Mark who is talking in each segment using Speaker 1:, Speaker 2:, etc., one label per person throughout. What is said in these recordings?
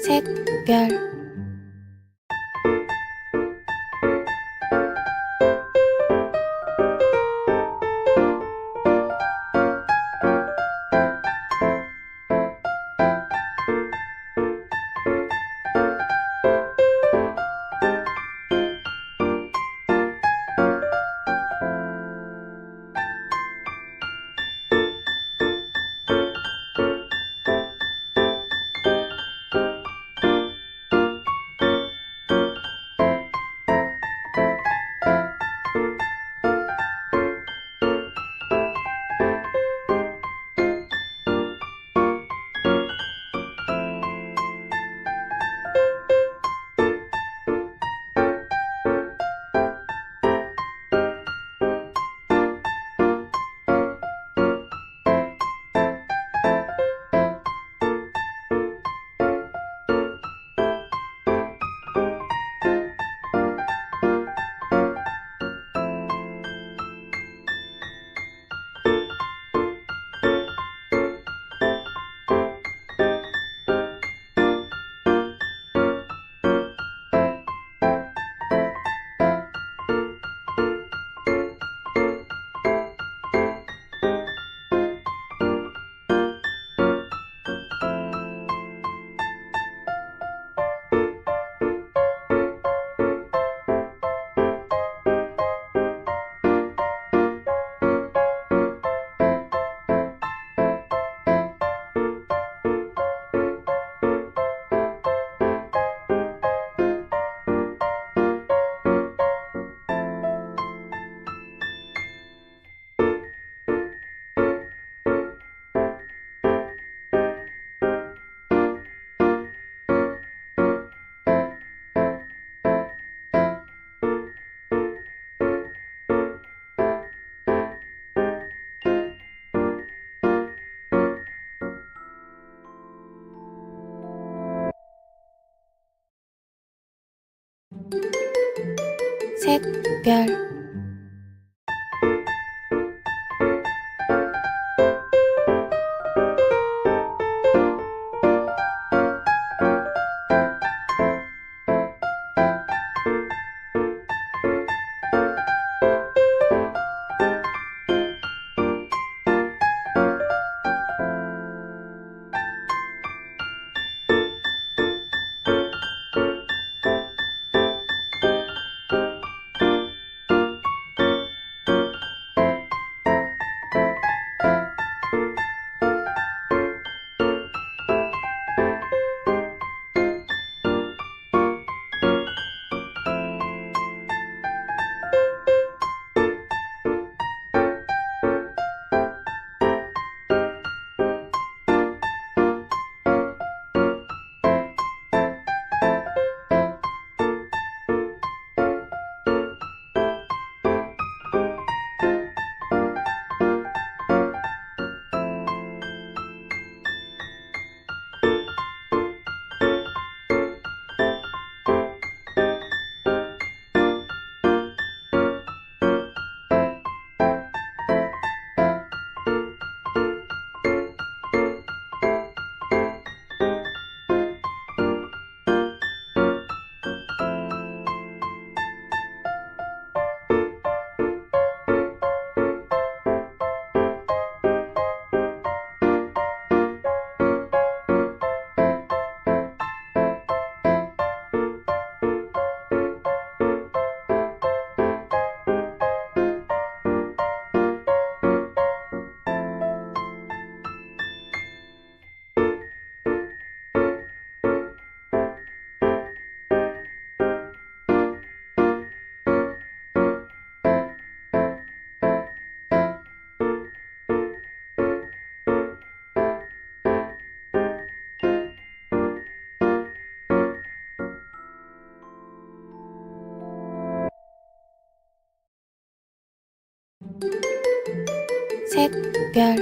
Speaker 1: 샛별 샛별 샛별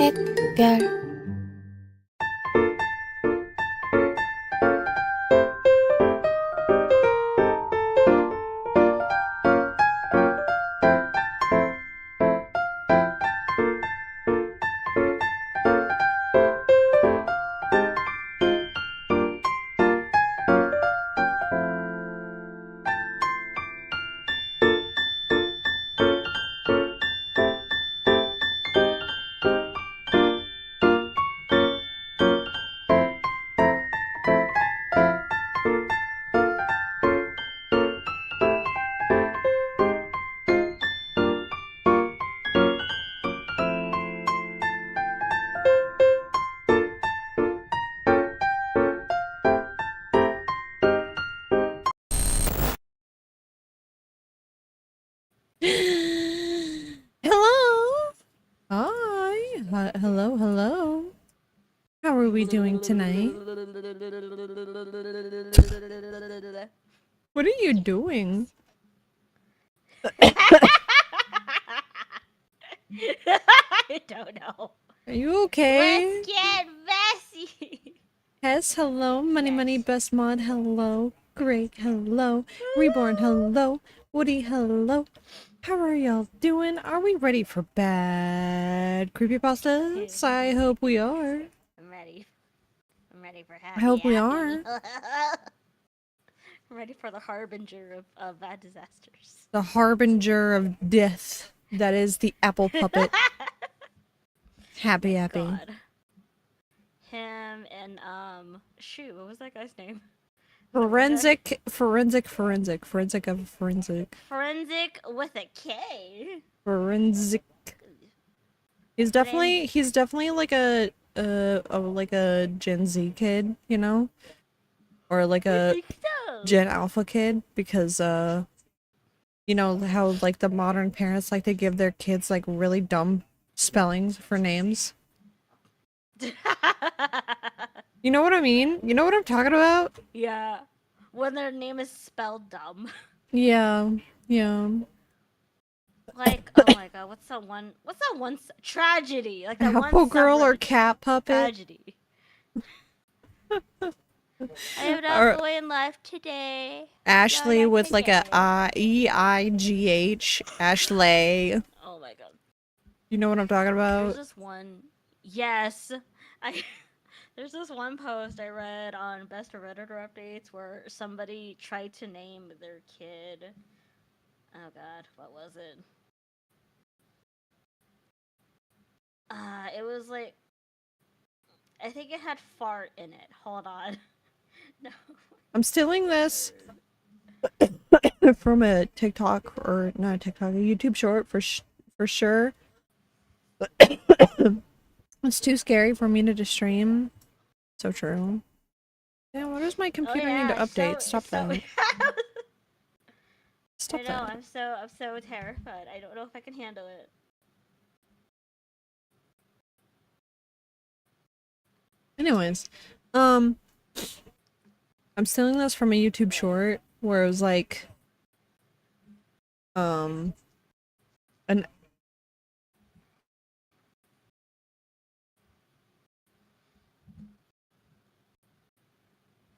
Speaker 1: 샛별
Speaker 2: Hello. Hi. Hello, hello. How are we doing tonight? What are you doing?
Speaker 3: I don't know.
Speaker 2: Are you okay?
Speaker 3: Let's get messy.
Speaker 2: Yes, hello. Money,
Speaker 3: Yes.
Speaker 2: best mod, hello. Greg, hello. Reborn, hello. Woody, hello. How are y'all doing? Are we ready for bad creepypastas? I hope we are.
Speaker 3: I'm ready. I'm ready for
Speaker 2: I
Speaker 3: happy.
Speaker 2: hope we are.
Speaker 3: I'm ready for the harbinger of bad disasters.
Speaker 2: The harbinger of death. That is the apple puppet. Happy.
Speaker 3: God. Him and shoot, what was that guy's name?
Speaker 2: Forensic of forensic.
Speaker 3: Forensic with a K.
Speaker 2: Forensic. He's definitely like a Gen Z kid, you know? Or like
Speaker 3: I
Speaker 2: a
Speaker 3: think so.
Speaker 2: Gen Alpha kid, because you know how like the modern parents like to give their kids like really dumb spellings for names? You know what I mean? You know what I'm talking about?
Speaker 3: Yeah. When their name is spelled dumb.
Speaker 2: Yeah.
Speaker 3: Like, oh my god, what's that one tragedy? Like that
Speaker 2: Apple
Speaker 3: one
Speaker 2: girl or
Speaker 3: subreddit.
Speaker 2: cat puppet?
Speaker 3: Tragedy. I am not
Speaker 2: Or
Speaker 3: going live today.
Speaker 2: Ashley
Speaker 3: Not
Speaker 2: with like a
Speaker 3: today.
Speaker 2: EIGH. Ashley.
Speaker 3: Oh my god.
Speaker 2: You know what I'm talking
Speaker 3: There's
Speaker 2: about?
Speaker 3: this one. Yes. I. There's this one post I read on Best Redditor updates where somebody tried to name their kid. Oh god, what was it? It was like, I think it had fart in it. Hold on. No.
Speaker 2: I'm stealing this from a TikTok, or not a TikTok, a YouTube short for sure. It's too scary for me to stream. So true. Yeah, what does my computer need to update? Stop that. Stop
Speaker 3: I know.
Speaker 2: that.
Speaker 3: I'm so terrified. I don't know if I can handle it.
Speaker 2: Anyways, I'm stealing this from a YouTube short where it was like, an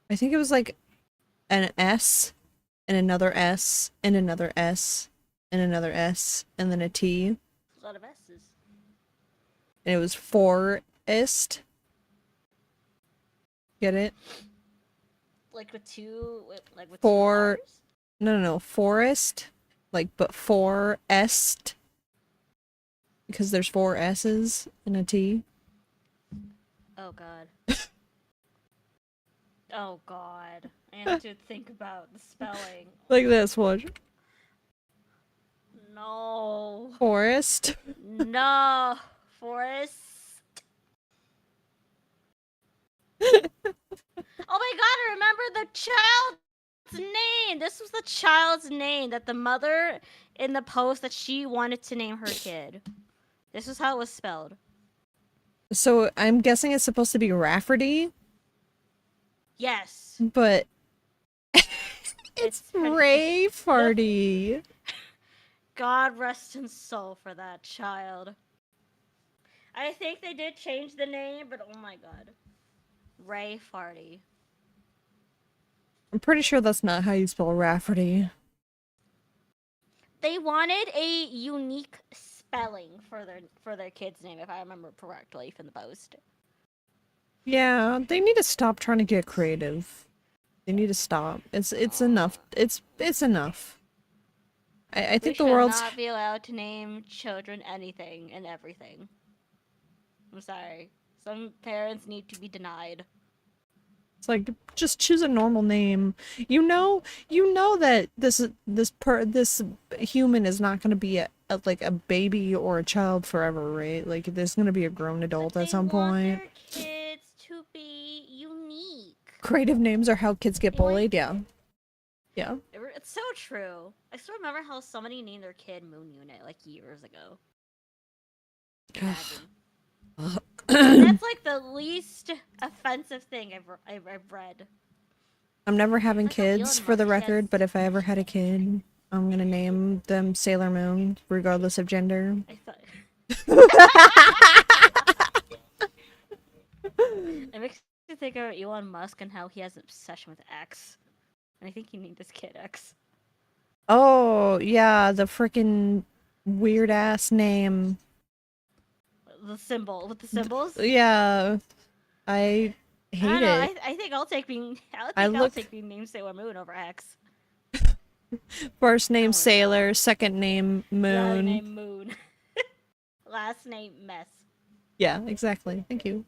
Speaker 2: I think it was like an S and another S and another S and another S and then a T.
Speaker 3: A lot of S's.
Speaker 2: And it was forest. Get it?
Speaker 3: Like with two, like with
Speaker 2: For
Speaker 3: two R's?
Speaker 2: no, forest. Like, but forest. Because there's four S's and a T.
Speaker 3: Oh god. Oh god. I have to think about the spelling.
Speaker 2: Like this, watch.
Speaker 3: No.
Speaker 2: Forest.
Speaker 3: No. Forest. Oh my god, I remember the child's name. This was the child's name that the mother in the post that she wanted to name her kid. This was how it was spelled.
Speaker 2: So I'm guessing it's supposed to be Rafferty,
Speaker 3: Yes.
Speaker 2: but it's Ray
Speaker 3: God rest his soul for that child. I think they did change the name, but oh my god. Ray Farty.
Speaker 2: I'm pretty sure that's not how you spell Rafferty.
Speaker 3: They wanted a unique spelling for their kid's name, if I remember correctly from the post.
Speaker 2: Yeah, they need to stop trying to get creative. They need to stop. It's enough. It's enough. I
Speaker 3: We
Speaker 2: think the
Speaker 3: should
Speaker 2: world's
Speaker 3: not be allowed to name children anything and everything. I'm sorry. Some parents need to be denied.
Speaker 2: it's like just choose a normal name. You know that this human is not going to be like a baby or a child forever, right? Like there's going to be a grown adult
Speaker 3: But
Speaker 2: at
Speaker 3: they
Speaker 2: some
Speaker 3: want
Speaker 2: point.
Speaker 3: their kids to be unique.
Speaker 2: Creative names are how kids get
Speaker 3: Like,
Speaker 2: bullied, yeah. Yeah.
Speaker 3: it's so true. I still remember how somebody named their kid Moon Unit like years ago. Imagine. That's like the least offensive thing I've read.
Speaker 2: I'm never having
Speaker 3: Like how
Speaker 2: kids
Speaker 3: Elon
Speaker 2: for the
Speaker 3: Musk
Speaker 2: record, but if I ever had a kid, I'm gonna name them Sailor Moon, regardless of gender.
Speaker 3: I thought it makes me think of Elon Musk and how he has an obsession with X. And I think he named his kid X.
Speaker 2: Oh, yeah, the freaking weird ass name.
Speaker 3: The symbol with the symbols.
Speaker 2: Yeah, I
Speaker 3: I
Speaker 2: hate
Speaker 3: don't know.
Speaker 2: it.
Speaker 3: I think I'll take being
Speaker 2: I
Speaker 3: I'll take being named Sailor Moon over X.
Speaker 2: First name
Speaker 3: Oh,
Speaker 2: Sailor, second name
Speaker 3: Last
Speaker 2: Moon.
Speaker 3: name Moon. Last name Mess.
Speaker 2: Yeah, exactly. Thank you.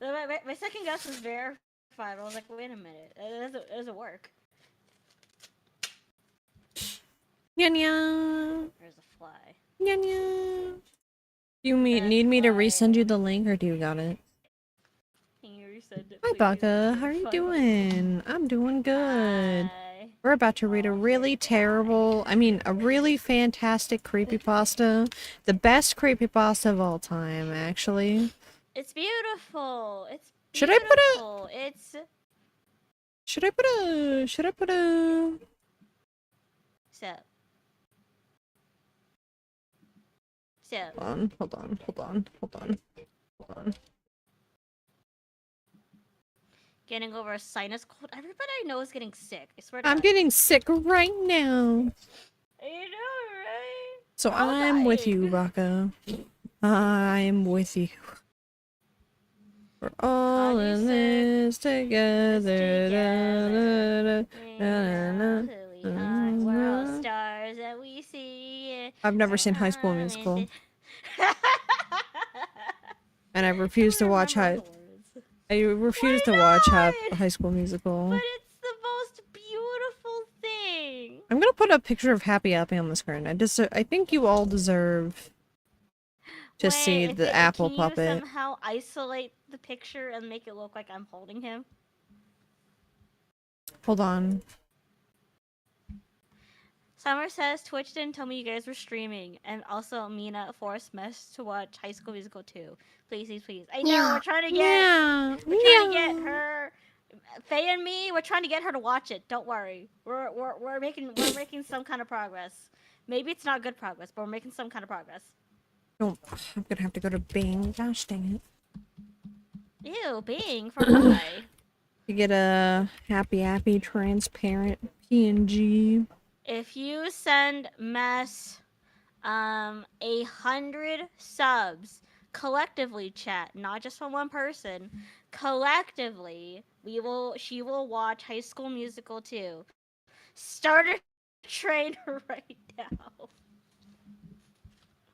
Speaker 3: My second guess was verified. I was like, wait a minute, it doesn't work.
Speaker 2: Nya nya.
Speaker 3: There's a fly.
Speaker 2: Nya nya. You
Speaker 3: That
Speaker 2: need me to
Speaker 3: fly.
Speaker 2: resend you the link, or do you got it?
Speaker 3: Can you resend it,
Speaker 2: Hi,
Speaker 3: please?
Speaker 2: Baka. How are you doing? I'm doing good.
Speaker 3: Hi.
Speaker 2: We're about to read a really terrible, a really fantastic creepypasta. The best creepypasta of all time, actually.
Speaker 3: It's beautiful. It's
Speaker 2: Should I put a...
Speaker 3: beautiful. It's
Speaker 2: Should I put a...
Speaker 3: so.
Speaker 2: Hold on.
Speaker 3: Getting over a sinus cold. Everybody I know is getting sick. I swear to
Speaker 2: I'm
Speaker 3: God.
Speaker 2: getting sick right now.
Speaker 3: I know, right?
Speaker 2: So
Speaker 3: We're all
Speaker 2: I'm with
Speaker 3: dying.
Speaker 2: you, Baka. I'm with you. We're all in this together.
Speaker 3: We're all stars that we see.
Speaker 2: I've never seen High School Musical, and I refuse to watch High School Musical.
Speaker 3: But it's the most beautiful thing.
Speaker 2: I'm gonna put a picture of Happy Happy on the screen. I think you all deserve to see the apple puppet.
Speaker 3: Can you somehow isolate the picture and make it look like I'm holding him?
Speaker 2: Hold on.
Speaker 3: Summer says Twitch didn't tell me you guys were streaming, and also Mina forced Mesh to watch High School Musical 2. Please. I know we're trying to get her, Faye and me. We're trying to get her to watch it. Don't worry. We're making some kind of progress. Maybe it's not good progress, but we're making some kind of progress.
Speaker 2: Oh, I'm gonna have to go to Bing. Gosh dang
Speaker 3: it. Ew, Bing for why?
Speaker 2: To get a happy transparent PNG.
Speaker 3: If you send Mess 100 subs collectively, chat, not just from one person, collectively, she will watch High School Musical 2. Start a train right now.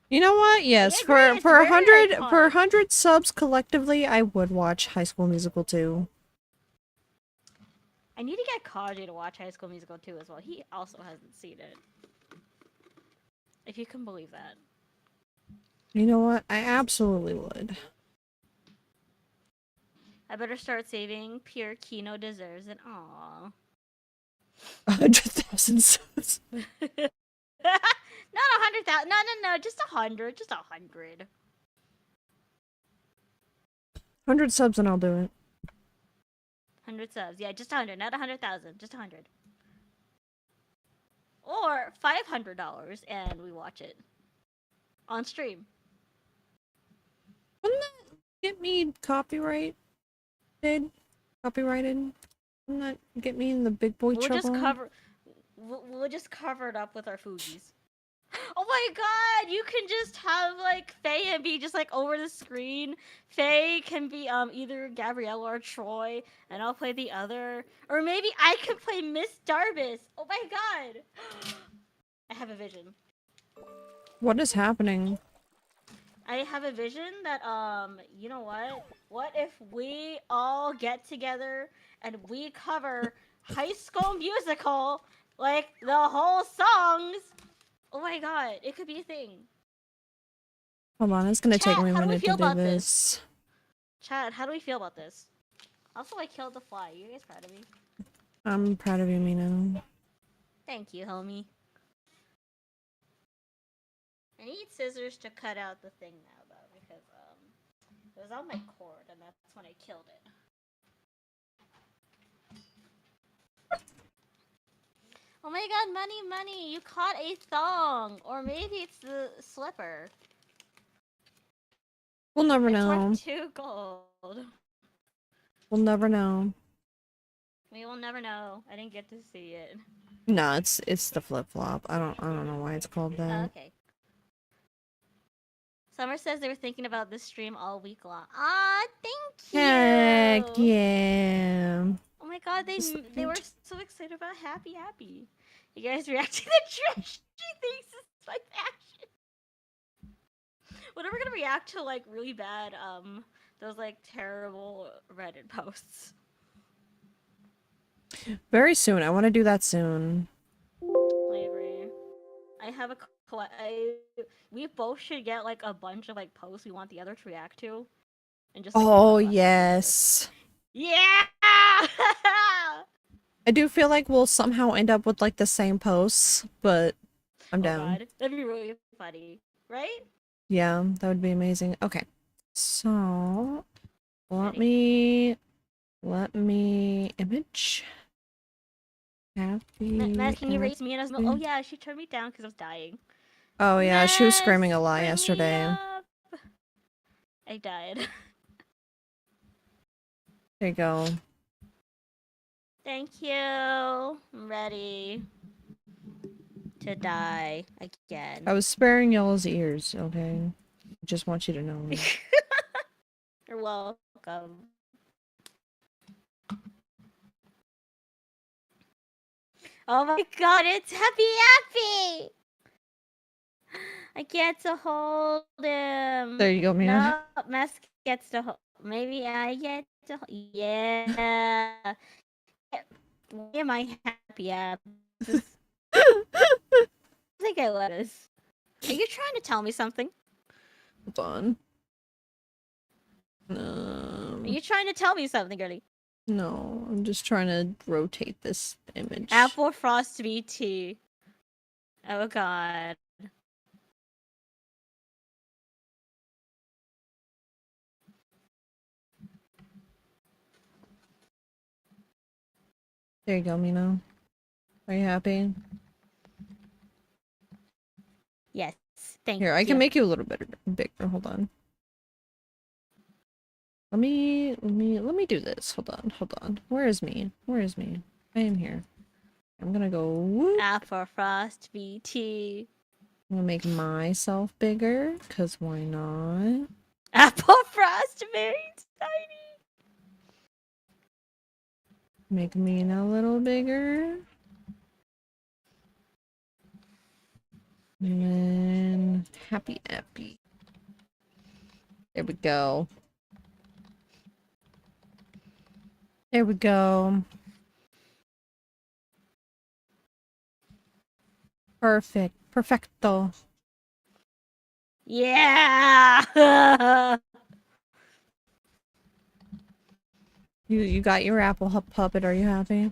Speaker 2: You know what? Yes, for 100 subs collectively, I would watch High School Musical 2.
Speaker 3: I need to get Kaji to watch High School Musical 2 as well. He also hasn't seen it. If you can believe that.
Speaker 2: You know what? I absolutely would.
Speaker 3: I better start saving. Pure Kino deserves it. Aww.
Speaker 2: 100,000 subs.
Speaker 3: Not 100,000. No. Just 100. Just 100.
Speaker 2: 100 subs and I'll do it.
Speaker 3: 100 subs. Yeah, just 100. Not 100,000. Just 100. Or $500 and we watch it. on stream.
Speaker 2: Wouldn't that get me copyrighted? Copyrighted? Wouldn't that get me in the big boy
Speaker 3: We'll
Speaker 2: trouble?
Speaker 3: just cover. We'll just cover it up with our Fuji's. Oh my god, you can just have like Faye and be just like over the screen. Faye can be either Gabriella or Troy, and I'll play the other. Or maybe I can play Miss Darbus. Oh my god. I have a vision.
Speaker 2: What is happening?
Speaker 3: I have a vision that you know what? What if we all get together and we cover High School Musical, like the whole songs? Oh my god, it could be a thing.
Speaker 2: Hold on, it's gonna take
Speaker 3: Chat,
Speaker 2: me a
Speaker 3: how do we
Speaker 2: minute to
Speaker 3: feel
Speaker 2: do
Speaker 3: about
Speaker 2: this.
Speaker 3: Chat, how do we feel about this? Also, I killed the fly. You guys proud of me?
Speaker 2: I'm proud of you, Mina.
Speaker 3: Thank you, homie. I need scissors to cut out the thing now, though, because it was on my cord, and that's when I killed it. Oh my god, money! You caught a thong! Or maybe it's the slipper.
Speaker 2: We'll never
Speaker 3: It's
Speaker 2: know.
Speaker 3: worth 2 gold.
Speaker 2: We'll never know.
Speaker 3: We will never know. I didn't get to see it.
Speaker 2: No, it's the flip flop. I don't know why it's called that.
Speaker 3: Okay. Summer says they were thinking about this stream all week long. Ah, thank you!
Speaker 2: Heck yeah.
Speaker 3: Oh my god, they were so excited about Happy. You guys reacting to the trash she thinks is my passion. When are we gonna react to like really bad those like terrible Reddit posts?
Speaker 2: Very soon. I want to do that soon.
Speaker 3: I agree. I have a we both should get like a bunch of like posts we want the other to react to, and just like,
Speaker 2: Oh yes.
Speaker 3: yeah.
Speaker 2: I do feel like we'll somehow end up with like the same posts, but I'm down.
Speaker 3: God. That'd be really funny, right?
Speaker 2: Yeah, that would be amazing. Okay. So let me image. Happy.
Speaker 3: Matt, can you raise me as well? Oh yeah, she turned me down because I was dying.
Speaker 2: Oh yeah, she was
Speaker 3: Matt,
Speaker 2: screaming a lot
Speaker 3: bring me
Speaker 2: yesterday.
Speaker 3: up. I died.
Speaker 2: There you go.
Speaker 3: Thank you. I'm ready to die again.
Speaker 2: I was sparing y'all's ears, okay? Just want you to know.
Speaker 3: You're welcome. Oh my god, it's Happy! I get to hold him.
Speaker 2: There you go, Mina.
Speaker 3: No, Mask gets to hold. Maybe I get to hold. Yeah. Why am I Happy? I think I let us. Are you trying to tell me something?
Speaker 2: Hold on.
Speaker 3: Are you trying to tell me something, girlie?
Speaker 2: No, I'm just trying to rotate this image.
Speaker 3: Apple Frost VT. Oh god.
Speaker 2: There you go, Mina. Are you happy?
Speaker 3: Yes. Thank you.
Speaker 2: Here, I can make you a little bit bigger. Hold on. Let me do this. Hold on. Where is me? I am here. I'm gonna go whoop.
Speaker 3: Apple Frost VT.
Speaker 2: I'm gonna make myself bigger, cause why not?
Speaker 3: Apple Frost very tiny.
Speaker 2: Make Mina a little bigger. And then Happy. There we go. There we go. Perfect. Perfecto.
Speaker 3: Yeah.
Speaker 2: You got your apple puppet. Are you happy?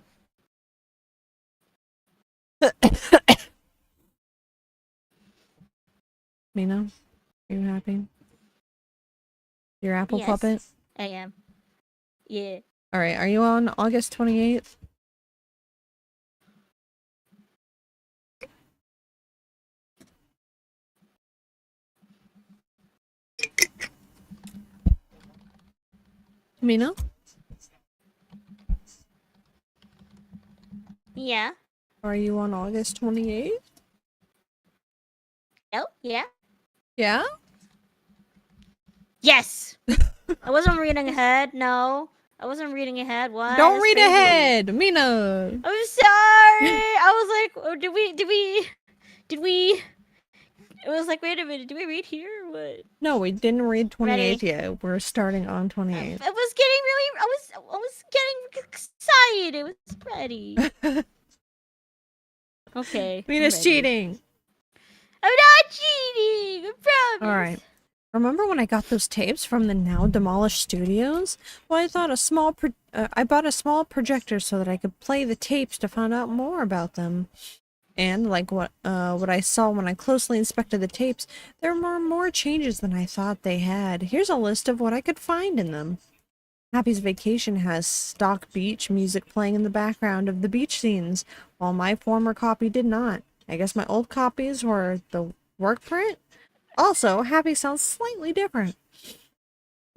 Speaker 2: Mina, are you happy? Your apple
Speaker 3: Yes,
Speaker 2: puppet?
Speaker 3: I am. Yeah.
Speaker 2: Alright, are you on August 28th? Mina?
Speaker 3: Yeah.
Speaker 2: Are you on August 28th?
Speaker 3: Oh, yeah.
Speaker 2: Yeah?
Speaker 3: Yes. I wasn't reading ahead. No, I wasn't reading ahead. What?
Speaker 2: Don't
Speaker 3: That's
Speaker 2: read
Speaker 3: crazy.
Speaker 2: ahead! Mina!
Speaker 3: I'm sorry. I was like, oh, did we? It was like, wait a minute. Did we read here? Or what?
Speaker 2: No, we didn't read 28th
Speaker 3: Ready?
Speaker 2: yet. We're starting on 28th.
Speaker 3: I was getting really. I was getting excited. It was ready. Okay. I'm
Speaker 2: Mina's
Speaker 3: ready.
Speaker 2: cheating!
Speaker 3: I'm not cheating. I promise.
Speaker 2: Alright. Remember when I got those tapes from the now demolished studios? Well, I thought I bought a small projector so that I could play the tapes to find out more about them. And like what I saw when I closely inspected the tapes, there were more changes than I thought they had. Here's a list of what I could find in them. Happy's Vacation has stock beach music playing in the background of the beach scenes, while my former copy did not. I guess my old copies were the work print? Also, Happy sounds slightly different.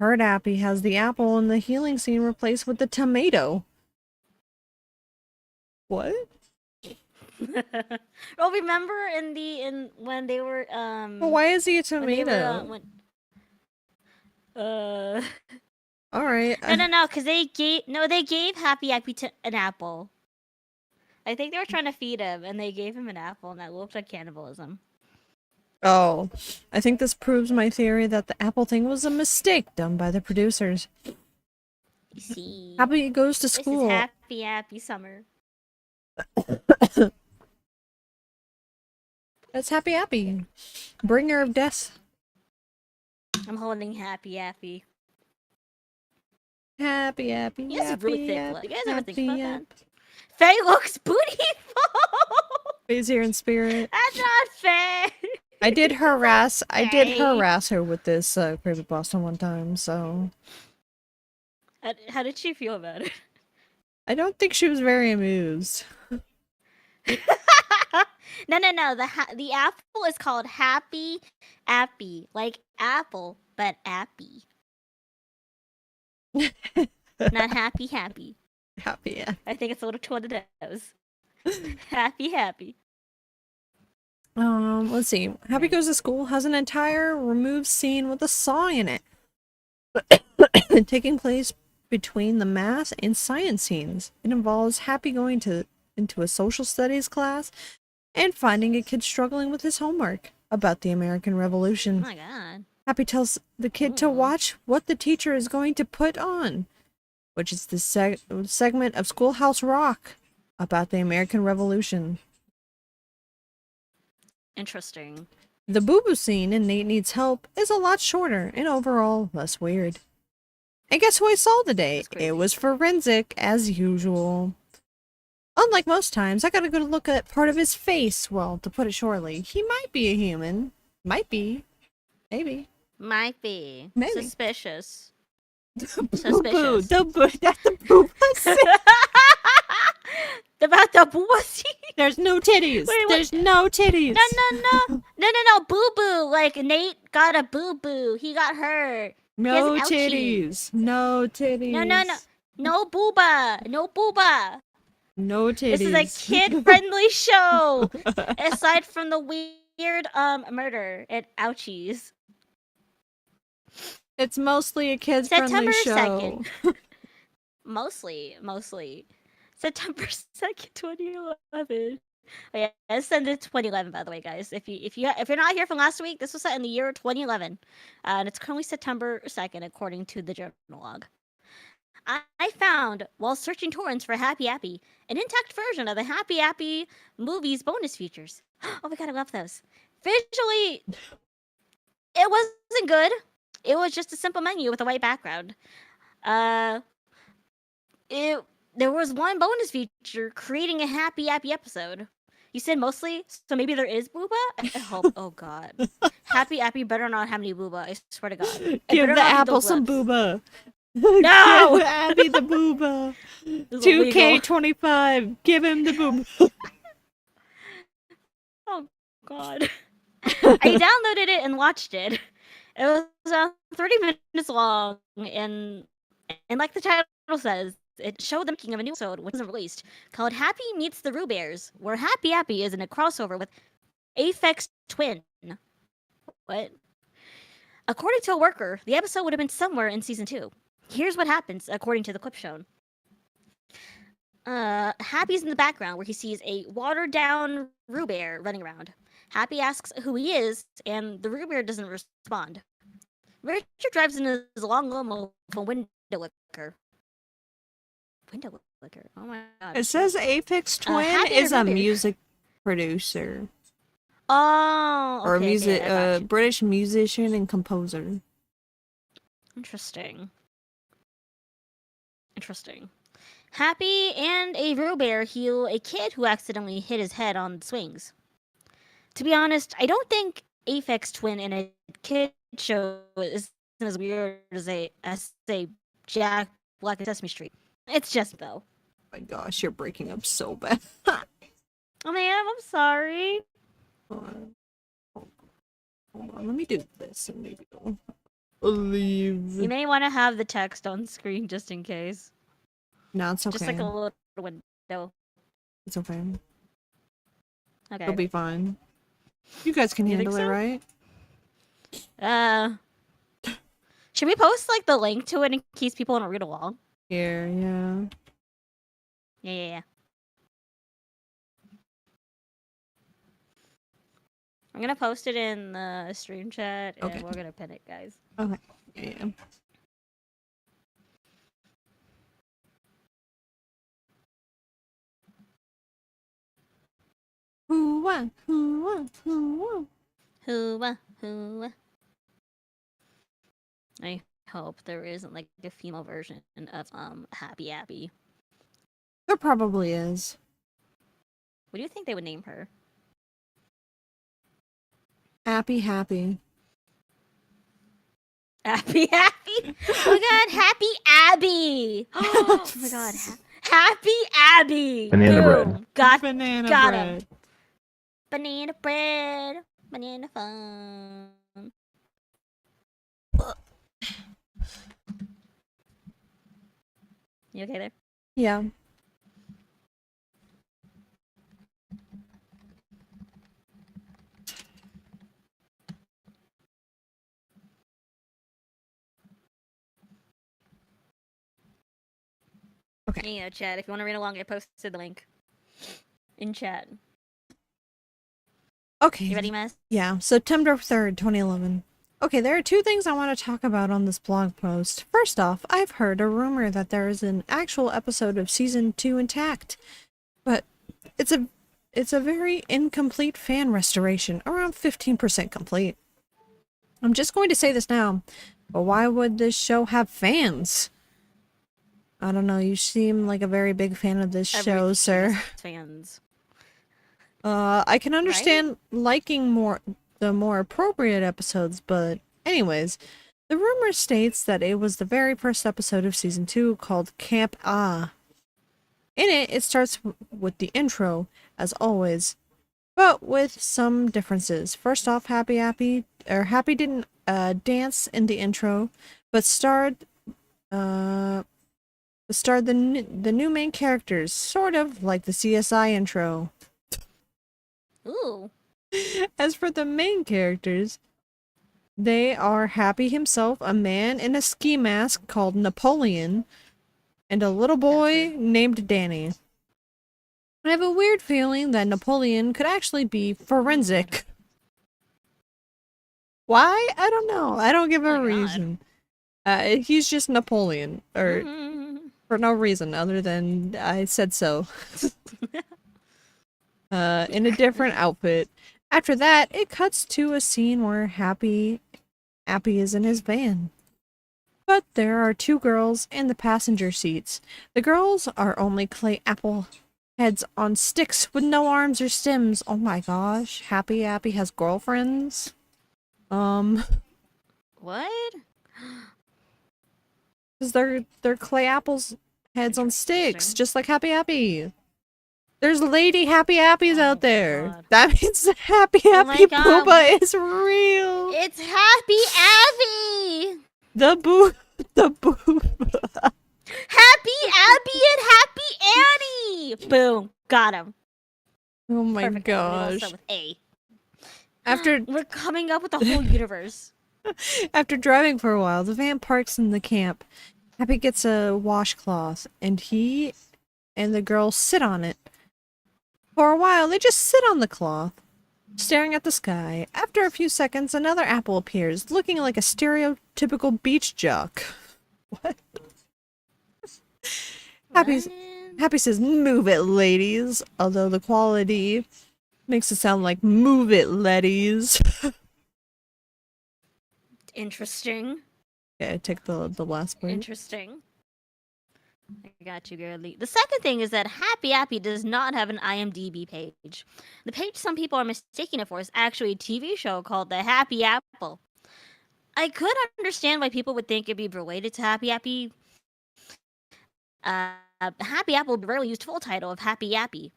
Speaker 2: Herd Happy has the apple in the healing scene replaced with the tomato. What?
Speaker 3: Well, remember in when they were
Speaker 2: Well, why is he a
Speaker 3: when they
Speaker 2: tomato?
Speaker 3: were, when,
Speaker 2: Alright.
Speaker 3: no, because they gave Happy an apple. I think they were trying to feed him, and they gave him an apple, and that looked like cannibalism.
Speaker 2: Oh, I think this proves my theory that the apple thing was a mistake done by the producers.
Speaker 3: You see,
Speaker 2: Happy goes to
Speaker 3: this
Speaker 2: school.
Speaker 3: is happy summer.
Speaker 2: That's Happy. Bringer of death.
Speaker 3: I'm holding happy.
Speaker 2: Happy.
Speaker 3: You guys have really thick lip. You guys ever think about
Speaker 2: happy.
Speaker 3: that? Faye looks beautiful.
Speaker 2: Faye's here in spirit.
Speaker 3: That's not fair.
Speaker 2: I did harass her with this creepypasta one time, so
Speaker 3: How did she feel about it?
Speaker 2: I don't think she was very amused.
Speaker 3: No. The apple is called Happy Appy, like apple, but appy. Not happy.
Speaker 2: Happy.
Speaker 3: I think it's a little too on the nose. Happy.
Speaker 2: Let's see. Happy Goes to School has an entire removed scene with a song in it. Taking place between the math and science scenes. It involves Happy going into a social studies class and finding a kid struggling with his homework about the American Revolution.
Speaker 3: Oh my god.
Speaker 2: Happy tells the kid to watch what the teacher is going to put on, which is the segment of Schoolhouse Rock about the American Revolution.
Speaker 3: Interesting.
Speaker 2: The boo-boo scene in Nate Needs Help is a lot shorter and overall less weird. And guess who I saw today? It was Forensic, as usual. Unlike most times, I gotta go to look at part of his face. Well, to put it shortly, he might be a human. Might be. Maybe.
Speaker 3: Might be.
Speaker 2: Maybe.
Speaker 3: Suspicious.
Speaker 2: Boo-boo. That's the boo-boo scene.
Speaker 3: About the boo scene?
Speaker 2: There's no titties. There's no titties.
Speaker 3: No. Boo boo. Like Nate got a boo boo. He got hurt.
Speaker 2: No titties. No titties.
Speaker 3: No. No booba. No booba.
Speaker 2: No titties.
Speaker 3: This is a kid-friendly show. Aside from the weird murder and ouchies.
Speaker 2: It's mostly a kids-friendly show.
Speaker 3: 2nd. Mostly. September 2nd, 2011. Oh, yeah, it's set in 2011, by the way, guys. If you're not here from last week, this was set in the year 2011, and it's currently September 2nd, according to the journal log. I found, while searching torrents for Happy Appy, an intact version of the Happy Appy movie's bonus features. Oh my god, I love those. Visually, it wasn't good. It was just a simple menu with a white background. There was one bonus feature creating a Happy Appy episode. You said mostly, so maybe there is booba? I hope. Oh god. Happy Appy better not have any booba, I swear to god.
Speaker 2: Give the apple some booba.
Speaker 3: No!
Speaker 2: Give Abby the booba. 2K25. Give him the booba.
Speaker 3: Oh god. I downloaded it and watched it. It was 30 minutes long, and And like the title says, it showed the making of a new episode which wasn't released called Happy Meets the Roo Bears, where Happy Happy is in a crossover with Aphex Twin. What? According to a worker, the episode would have been somewhere in season 2. Here's what happens according to the clip shown. Happy's in the background where he sees a watered down Roo Bear running around. Happy asks who he is, and the Roo Bear doesn't respond. Richard drives in his long limo with a window licker. Window licker? Oh my god.
Speaker 2: It says Apex Twin
Speaker 3: Happy
Speaker 2: is
Speaker 3: and
Speaker 2: a
Speaker 3: Roo Bear.
Speaker 2: music producer.
Speaker 3: Oh,
Speaker 2: Or a
Speaker 3: okay,
Speaker 2: music,
Speaker 3: okay, I got you.
Speaker 2: British musician and composer.
Speaker 3: Interesting. Happy and a Roo Bear heal a kid who accidentally hit his head on swings. To be honest, I don't think Aphex Twin in a kid show isn't as weird as a Jack Black and Sesame Street. It's just though.
Speaker 2: Oh my gosh, you're breaking up so bad.
Speaker 3: Oh man, I'm sorry.
Speaker 2: Hold on, let me do this and maybe it'll leave.
Speaker 3: You may want to have the text on screen just in case.
Speaker 2: No, it's okay.
Speaker 3: Just like a little window.
Speaker 2: It's okay.
Speaker 3: Okay.
Speaker 2: It'll be fine. You guys can
Speaker 3: You think
Speaker 2: handle it,
Speaker 3: so?
Speaker 2: right?
Speaker 3: Should we post like the link to it in case people want to read along?
Speaker 2: Here, yeah.
Speaker 3: Yeah. I'm gonna post it in the stream chat, and
Speaker 2: Okay.
Speaker 3: we're gonna pin it, guys.
Speaker 2: Okay. Yeah. Hoo-wah, hoo-wah, hoo-wah.
Speaker 3: Hoo-wah. I hope there isn't like a female version of Happy Abby.
Speaker 2: There probably is.
Speaker 3: What do you think they would name her?
Speaker 2: Happy.
Speaker 3: Happy. Oh my god, Happy Abby! Oh my god, Happy Abby!
Speaker 4: Banana bread.
Speaker 3: Boom. Got
Speaker 2: Banana
Speaker 3: got
Speaker 2: bread.
Speaker 3: him. Banana bread. Banana fun. You okay there?
Speaker 2: Yeah. Okay.
Speaker 3: You know, chat. If you want to read along, I posted the link in chat.
Speaker 2: Okay.
Speaker 3: You ready, Mess?
Speaker 2: Yeah, September 3rd, 2011. Okay, there are two things I want to talk about on this blog post. First off, I've heard a rumor that there is an actual episode of Season 2 intact, but it's a very incomplete fan restoration, around 15% complete. I'm just going to say this now, but why would this show have fans? I don't know, you seem like a very big fan of this show, sir.
Speaker 3: Fans.
Speaker 2: I can understand liking the more appropriate episodes, but anyways, the rumor states that it was the very first episode of season 2 called Camp Ah. In it, it starts with the intro, as always, but with some differences. First off, Happy didn't dance in the intro, but starred the new main characters, sort of like the CSI intro.
Speaker 3: Ooh.
Speaker 2: As for the main characters, they are Happy himself, a man in a ski mask called Napoleon, and a little boy named Danny. I have a weird feeling that Napoleon could actually be forensic. Why? I don't know. I don't give a reason. He's just Napoleon, or for no reason other than I said so. In a different outfit. After that, it cuts to a scene where Happy is in his van. But there are two girls in the passenger seats. The girls are only clay apple heads on sticks with no arms or stems. Oh my gosh, Happy has girlfriends?
Speaker 3: What?
Speaker 2: Because they're clay apples heads on sticks, just like Happy. There's Lady Happy out there.
Speaker 3: God.
Speaker 2: That means Happy
Speaker 3: my God.
Speaker 2: Booba is real.
Speaker 3: It's Happy Abby!
Speaker 2: The The boob.
Speaker 3: Happy Abby and Happy Annie! Boom. Got him.
Speaker 2: Oh my
Speaker 3: Perfect. Name. We all
Speaker 2: gosh.
Speaker 3: start with A.
Speaker 2: After
Speaker 3: We're coming up with the whole universe.
Speaker 2: after driving for a while, the van parks in the camp. Happy gets a washcloth, and he and the girl sit on it. For a while, they just sit on the cloth, staring at the sky. After a few seconds, another apple appears, looking like a stereotypical beach jock. What? Happy says, "Move it, ladies," although the quality makes it sound like "move it, leddies."
Speaker 3: Interesting.
Speaker 2: Okay, take the last part.
Speaker 3: Interesting. I got you, girlie. The second thing is that Happy Appy does not have an IMDb page. The page some people are mistaking it for is actually a TV show called The Happy Apple. I could understand why people would think it'd be related to Happy Appy. Happy Apple rarely used full title of Happy Appy.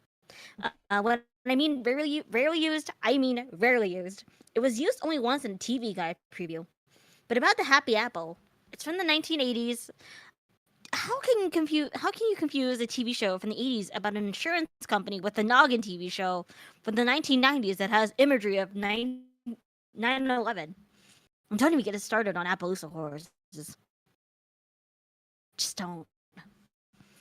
Speaker 3: When I mean rarely used, I mean rarely used. It was used only once in a TV guide preview. But about the Happy Apple, it's from the 1980s. How can you confuse a TV show from the 80s about an insurance company with a noggin TV show from the 1990s that has imagery of 9/11? Don't even get us started on Appaloosa horrors. Just don't.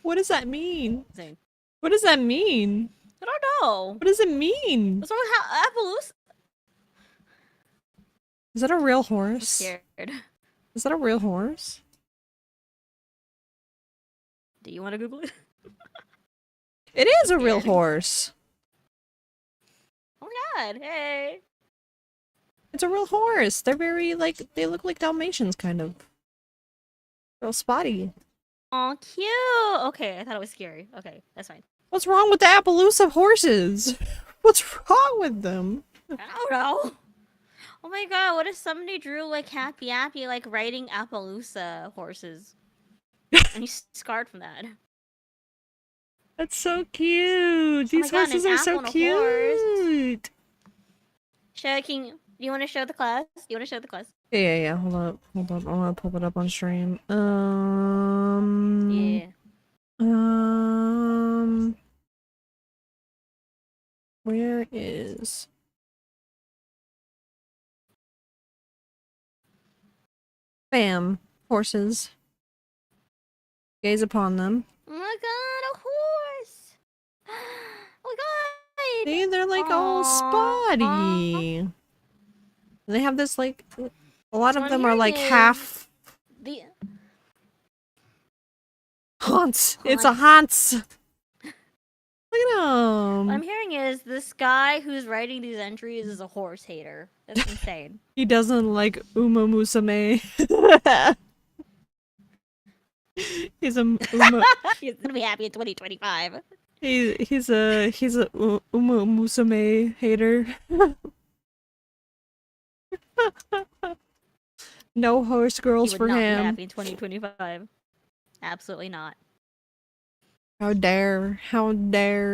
Speaker 2: What does that mean?
Speaker 3: Same.
Speaker 2: What does that mean?
Speaker 3: I don't know.
Speaker 2: What does it mean?
Speaker 3: What's wrong with Appaloosa?
Speaker 2: Is that a real
Speaker 3: I'm
Speaker 2: horse?
Speaker 3: scared.
Speaker 2: Is that a real horse?
Speaker 3: Do you want to Google it?
Speaker 2: It is a real horse.
Speaker 3: Oh my god, hey.
Speaker 2: It's a real horse. They're very, like, they look like Dalmatians, kind of. Real spotty.
Speaker 3: Aw, cute. Okay, I thought it was scary. Okay, that's fine.
Speaker 2: What's wrong with the Appaloosa horses? What's wrong with them?
Speaker 3: I don't know. Oh my god, what if somebody drew like Happy Appy like riding Appaloosa horses? And he's scarred from that.
Speaker 2: That's so cute. These
Speaker 3: God,
Speaker 2: horses
Speaker 3: an
Speaker 2: are so
Speaker 3: apple and a horse.
Speaker 2: cute.
Speaker 3: Do you want to show the class?
Speaker 2: Yeah. Hold up. I want to pull it up on stream.
Speaker 3: Yeah.
Speaker 2: Where is? Bam. Horses. Gaze upon them.
Speaker 3: Oh my god, a horse! Oh my god!
Speaker 2: See, they're like all spotty. They have this like, a lot
Speaker 3: So
Speaker 2: of
Speaker 3: I'm
Speaker 2: them are like
Speaker 3: hearing
Speaker 2: half
Speaker 3: The
Speaker 2: haunts. It's a haunts. Look at
Speaker 3: what I'm
Speaker 2: him.
Speaker 3: hearing is this guy who's writing these entries is a horse hater. That's insane.
Speaker 2: He doesn't like Uma Musume. He's a Uma.
Speaker 3: He's gonna be happy in 2025.
Speaker 2: He's a Uma Musume hater. No horse girls
Speaker 3: He
Speaker 2: for
Speaker 3: would not be
Speaker 2: him.
Speaker 3: happy in 2025. Absolutely not.
Speaker 2: How dare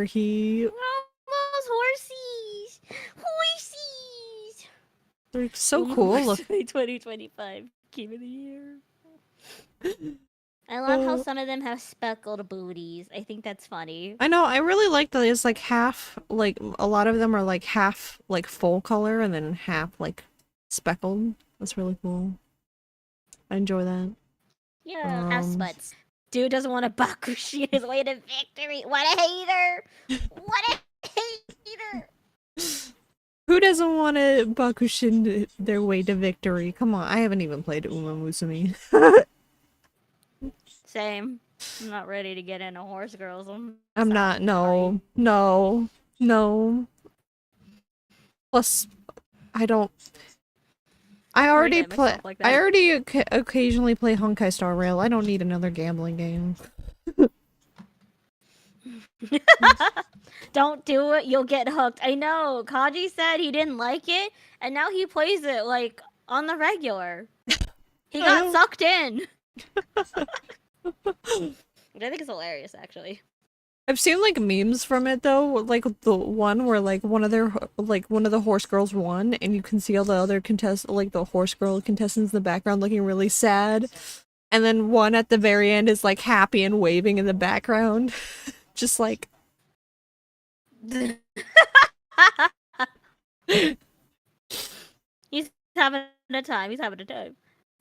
Speaker 2: he?
Speaker 3: Oh, those horsies! Horsies!
Speaker 2: They're so cool. Look.
Speaker 3: 2025 game of the year. I love how
Speaker 2: Oh.
Speaker 3: some of them have speckled booties. I think that's funny.
Speaker 2: I know, I really like that it's like half, like, a lot of them are like half, like, full color and then half, like, speckled. That's really cool. I enjoy that.
Speaker 3: Yeah, have sputs. Dude doesn't want to Bakushi his way to victory. What a hater! What a hater!
Speaker 2: Who doesn't want to Bakushin their way to victory? Come on, I haven't even played Uma Musume.
Speaker 3: Same. I'm not ready to get into horse girls.
Speaker 2: I'm not, no. Plus, I already
Speaker 3: get mixed
Speaker 2: play.
Speaker 3: up like
Speaker 2: I
Speaker 3: that.
Speaker 2: already occasionally play Honkai Star Rail. I don't need another gambling game.
Speaker 3: Don't do it, you'll get hooked. I know. Kaji said he didn't like it, and now he plays it like on the regular. He got sucked in. Which I think is hilarious, actually.
Speaker 2: I've seen like memes from it though, like the one where like one of the horse girls won, and you can see all the other like the horse girl contestants in the background looking really sad, And then one at the very end is like happy and waving in the background. Just like
Speaker 3: He's having a time. He's having a time.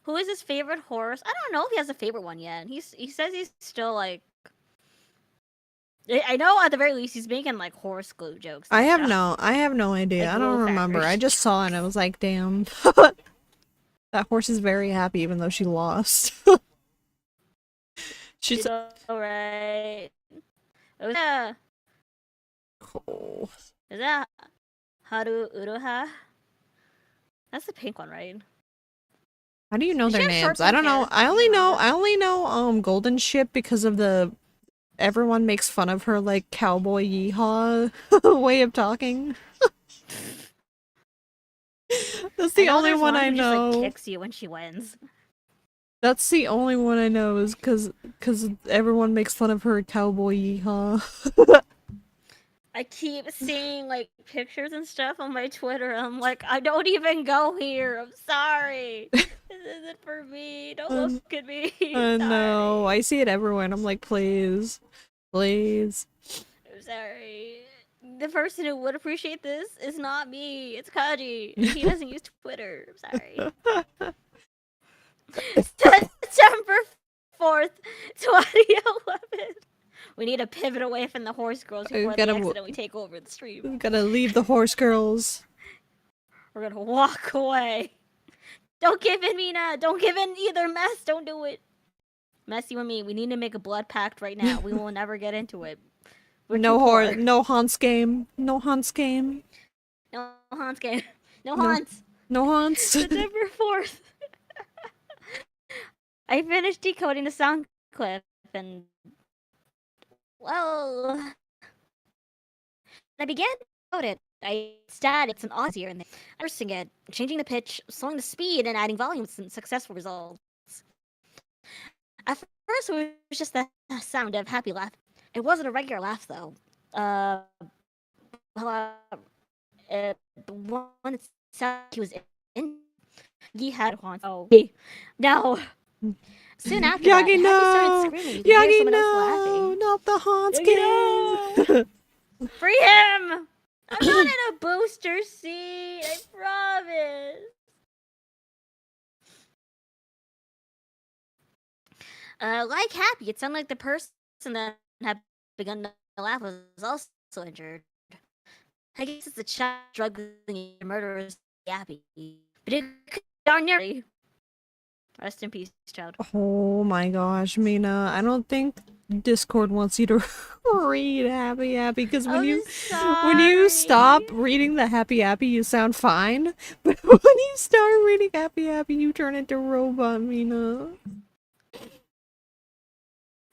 Speaker 3: Who is his favorite horse? I don't know if he has a favorite one yet. He says he's still like. I know at the very least he's making like horse glue jokes.
Speaker 2: I have
Speaker 3: stuff.
Speaker 2: no idea.
Speaker 3: Like
Speaker 2: I don't
Speaker 3: Will
Speaker 2: remember.
Speaker 3: Ferrell.
Speaker 2: I just saw it and I was like, damn. That horse is very happy even though she lost. She's
Speaker 3: alright. Oh,
Speaker 2: cool.
Speaker 3: is that Haru Uruha? That's the pink one, right?
Speaker 2: How do you know
Speaker 3: Does she
Speaker 2: their
Speaker 3: have short
Speaker 2: names? I don't
Speaker 3: pink
Speaker 2: know.
Speaker 3: hair?
Speaker 2: I only know Golden Ship because of the everyone makes fun of her like cowboy yeehaw way of talking. That's the only one I
Speaker 3: who
Speaker 2: know.
Speaker 3: just, like, kicks you when she wins.
Speaker 2: That's the only one I know is cause everyone makes fun of her cowboy yeehaw.
Speaker 3: I keep seeing like pictures and stuff on my Twitter. I'm like, I don't even go here. I'm sorry. This isn't for me. Don't look at me.
Speaker 2: I know.
Speaker 3: Sorry.
Speaker 2: I see it everywhere and I'm like, please. Please.
Speaker 3: I'm sorry. The person who would appreciate this is not me. It's Kaji. And he doesn't use Twitter. I'm sorry. September 4th, 2011. We need to pivot away from the horse girls before they accidentally take over the stream.
Speaker 2: We gotta leave the horse girls.
Speaker 3: We're gonna walk away. Don't give in, Mina. Don't give in either, Mess. Don't do it. Mess, you and me, we need to make a blood pact right now. We will never get into it.
Speaker 2: No Hans game. No Hans game.
Speaker 3: No Hans game. No Hans.
Speaker 2: No Hans.
Speaker 3: September 4th. I finished decoding the sound clip and, well, I began to decode it. I started some Aussier in there, reversing it, changing the pitch, slowing the speed, and adding volume with some successful results. At first, it was just the sound of happy laugh. It wasn't a regular laugh, though. The one that sounded he was in, he had Hans. Oh, no. Soon after that, Happy started screaming. You could hear someone else laughing.
Speaker 2: Not the Hans game.
Speaker 3: Free him! I'm not in a booster seat. I promise. Like Happy, it sounded like the person that had begun to laugh was also injured. I guess it's a child struggling to murder Happy, but it could darn nearly. Rest in peace, child.
Speaker 2: Oh my gosh, Mina. I don't think Discord wants you to read Happy because when you stop reading the Happy, you sound fine. But when you start reading Happy, you turn into robot, Mina.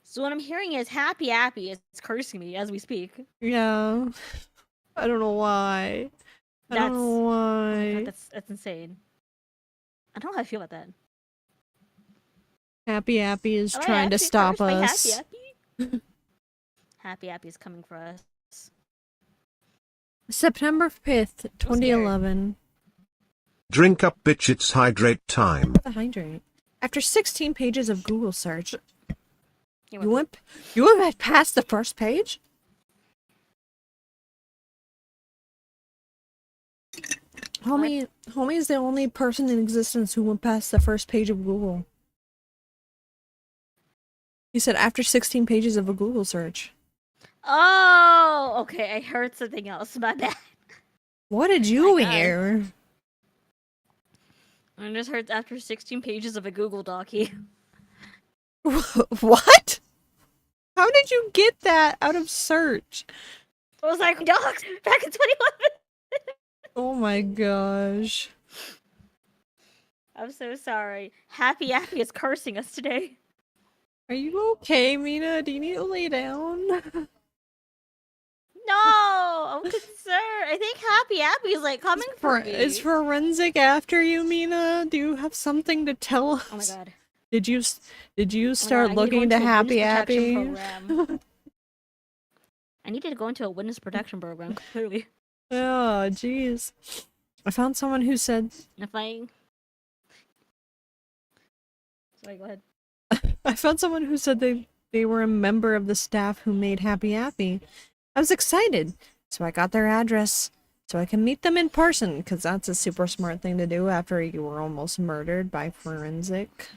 Speaker 3: So what I'm hearing is Happy is cursing me as we speak.
Speaker 2: Yeah. I don't know why. I don't know why.
Speaker 3: Oh God, that's insane. I don't know how I feel about that.
Speaker 2: Happy is trying to stop us.
Speaker 3: Happy is coming for us.
Speaker 2: September 5th, 2011.
Speaker 4: Drink up, bitch, it's hydrate time.
Speaker 2: Hydrate. After 16 pages of Google search, you went past the first page? Homie is the only person in existence who went past the first page of Google. He said after 16 pages of a Google search.
Speaker 3: Oh, okay. I heard something else. My bad.
Speaker 2: What did you hear?
Speaker 3: I just heard after 16 pages of a Google docie.
Speaker 2: What? How did you get that out of search?
Speaker 3: I was like, docs back in 2011.
Speaker 2: Oh my gosh.
Speaker 3: I'm so sorry. Happy is cursing us today.
Speaker 2: Are you okay, Mina? Do you need to lay down?
Speaker 3: No, I'm concerned. I think Happy is like coming for me.
Speaker 2: Is Forensic after you, Mina? Do you have something to tell us?
Speaker 3: Oh my god.
Speaker 2: Did you start looking into Happy?
Speaker 3: I needed to go into a witness protection program, clearly.
Speaker 2: Oh, jeez. I found someone who said...
Speaker 3: Sorry, go ahead.
Speaker 2: I found someone who said they were a member of the staff who made Happy Happy. I was excited, so I got their address so I can meet them in person, because that's a super smart thing to do after you were almost murdered by forensic.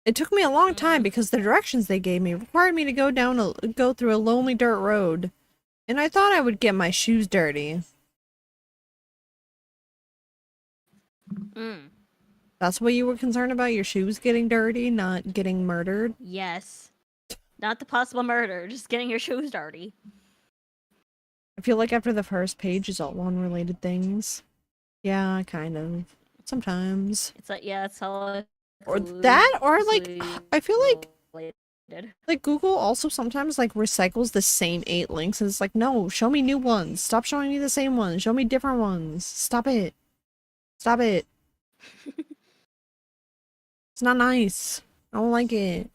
Speaker 2: It took me a long time because the directions they gave me required me to go through a lonely dirt road, and I thought I would get my shoes dirty. That's what you were concerned about? Your shoes getting dirty, not getting murdered?
Speaker 3: Yes. Not the possible murder, just getting your shoes dirty.
Speaker 2: I feel like after the first page is all unrelated things. Yeah, kind of. Sometimes.
Speaker 3: It's like, yeah, it's all...
Speaker 2: Or that, or like, I feel like...
Speaker 3: related.
Speaker 2: Like, Google also sometimes, like, recycles the same 8 links, and it's like, no, show me new ones. Stop showing me the same ones. Show me different ones. Stop it. Stop it. It's not nice. I don't like it.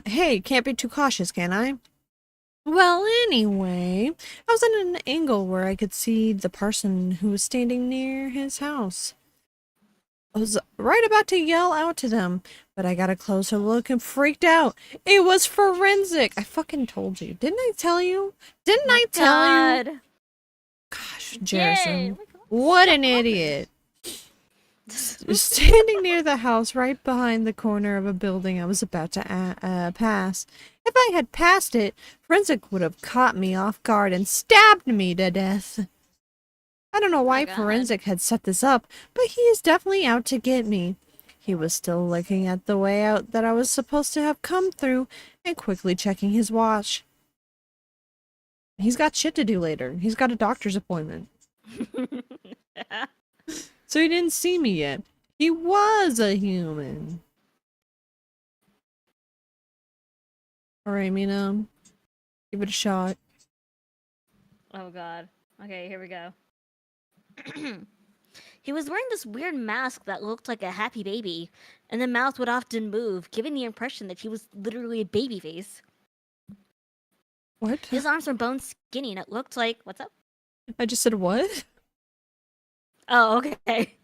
Speaker 2: Hey, can't be too cautious, can I? Well, anyway, I was at an angle where I could see the person who was standing near his house. I was right about to yell out to them, but I got a closer look and freaked out. It was forensic! I fucking told you. Didn't I tell you? Didn't I tell you? Gosh, Jerison. What an idiot. Standing near the house right behind the corner of a building I was about to pass. If I had passed it, Forensic would have caught me off guard and stabbed me to death. I don't know why Forensic had set this up, but he is definitely out to get me. He was still looking at the way out that I was supposed to have come through and quickly checking his watch. He's got shit to do later. He's got a doctor's appointment. So he didn't see me yet. He was a human. Alright, Mina. Give it a shot.
Speaker 3: Oh god. Okay, here we go. He was wearing this weird mask that looked like a happy baby, and the mouth would often move, giving the impression that he was literally a baby face.
Speaker 2: What?
Speaker 3: His arms were bone skinny, and it looked like... What's up?
Speaker 2: I just said what?
Speaker 3: Oh, okay.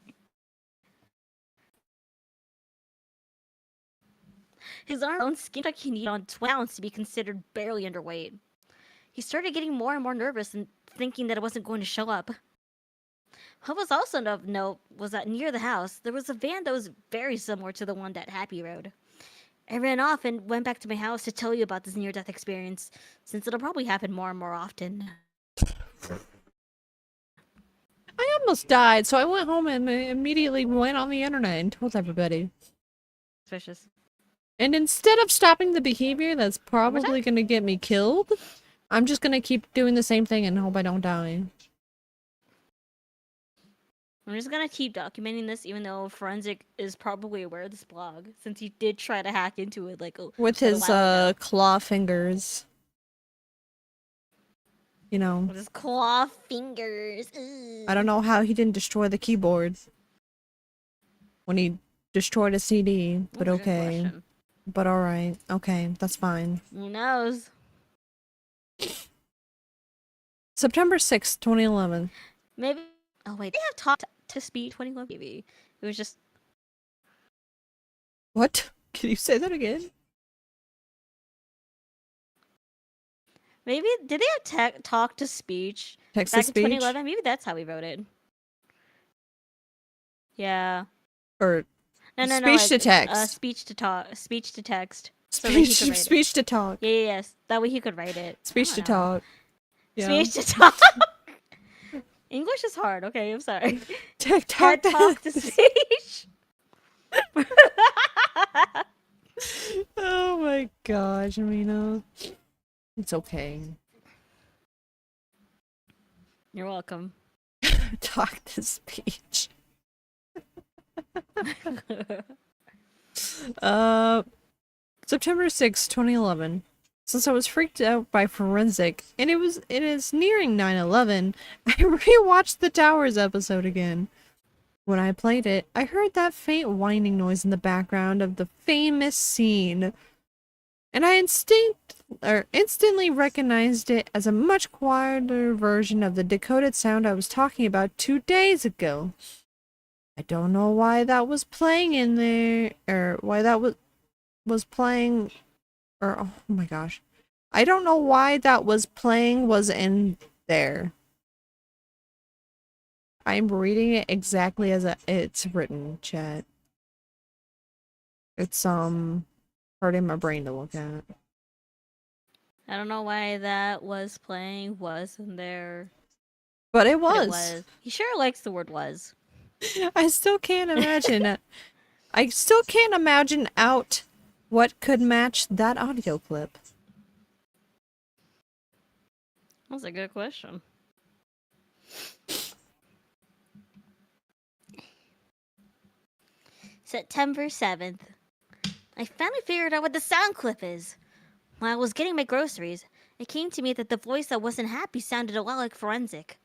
Speaker 3: His arms were bone skinny, like he needed on 12 pounds to be considered barely underweight. He started getting more and more nervous and thinking that it wasn't going to show up. What was also of note was that near the house, there was a van that was very similar to the one that Happy rode. I ran off and went back to my house to tell you about this near-death experience, since it'll probably happen more and more often.
Speaker 2: I almost died, so I went home and immediately went on the internet and told everybody.
Speaker 3: Suspicious.
Speaker 2: And instead of stopping the behavior that's probably gonna get me killed, I'm just gonna keep doing the same thing and hope I don't die.
Speaker 3: I'm just gonna keep documenting this, even though Forensic is probably aware of this blog, since he did try to hack into it, like,
Speaker 2: with his, claw fingers. You know.
Speaker 3: With his claw fingers. Ugh.
Speaker 2: I don't know how he didn't destroy the keyboard when he destroyed a CD, but okay. But alright. Okay, that's fine.
Speaker 3: Who knows?
Speaker 2: September 6th, 2011.
Speaker 3: Maybe... Oh, wait. They have talked to Speed 21, maybe. It was just...
Speaker 2: What? Can you say that again?
Speaker 3: Maybe... Did they have talk to speech?
Speaker 2: Text
Speaker 3: back
Speaker 2: to
Speaker 3: in
Speaker 2: speech?
Speaker 3: 2011? Maybe that's how we wrote it. Yeah.
Speaker 2: Or...
Speaker 3: No,
Speaker 2: speech to text.
Speaker 3: Speech to talk. Speech to text.
Speaker 2: Speech to talk.
Speaker 3: Yeah, yes. That way he could write it.
Speaker 2: Speech to talk. Yeah.
Speaker 3: Speech to talk. English is hard. Okay, I'm sorry.
Speaker 2: Talk
Speaker 3: to speech.
Speaker 2: Oh my gosh, Amina. It's okay.
Speaker 3: You're welcome.
Speaker 2: Talk to speech. September 6th, 2011. Since I was freaked out by Forensic, and it is nearing 9/11, I rewatched the Towers episode again. When I played it, I heard that faint whining noise in the background of the famous scene, and I instantly recognized it as a much quieter version of the decoded sound I was talking about 2 days ago. I don't know why that was playing in there, or why that was playing, or oh my gosh. I don't know why that was in there. I'm reading it exactly as it's written, chat. It's hurting my brain to look at.
Speaker 3: I don't know why that was playing, was in there.
Speaker 2: But it
Speaker 3: But
Speaker 2: was.
Speaker 3: it was. He sure likes the word was.
Speaker 2: I still can't imagine I still can't imagine out what could match that audio clip.
Speaker 3: That's a good question. September 7th. I finally figured out what the sound clip is. While I was getting my groceries, it came to me that the voice that wasn't happy sounded a lot like Forensic.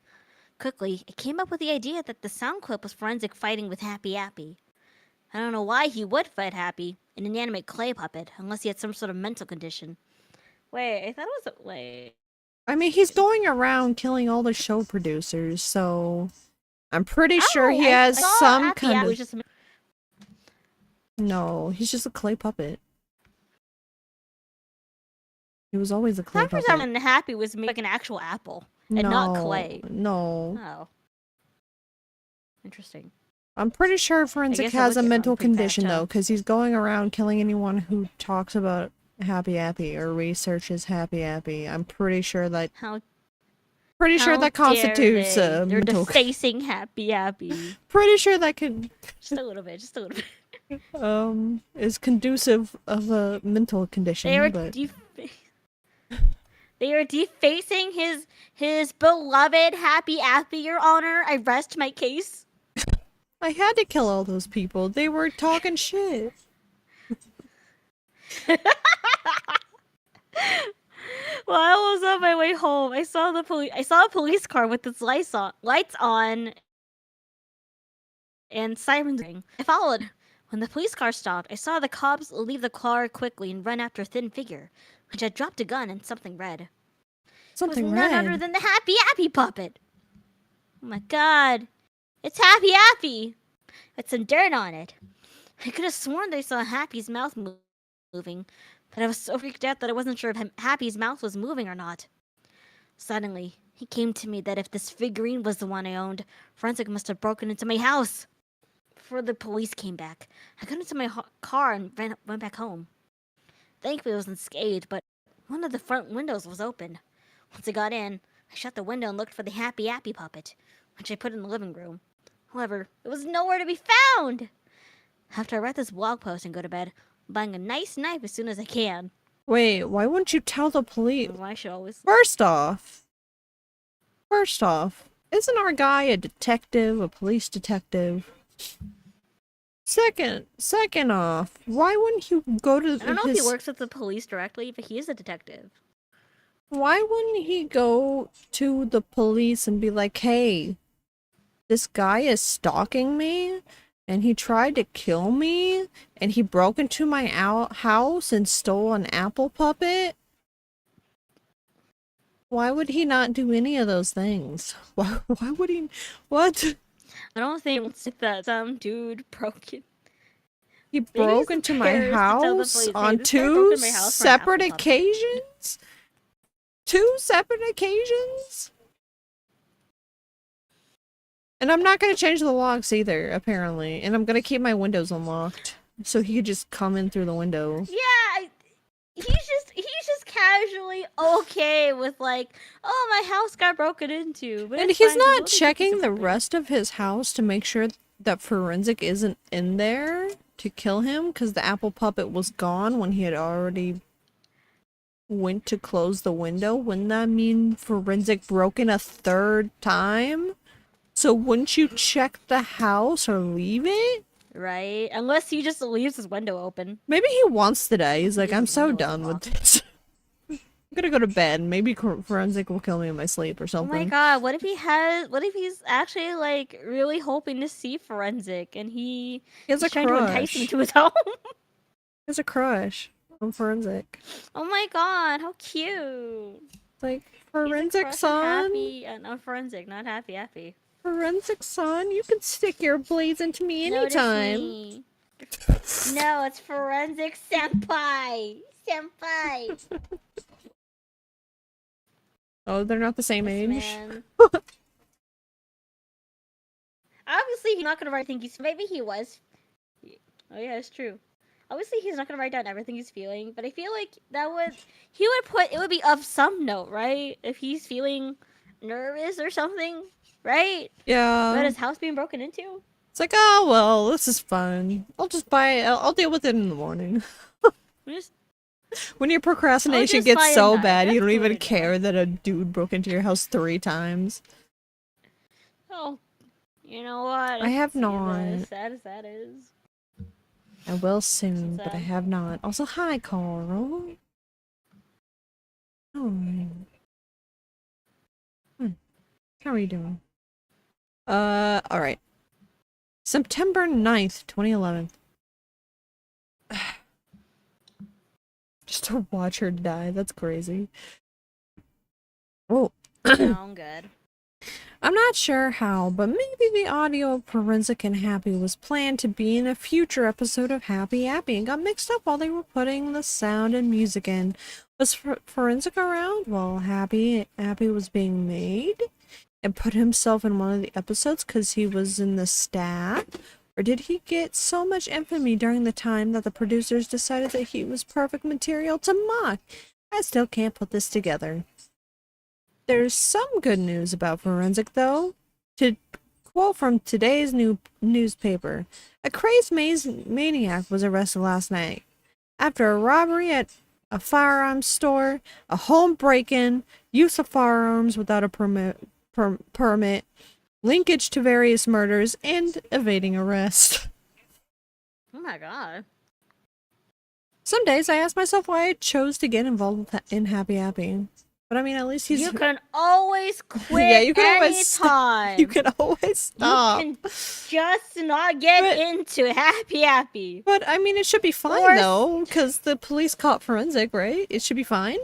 Speaker 3: Quickly, I came up with the idea that the sound clip was Forensic fighting with Happy Happy. I don't know why he would fight Happy, an inanimate clay puppet, unless he had some sort of mental condition. Wait, I thought it was wait.
Speaker 2: I mean, he's going around killing all the show producers, so I'm pretty sure he has some kind of...
Speaker 3: Just...
Speaker 2: No, he's just a clay puppet. He was always a clay puppet.
Speaker 3: And Happy was made like an actual apple, and not clay.
Speaker 2: No.
Speaker 3: Oh. Interesting.
Speaker 2: I'm pretty sure Forensic has a mental condition, though, because he's going around killing anyone who talks about Happy Happy or researches Happy Happy. I'm pretty sure that... Pretty sure that constitutes a
Speaker 3: They're
Speaker 2: mental...
Speaker 3: defacing Happy Happy.
Speaker 2: Pretty sure that could...
Speaker 3: Just a little bit, just a little bit.
Speaker 2: Is conducive of a mental condition,
Speaker 3: They are defacing his beloved Happy Happy, Your Honor. I rest my case.
Speaker 2: I had to kill all those people. They were talking shit.
Speaker 3: While I was on my way home, I saw a police car with its lights on and sirens ring. I followed. When the police car stopped, I saw the cops leave the car quickly and run after a thin figure, which had dropped a gun and something red.
Speaker 2: Something
Speaker 3: it was
Speaker 2: red?
Speaker 3: none other than the Happy Happy puppet. Oh my god. It's Happy Happy! With some dirt on it. I could have sworn they saw Happy's mouth moving, but I was so freaked out that I wasn't sure if Happy's mouth was moving or not. Suddenly, it came to me that if this figurine was the one I owned, Forensic must have broken into my house. Before the police came back, I got into my car and went back home. Thankfully, I wasn't scathed, but one of the front windows was open. Once I got in, I shut the window and looked for the Happy Happy puppet, which I put in the living room. However, it was nowhere to be found! After I write this blog post and go to bed, I'm buying a nice knife as soon as I can.
Speaker 2: Wait, why wouldn't you tell the police?
Speaker 3: Well, I should always...
Speaker 2: First off, isn't our guy a detective, a police detective? Second off, why wouldn't you go to
Speaker 3: I don't know if he works with the police directly, but he is a detective.
Speaker 2: Why wouldn't he go to the police and be like, hey, this guy is stalking me, and he tried to kill me, and he broke into my house and stole an apple puppet? Why would he not do any of those things? Why would he... What?
Speaker 3: I don't think that some dude broke it.
Speaker 2: He broke into my house on 2 separate occasions? 2 separate occasions? And I'm not going to change the locks either, apparently. And I'm going to keep my windows unlocked. So he could just come in through the window.
Speaker 3: Yeah, he's just casually okay with like, oh, my house got broken into. But
Speaker 2: and he's not checking the rest of his house to make sure that Forensic isn't in there to kill him, because the apple puppet was gone when he had already went to close the window. Wouldn't that mean Forensic broke in a 3rd time? So wouldn't you check the house or leave it?
Speaker 3: Right? Unless he just leaves his window open.
Speaker 2: Maybe he wants today. He's like, I'm so done with this. I'm gonna go to bed. Maybe Forensic will kill me in my sleep or something.
Speaker 3: Oh my god, what if he's actually like really hoping to see Forensic and he's
Speaker 2: has a
Speaker 3: trying to entice him to his home?
Speaker 2: He has a crush. from Forensic.
Speaker 3: Oh my god, how cute!
Speaker 2: Like,
Speaker 3: He's
Speaker 2: Forensic
Speaker 3: expressing
Speaker 2: son?
Speaker 3: happy, no, forensic, not happy, happy.
Speaker 2: Forensic son? You can stick your blades into me
Speaker 3: Notice
Speaker 2: anytime.
Speaker 3: me. No, it's forensic senpai! Senpai!
Speaker 2: Oh, they're not the same
Speaker 3: This
Speaker 2: age?
Speaker 3: man. Obviously, he's not gonna write everything he's. Maybe he was. Oh yeah, it's true. Obviously, he's not gonna write down everything he's feeling, but I feel like he would put it would be of some note, right? If he's feeling nervous or something, right?
Speaker 2: Yeah.
Speaker 3: About his house being broken into.
Speaker 2: It's like, oh, well, this is fun. I'll just buy it. I'll deal with it in the morning.
Speaker 3: Just,
Speaker 2: When your procrastination
Speaker 3: just buy
Speaker 2: gets
Speaker 3: a
Speaker 2: so
Speaker 3: knife.
Speaker 2: bad, you
Speaker 3: That's
Speaker 2: don't even
Speaker 3: good
Speaker 2: care that a dude broke into your house 3 times.
Speaker 3: oh, you know what?
Speaker 2: I have
Speaker 3: can see
Speaker 2: not.
Speaker 3: this, As sad as that is.
Speaker 2: I will soon, but I
Speaker 3: Sad.
Speaker 2: have not. Also, hi, Carl. Alright. How are you doing? Alright. September 9th, 2011. Just to watch her die, that's crazy. Oh.
Speaker 3: Sound good.
Speaker 2: I'm not sure how, but maybe the audio of Forensic and Happy was planned to be in a future episode of Happy Happy and got mixed up while they were putting the sound and music in. Was Forensic around while Happy was being made and put himself in one of the episodes because he was in the staff? Or did he get so much infamy during the time that the producers decided that he was perfect material to mock? I still can't put this together. There's some good news about Forensic, though. To quote from today's newspaper, a crazed maniac was arrested last night after a robbery at a firearms store, a home break-in, use of firearms without a permit, linkage to various murders, and evading arrest.
Speaker 3: Oh my god.
Speaker 2: Some days I ask myself why I chose to get involved in Happy Happy. But I mean, at least he's...
Speaker 3: You can always quit
Speaker 2: Yeah, you can always
Speaker 3: anytime.
Speaker 2: You can always stop.
Speaker 3: You can just not get into Happy.
Speaker 2: But I mean, it should be fine
Speaker 3: Or-
Speaker 2: though, because the police caught Forensic, right? It should be fine.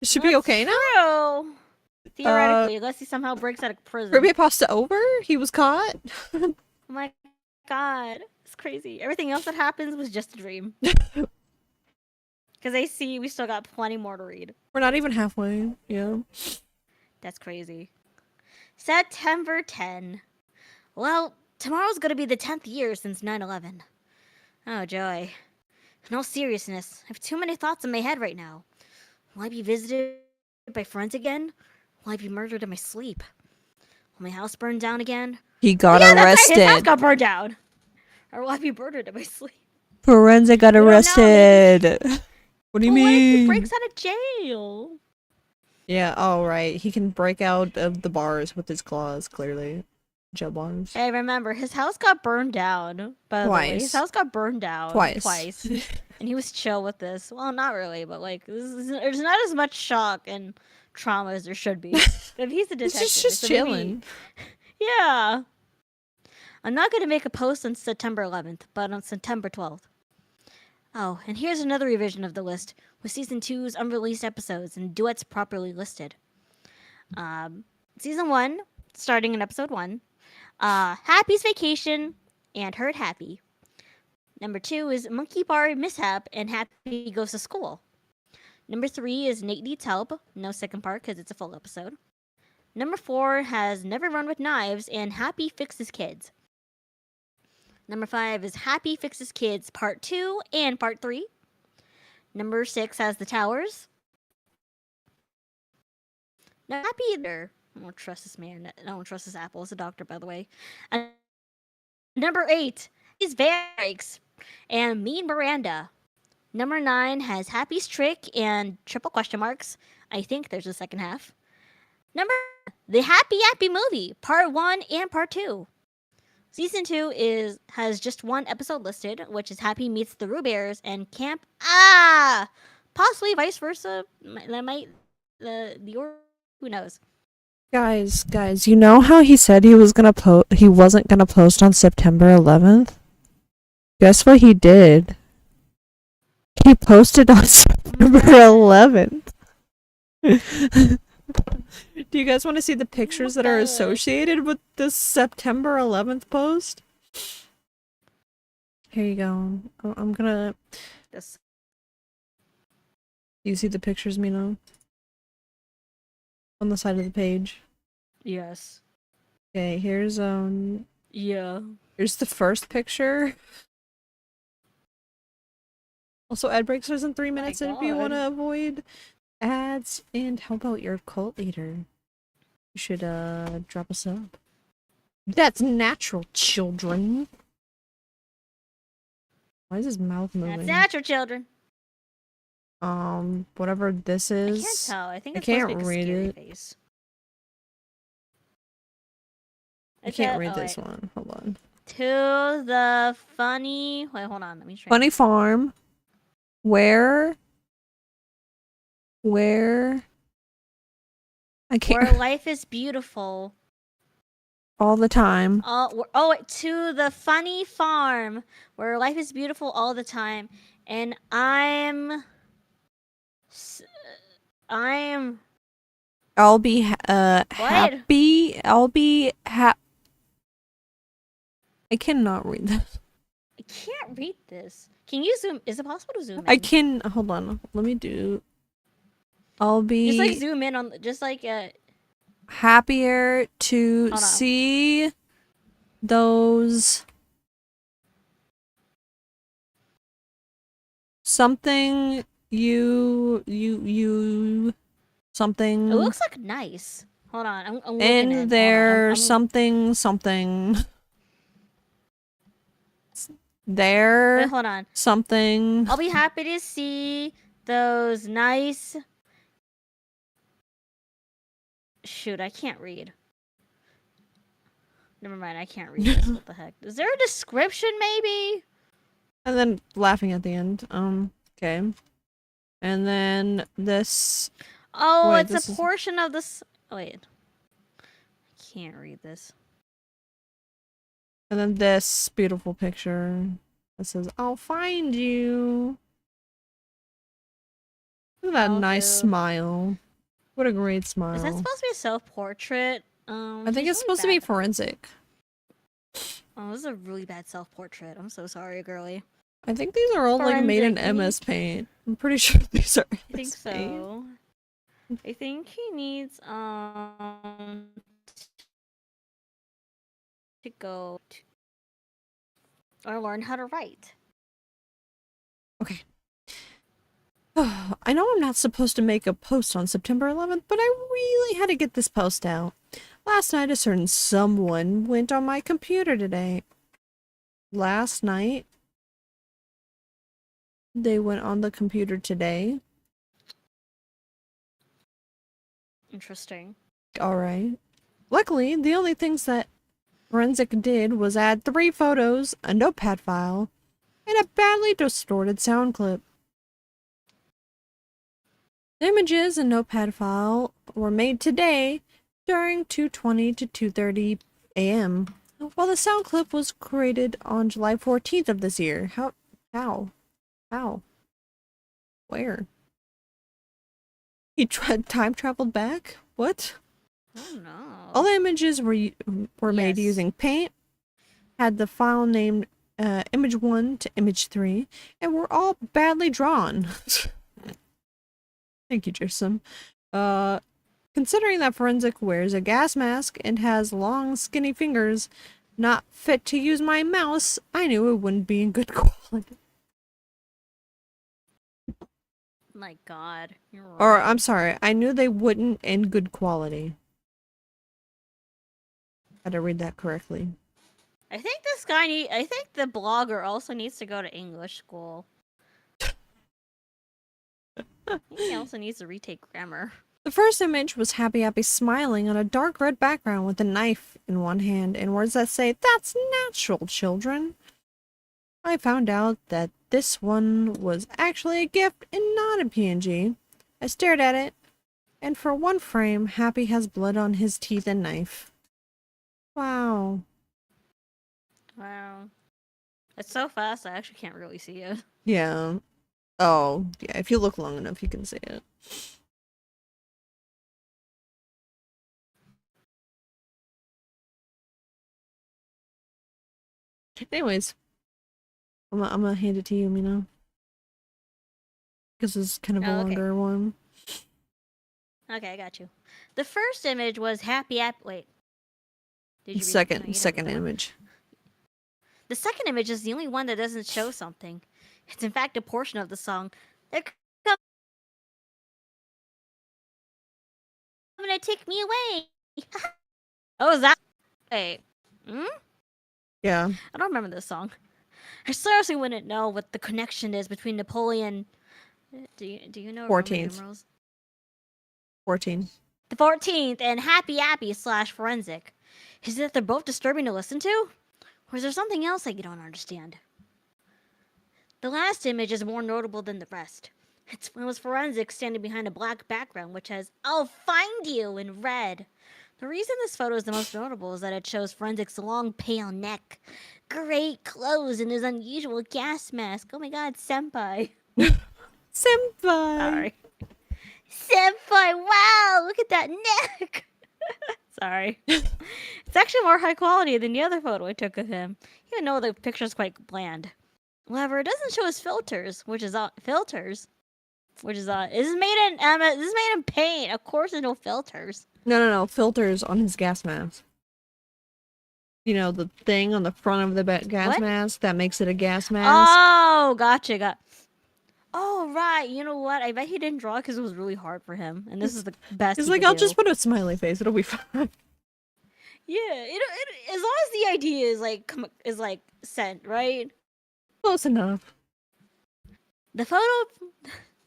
Speaker 2: It should be
Speaker 3: That's
Speaker 2: okay now.
Speaker 3: true. Theoretically, unless he somehow breaks out of prison.
Speaker 2: Creepypasta over? He was caught?
Speaker 3: Oh my god. It's crazy. Everything else that happens was just a dream. Because I see we still got plenty more to read.
Speaker 2: We're not even halfway. Yeah.
Speaker 3: That's crazy. September 10. Well, tomorrow's gonna be the 10th year since 9/11. Oh, joy. In all seriousness, I have too many thoughts in my head right now. Will I be visited by friends again? Will I be murdered in my sleep? Will my house burn down again?
Speaker 2: He got
Speaker 3: Yeah, that's right, his house
Speaker 2: arrested.
Speaker 3: got burned down. Or will I be murdered in my sleep?
Speaker 2: Forensic got
Speaker 3: We don't know,
Speaker 2: arrested. What do you
Speaker 3: Well, what if he
Speaker 2: mean?
Speaker 3: breaks out of jail?
Speaker 2: Yeah, oh right. He can break out of the bars with his claws, clearly. Jail bars.
Speaker 3: Hey, remember, his house got burned down. By the way, his
Speaker 2: Twice.
Speaker 3: house got burned down
Speaker 2: Twice.
Speaker 3: And he was chill with this. Well, not really, but like, there's not as much shock and trauma as there should be. If he's a
Speaker 2: He's
Speaker 3: detective,
Speaker 2: just
Speaker 3: so maybe-
Speaker 2: chilling.
Speaker 3: Yeah. I'm not gonna make a post on September 11th, but on September 12th. Oh, and here's another revision of the list with season 2's unreleased episodes and duets properly listed. Season 1, starting in episode 1, Happy's Vacation and Herd Happy. Number 2 is Monkey Bar Mishap and Happy Goes to School. Number 3 is Nate Needs Help, no second part because it's a full episode. Number 4 has Never Run with Knives and Happy Fixes Kids. Number 5 is Happy Fixes Kids Part 2 and Part 3. Number 6 has The Towers. Now, Happy either. I don't trust this man. I don't trust this apple. It's a doctor, by the way. And number 8 is Varix and Mean Miranda. Number 9 has Happy's Trick and triple question marks. I think there's a second half. Number The Happy Happy Movie, Part 1 and Part 2. Season 2 has just one episode listed, which is Happy Meets the Roo Bears and Camp. Possibly vice versa. That might who knows?
Speaker 2: Guys, you know how he said he wasn't gonna post on September 11th? Guess what he did? He posted on September 11th. Do you guys want to see the pictures that are associated with this September 11th post? Here you go. I'm gonna...
Speaker 3: This.
Speaker 2: You see the pictures, Mino? On the side of the page.
Speaker 3: Yes.
Speaker 2: Okay, here's
Speaker 3: Yeah.
Speaker 2: here's the first picture. Also, ad breaks are in 3 minutes if you want to avoid ads. And how about your cult leader? You should drop us up. That's natural, children. Why is his mouth moving?
Speaker 3: That's natural, children.
Speaker 2: Whatever this is.
Speaker 3: I can't tell. I think
Speaker 2: I
Speaker 3: it's supposed to
Speaker 2: can't
Speaker 3: be a
Speaker 2: read
Speaker 3: scary
Speaker 2: it.
Speaker 3: face.
Speaker 2: I can't read this one. Hold on.
Speaker 3: To the funny... Wait, hold on. Let me try.
Speaker 2: Funny farm. Where I can't.
Speaker 3: Where life is beautiful.
Speaker 2: All the time.
Speaker 3: To the funny farm where life is beautiful all the time, and I'm.
Speaker 2: I'll be happy. I cannot read this.
Speaker 3: I can't read this. Can you zoom? Is it possible to zoom in?
Speaker 2: I can. Hold on. Let me do. I'll be.
Speaker 3: Just like zoom in on. Just like
Speaker 2: happier to see those. Something something.
Speaker 3: It looks like nice. Hold on. I'm looking
Speaker 2: in there. Something. There.
Speaker 3: Wait, hold on.
Speaker 2: Something.
Speaker 3: I'll be happy to see those nice. Shoot, I can't read. Never mind, I can't read this. What the heck? Is there a description, maybe?
Speaker 2: And then laughing at the end. Okay. And then this.
Speaker 3: Oh, wait, it's a portion of this. Oh, wait. I can't read this.
Speaker 2: And then this beautiful picture that says, I'll find you. Look at that nice smile. What a great smile.
Speaker 3: Is that supposed to be a self-portrait?
Speaker 2: I think it's supposed to be forensic.
Speaker 3: Oh, this is a really bad self-portrait. I'm so sorry, girly.
Speaker 2: I think these are all like made in MS Paint. I'm pretty sure these are.
Speaker 3: I think so. I think he needs to go or learn how to write.
Speaker 2: Okay. I know I'm not supposed to make a post on September 11th, but I really had to get this post out. Last night, a certain someone went on my computer today. Last night, they went on the computer today.
Speaker 3: Interesting.
Speaker 2: Alright. Luckily, the only things that Forensic did was add 3 photos, a notepad file, and a badly distorted sound clip. The images and notepad file were made today during 2:20 to 2:30 a.m. while the sound clip was created on July 14th of this year. How? Where? He time traveled back? What?
Speaker 3: Oh no.
Speaker 2: All the images were made using Paint, had the file named image 1 to image 3, and were all badly drawn. Thank you, Jason. Considering that Forensic wears a gas mask and has long, skinny fingers not fit to use my mouse, I knew it wouldn't be in good quality.
Speaker 3: My God. You're right.
Speaker 2: Or, I'm sorry, I knew they wouldn't in good quality. Had to read that correctly.
Speaker 3: I think I think the blogger also needs to go to English school. I think he also needs to retake grammar.
Speaker 2: The first image was Happy smiling on a dark red background with a knife in one hand and words that say, "That's natural, children." I found out that this one was actually a gift and not a PNG. I stared at it, and for one frame, Happy has blood on his teeth and knife. Wow.
Speaker 3: Wow. It's so fast, I actually can't really see it.
Speaker 2: Yeah. Oh, yeah, if you look long enough, you can see it. Anyways, I'm gonna hand it to you, Mina. Because it's kind of a
Speaker 3: Oh, okay.
Speaker 2: longer one.
Speaker 3: Okay, I got you. The first image was happy app. Wait. Did you read? No,
Speaker 2: Second
Speaker 3: you didn't read that one.
Speaker 2: image.
Speaker 3: The second image is the only one that doesn't show something. It's in fact a portion of the song. They're coming to take me away. Oh, is that? Wait. Hmm?
Speaker 2: Yeah.
Speaker 3: I don't remember this song. I seriously wouldn't know what the connection is between Napoleon. Do you know Roman
Speaker 2: 14th.
Speaker 3: numerals?
Speaker 2: 14.
Speaker 3: The 14th and Happy Appy / Forensic. Is it that they're both disturbing to listen to? Or is there something else that you don't understand? The last image is more notable than the rest. It was Forensic standing behind a black background which has "I'll find you" in red. The reason this photo is the most notable is that it shows Forensic's long, pale neck, great clothes, and his unusual gas mask. Oh my god, senpai.
Speaker 2: Senpai!
Speaker 3: Sorry. Senpai, wow, look at that neck. Sorry. It's actually more high quality than the other photo I took of him, even though the picture's quite bland. However, it doesn't show his filters, which is this is made in paint. Of course, there's no filters.
Speaker 2: No. Filters on his gas mask. You know, the thing on the front of the gas
Speaker 3: What?
Speaker 2: mask that makes it a gas mask?
Speaker 3: Oh, gotcha. Oh, right. You know what? I bet he didn't draw because it was really hard for him, and this is the best.
Speaker 2: He's
Speaker 3: he
Speaker 2: like,
Speaker 3: could
Speaker 2: I'll
Speaker 3: do.
Speaker 2: just put a smiley face. It'll be fine.
Speaker 3: Yeah, as long as the idea is sent right.
Speaker 2: Close enough.
Speaker 3: The photo.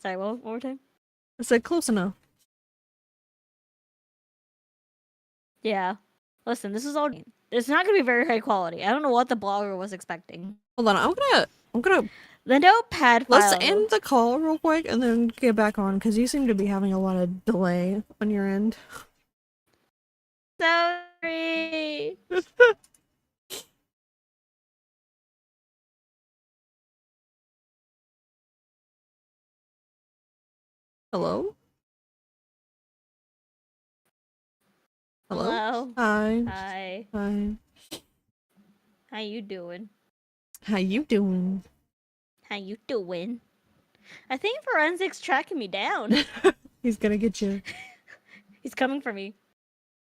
Speaker 3: Sorry, one more time.
Speaker 2: I said close enough.
Speaker 3: Yeah. Listen, this is all. It's not gonna be very high quality. I don't know what the blogger was expecting.
Speaker 2: Hold on, I'm gonna
Speaker 3: The notepad file.
Speaker 2: let's end the call real quick and then get back on because you seem to be having a lot of delay on your end.
Speaker 3: Sorry.
Speaker 2: Hello?
Speaker 3: Hello.
Speaker 2: Hi.
Speaker 3: Hi.
Speaker 2: Hi.
Speaker 3: How you doing?
Speaker 2: How you doing?
Speaker 3: How you doing? I think Forensic's tracking me down.
Speaker 2: He's gonna get you.
Speaker 3: He's coming for me.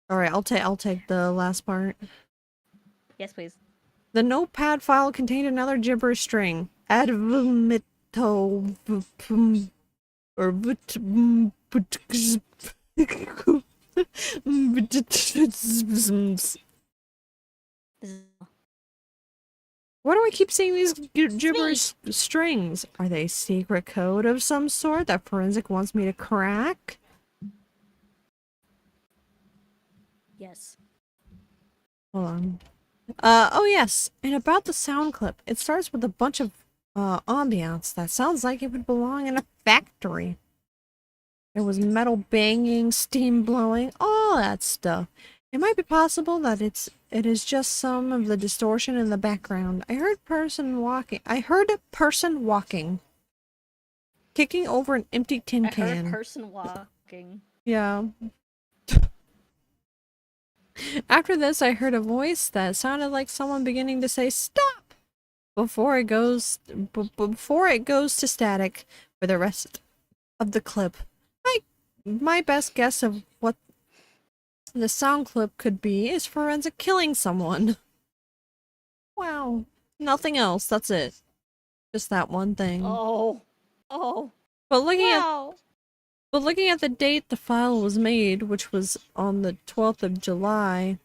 Speaker 2: All right, I'll take the last part.
Speaker 3: Yes, please.
Speaker 2: The notepad file contained another gibberish string. Advomito or Why do I keep seeing these gibberish strings? Are they secret code of some sort that Forensic wants me to crack?
Speaker 3: Yes.
Speaker 2: Hold on. Oh yes, and about the sound clip. It starts with a bunch of ambiance that sounds like it would belong in a factory. There was metal banging, steam blowing, all that stuff. It might be possible that it is just some of the distortion in the background. I heard a person walking. Kicking over an empty tin can.
Speaker 3: I heard person walking.
Speaker 2: Yeah. After this, I heard a voice that sounded like someone beginning to say "stop" before it goes to static for the rest of the clip. My best guess of what the sound clip could be is Forensic killing someone. Wow. Nothing else. That's it. Just that one thing.
Speaker 3: Oh.
Speaker 2: But looking
Speaker 3: Wow.
Speaker 2: at the date the file was made, which was on the 12th of July,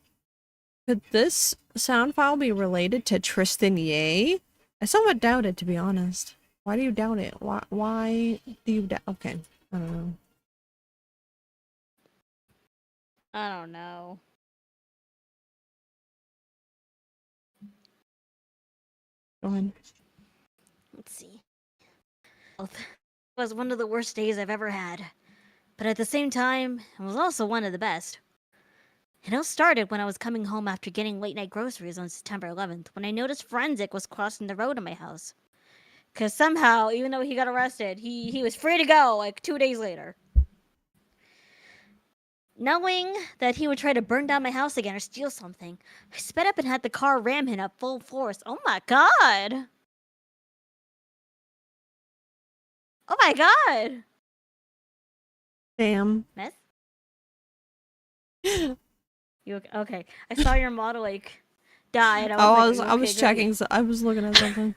Speaker 2: could this sound file be related to Tristan Ye? I somewhat doubt it, to be honest. Why do you doubt it? Why do you doubt? Okay, I don't know.
Speaker 3: I don't know.
Speaker 2: Go ahead.
Speaker 3: Let's see. It was one of the worst days I've ever had. But at the same time, it was also one of the best. It all started when I was coming home after getting late night groceries on September 11th when I noticed Forensic was crossing the road in my house. Because somehow, even though he got arrested, he was free to go like 2 days later. Knowing that he would try to burn down my house again or steal something, I sped up and had the car ram him at full force. Oh my god! Oh my god!
Speaker 2: Damn.
Speaker 3: Mess? You okay? I saw your model like die, and
Speaker 2: I
Speaker 3: was like,
Speaker 2: I was
Speaker 3: okay,
Speaker 2: checking.
Speaker 3: great.
Speaker 2: So I was looking at something.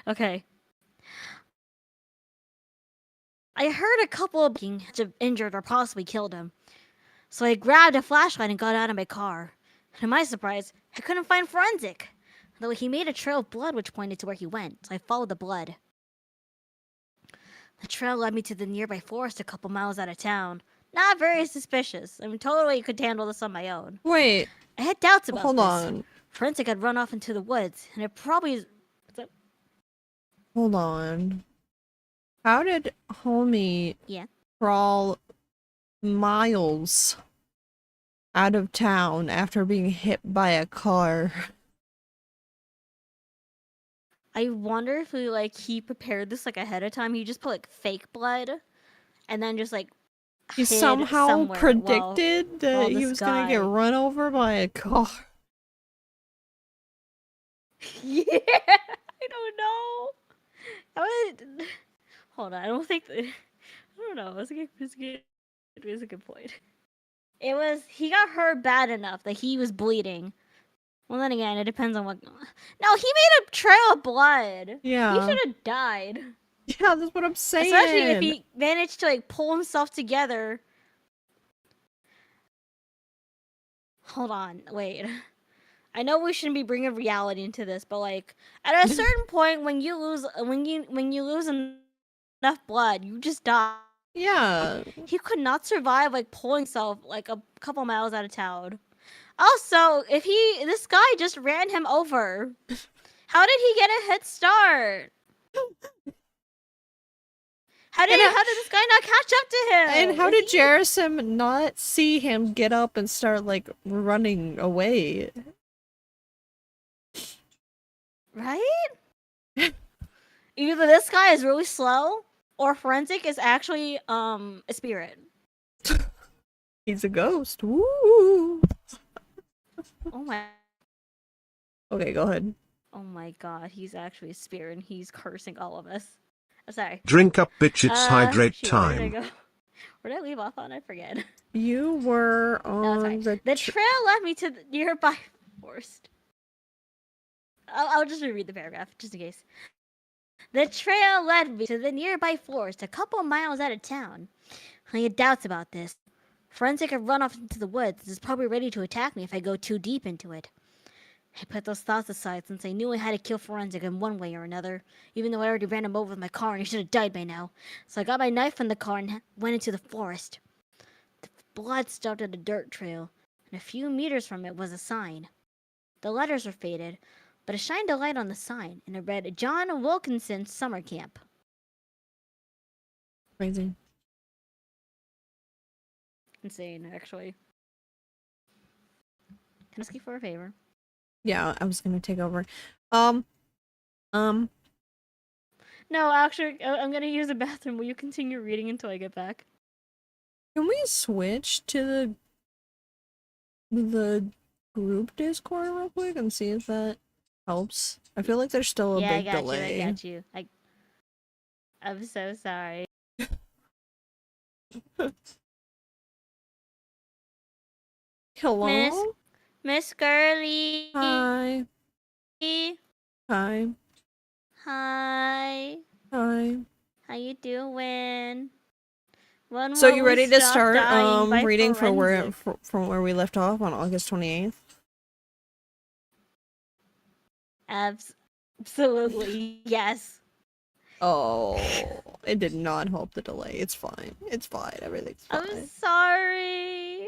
Speaker 3: Okay. I heard a couple of being injured or possibly killed him. So I grabbed a flashlight and got out of my car. To my surprise, I couldn't find Forensic, though he made a trail of blood which pointed to where he went, so I followed the blood. The trail led me to the nearby forest a couple miles out of town. Not very suspicious. I mean, totally could handle this on my own.
Speaker 2: Wait,
Speaker 3: I had doubts about
Speaker 2: hold
Speaker 3: this.
Speaker 2: on.
Speaker 3: Forensic had run off into the woods, and it probably...
Speaker 2: Hold on. How did homie
Speaker 3: Yeah.
Speaker 2: crawl miles out of town after being hit by a car?
Speaker 3: I wonder if he prepared this like ahead of time. He just put like fake blood, and then just like
Speaker 2: He
Speaker 3: hid
Speaker 2: somehow
Speaker 3: somewhere
Speaker 2: predicted that
Speaker 3: while
Speaker 2: he
Speaker 3: this
Speaker 2: was gonna get
Speaker 3: guy-
Speaker 2: run over by a car.
Speaker 3: Yeah, I don't know. Hold on, I don't think that. I don't know. It's a good point. He got hurt bad enough that he was bleeding. Well, then again, it depends on what. No, he made a trail of blood. He
Speaker 2: Yeah.
Speaker 3: should have died.
Speaker 2: Yeah, that's what I'm saying.
Speaker 3: Especially if he managed to like pull himself together. Hold on, wait. I know we shouldn't be bringing reality into this, but like at a certain point, when you lose enough blood, you just die.
Speaker 2: Yeah.
Speaker 3: He could not survive like pulling himself like a couple miles out of town. Also, this guy just ran him over. How did he get a head start? How did this guy not catch up to him?
Speaker 2: And how did Jerasim not see him get up and start like running away?
Speaker 3: Right? Either this guy is really slow, or Forensic is actually a spirit.
Speaker 2: He's a ghost. Woo!
Speaker 3: Oh my.
Speaker 2: Okay, go ahead.
Speaker 3: Oh my god, he's actually a spirit and he's cursing all of us. Oh, sorry.
Speaker 4: Drink up, bitch, it's hydrate
Speaker 3: Shoot, Where did I
Speaker 4: time.
Speaker 3: go? Where did I leave off on? I forget.
Speaker 2: You were
Speaker 3: No, it's
Speaker 2: on
Speaker 3: fine. The trail led me to the nearby forest. I'll just reread the paragraph, just in case. The trail led me to the nearby forest a couple miles out of town. I had doubts about this. Forensic had run off into the woods and is probably ready to attack me if I go too deep into it. I put those thoughts aside since I knew I had to kill Forensic in one way or another, even though I already ran him over with my car and he should have died by now. So I got my knife from the car and went into the forest. The blood stopped at a dirt trail, and a few meters from it was a sign. The letters were faded, but I shined a light on the sign, and it read John Wilkinson Summer Camp.
Speaker 2: crazy.
Speaker 3: Insane, actually. Can I ask you for a favor?
Speaker 2: Yeah, I was gonna take over.
Speaker 3: No, actually, I'm gonna use the bathroom. Will you continue reading until I get back?
Speaker 2: Can we switch to the group Discord real quick and see if that helps? I feel like there's still a
Speaker 3: Yeah,
Speaker 2: big delay.
Speaker 3: I got you. I'm so sorry.
Speaker 2: Hello?
Speaker 3: Miss Girly.
Speaker 2: Hi. Hi.
Speaker 3: Hi.
Speaker 2: Hi.
Speaker 3: How you doing?
Speaker 2: So you ready to start reading from where we left off on August 28th?
Speaker 3: Absolutely, yes.
Speaker 2: Oh, it did not help the delay. It's fine. It's fine. Everything's fine.
Speaker 3: I'm sorry.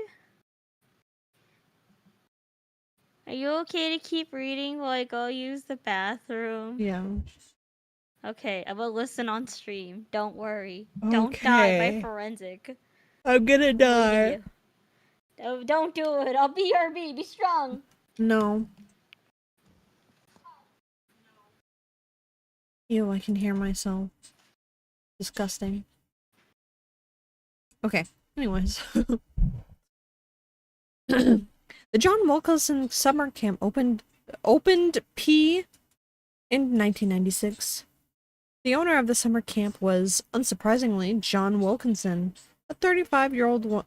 Speaker 3: Are you okay to keep reading while I go use the bathroom?
Speaker 2: Yeah.
Speaker 3: Okay, I will listen on stream. Don't worry. Don't die by
Speaker 2: Okay.
Speaker 3: forensic.
Speaker 2: I'm gonna
Speaker 3: Believe
Speaker 2: die.
Speaker 3: you. Oh, don't do it. I'll be your B. Be strong.
Speaker 2: No. Ew, I can hear myself. Disgusting. Okay, anyways. The John Wilkinson summer camp opened P in 1996. The owner of the summer camp was, unsurprisingly, John Wilkinson, a 35-year-old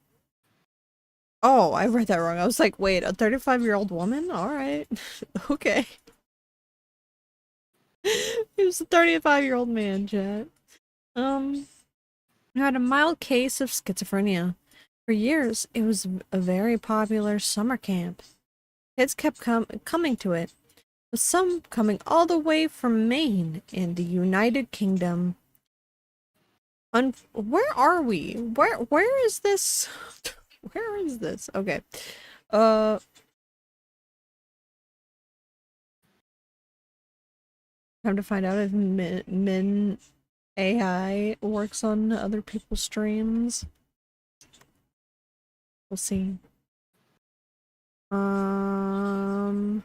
Speaker 2: Oh, I read that wrong. I was like, wait, a 35-year-old woman? Alright. Okay. He was a 35-year-old man, chat. Who had a mild case of schizophrenia. For years, it was a very popular summer camp. Kids kept coming to it, with some coming all the way from Maine in the United Kingdom. Where are we? Where is this? Where is this? Okay. Time to find out if Min AI works on other people's streams. We'll see. Here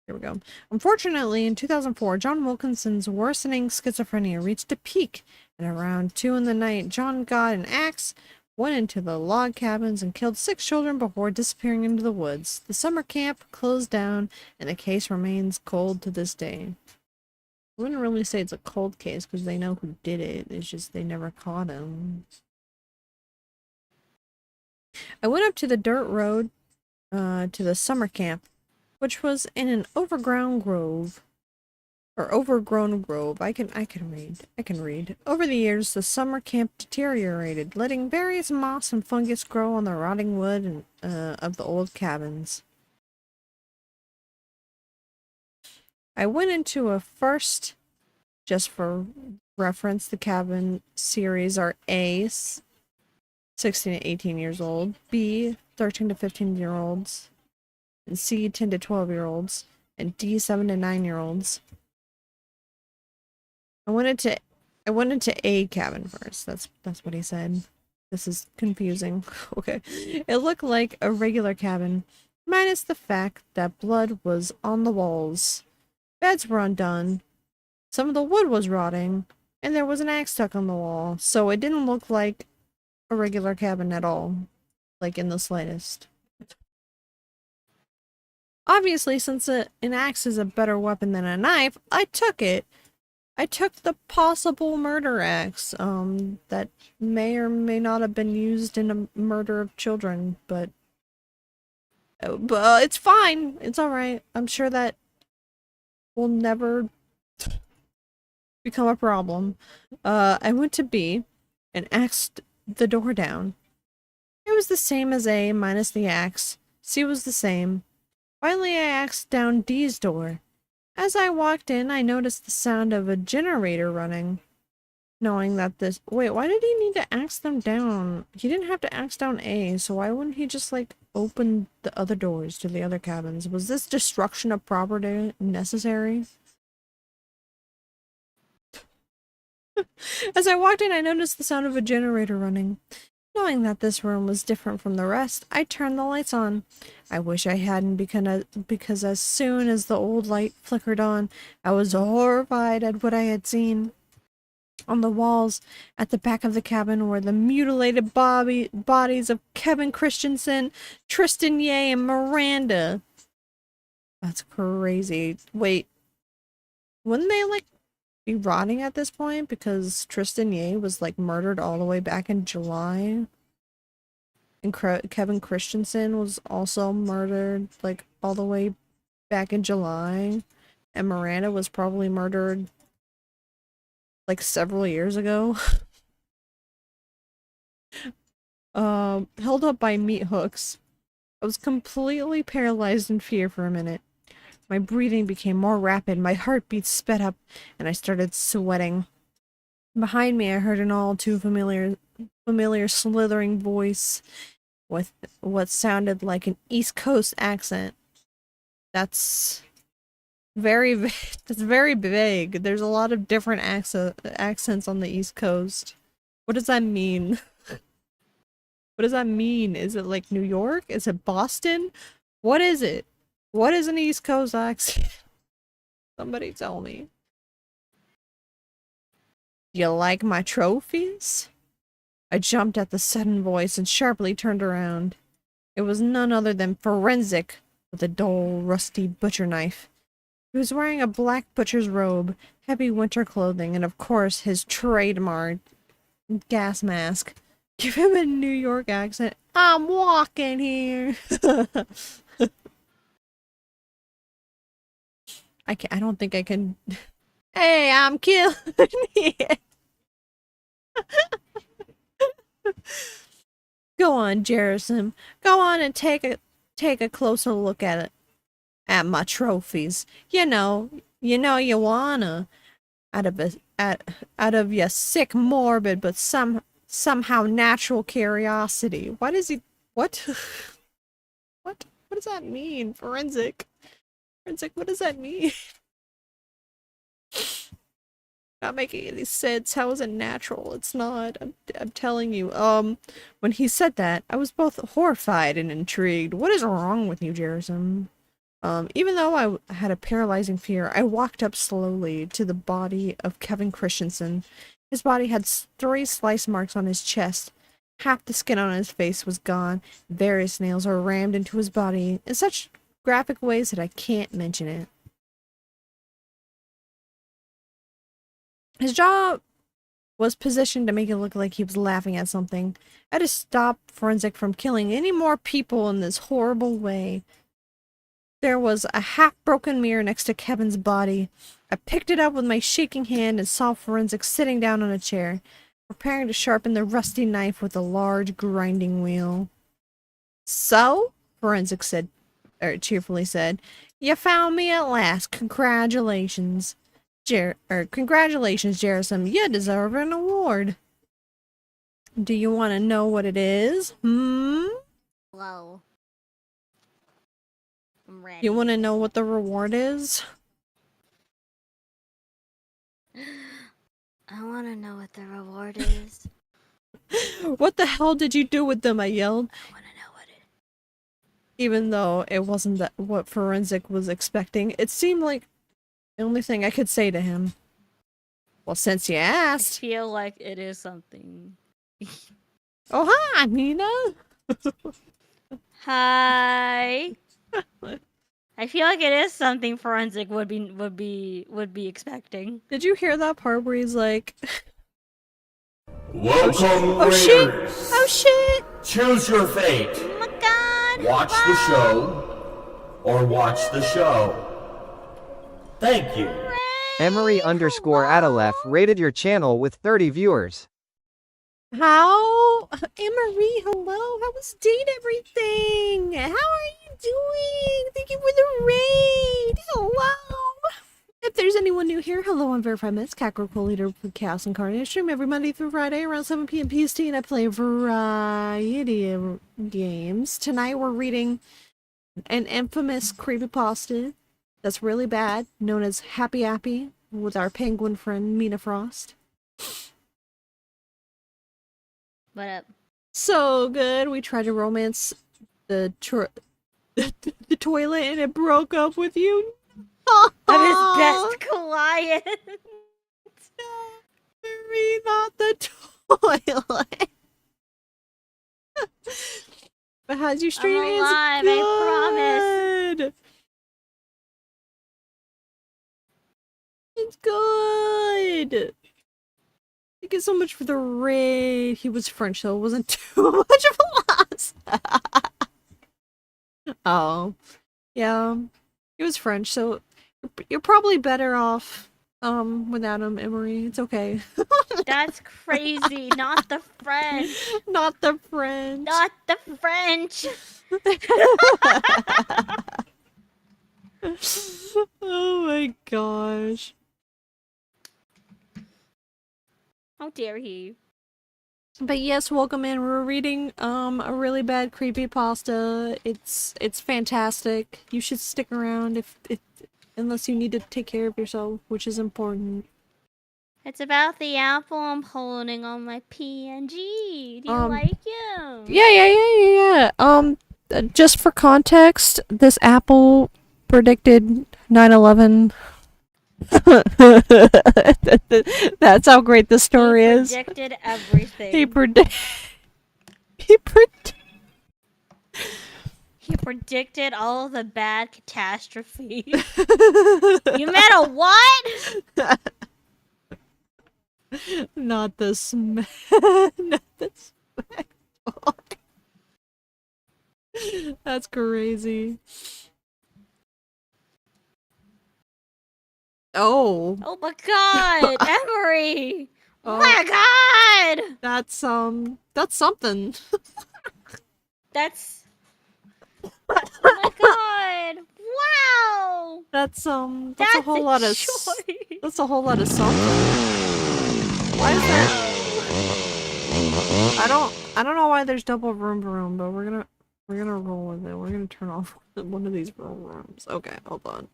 Speaker 2: we go. Unfortunately, in 2004, John Wilkinson's worsening schizophrenia reached a peak, and around 2 in the night, John got an axe, went into the log cabins, and killed 6 children before disappearing into the woods. The summer camp closed down, and the case remains cold to this day. I wouldn't really say it's a cold case, because they know who did it. It's just they never caught him. I went up to the dirt road, to the summer camp, which was in an overgrown grove. Or overgrown grove. I can read. Over the years, the summer camp deteriorated, letting various moss and fungus grow on the rotting wood and, of the old cabins. I went into a first, just for reference, the cabin series are A, 16 to 18 years old, B, 13 to 15-year-olds, and C, 10 to 12-year-olds, and D, 7 to 9-year-olds. I went into A cabin first. That's what he said. This is confusing. Okay. It looked like a regular cabin, minus the fact that blood was on the walls. Beds were undone. Some of the wood was rotting, and there was an axe stuck on the wall, so it didn't look like a regular cabin at all, like in the slightest. Obviously, since an axe is a better weapon than a knife, I took it. I took the possible murder axe, that may or may not have been used in a murder of children, but it's fine. It's alright. I'm sure that will never become a problem. I went to B and axed the door down. It was the same as A, minus the axe. C was the same. Finally, I axed down D's door. As I walked in, I noticed the sound of a generator running. Knowing that this— wait, why did he need to axe them down? He didn't have to axe down A, so why wouldn't he just, like, open the other doors to the other cabins? Was this destruction of property necessary? As I walked in, I noticed the sound of a generator running. Knowing that this room was different from the rest, I turned the lights on. I wish I hadn't, because as soon as the old light flickered on, I was horrified at what I had seen. On the walls at the back of the cabin were the mutilated bodies of Kevin Christensen, Tristan Ye, and Miranda. That's crazy. Wait, wouldn't they, like, be rotting at this point? Because Tristan Ye was, like, murdered all the way back in July. And Kevin Christensen was also murdered, like, all the way back in July. And Miranda was probably murdered, like, several years ago. Held up by meat hooks. I was completely paralyzed in fear for a minute. My breathing became more rapid, my heartbeat sped up, and I started sweating. Behind me, I heard an all too familiar slithering voice with what sounded like an East Coast accent. That's very vague. There's a lot of different accents on the East Coast. What does that mean? What does that mean? Is it like New York? Is it Boston? What is it? What is an East Coast accent? Somebody tell me. Do you like my trophies? I jumped at the sudden voice and sharply turned around. It was none other than Forensic with a dull, rusty butcher knife. He was wearing a black butcher's robe, heavy winter clothing, and of course his trademark gas mask. Give him a New York accent. I'm walking here. I don't think I can. Hey, I'm killing it. Go on, Jerison. Go on and take a closer look at it. At my trophies. You know you wanna. Out of your sick, morbid, but somehow natural curiosity. What is he? What? What does that mean? Forensic. What does that mean? Not making any sense. How is it natural? It's not. I'm telling you. When he said that, I was both horrified and intrigued. What is wrong with you, Jerison? Even though I had a paralyzing fear, I walked up slowly to the body of Kevin Christensen. His body had 3 slice marks on his chest. Half the skin on his face was gone. Various nails were rammed into his body in such graphic ways that I can't mention it. His jaw was positioned to make it look like he was laughing at something. I had to stop Forensic from killing any more people in this horrible way. There was a half-broken mirror next to Kevin's body. I picked it up with my shaking hand and saw Forensic sitting down on a chair, preparing to sharpen the rusty knife with a large grinding wheel. So, Forensic cheerfully said, you found me at last. Congratulations. Congratulations, Jerison. You deserve an award. Do you want to know what it is?
Speaker 3: Hello. I'm ready.
Speaker 2: You want to know what the reward is?
Speaker 3: I want to know what the reward is.
Speaker 2: What the hell did you do with them? I yelled.
Speaker 3: I want to know what it is.
Speaker 2: Even though it wasn't what Forensic was expecting, it seemed like the only thing I could say to him. Well, since you
Speaker 3: I
Speaker 2: asked.
Speaker 3: feel like it is something.
Speaker 2: Oh, hi, Mina.
Speaker 3: Hi. I feel like it is something Forensic would be expecting.
Speaker 2: Did you hear that part where he's like,
Speaker 5: Welcome,
Speaker 2: oh shit!
Speaker 5: Raiders.
Speaker 2: Oh shit!
Speaker 5: Choose your fate.
Speaker 3: Oh my god!
Speaker 5: Watch the show or watch the show. Thank you.
Speaker 6: Emery_Adalef rated your channel with 30 viewers.
Speaker 2: How? Emery, hello? How was date everything? How are you doing? Thank you for the raid. Hello. If there's anyone new here, hello, I'm Verified Miss, Kakarot Co-Leader for Chaos Incarnate. I stream every Monday through Friday around 7 p.m. PST, and I play a variety of games. Tonight we're reading an infamous creepypasta that's really bad, known as Happy Appy, with our penguin friend, Mina Frost.
Speaker 3: What up?
Speaker 2: So good. We tried to romance the the toilet and it broke up with you.
Speaker 3: I'm his best client.
Speaker 2: Marie, not the toilet. But how's your stream?
Speaker 3: I'm alive, I
Speaker 2: promise. It's good. Thank you so much for the raid. He was French, so it wasn't too much of a loss. Oh, yeah. He was French, so you're probably better off without him, Emery. It's okay.
Speaker 3: That's crazy. Not the French.
Speaker 2: Not the French.
Speaker 3: Not the French.
Speaker 2: Oh my gosh.
Speaker 3: How dare he?
Speaker 2: But yes, welcome in. We're reading a really bad creepypasta. It's fantastic. You should stick around if unless you need to take care of yourself, which is important.
Speaker 3: It's about the apple I'm holding on my PNG. Do you like him?
Speaker 2: Yeah. Just for context, this apple predicted 9/11. That's how great the story
Speaker 3: He
Speaker 2: is.
Speaker 3: predicted everything.
Speaker 2: He predict. He predict.
Speaker 3: He predicted all of the bad catastrophes. You meant a what?
Speaker 2: Not the Not the smack talk. That's crazy. Oh.
Speaker 3: Oh my god, Emery! Oh
Speaker 2: Oh.
Speaker 3: my god!
Speaker 2: That's something.
Speaker 3: That's. Oh my god! Wow!
Speaker 2: That's a
Speaker 3: That's
Speaker 2: whole lot of
Speaker 3: choice.
Speaker 2: that's a whole lot of something. Why is that? I don't know why there's double room, but we're gonna roll with it. We're gonna turn off one of these rooms. Okay, hold on.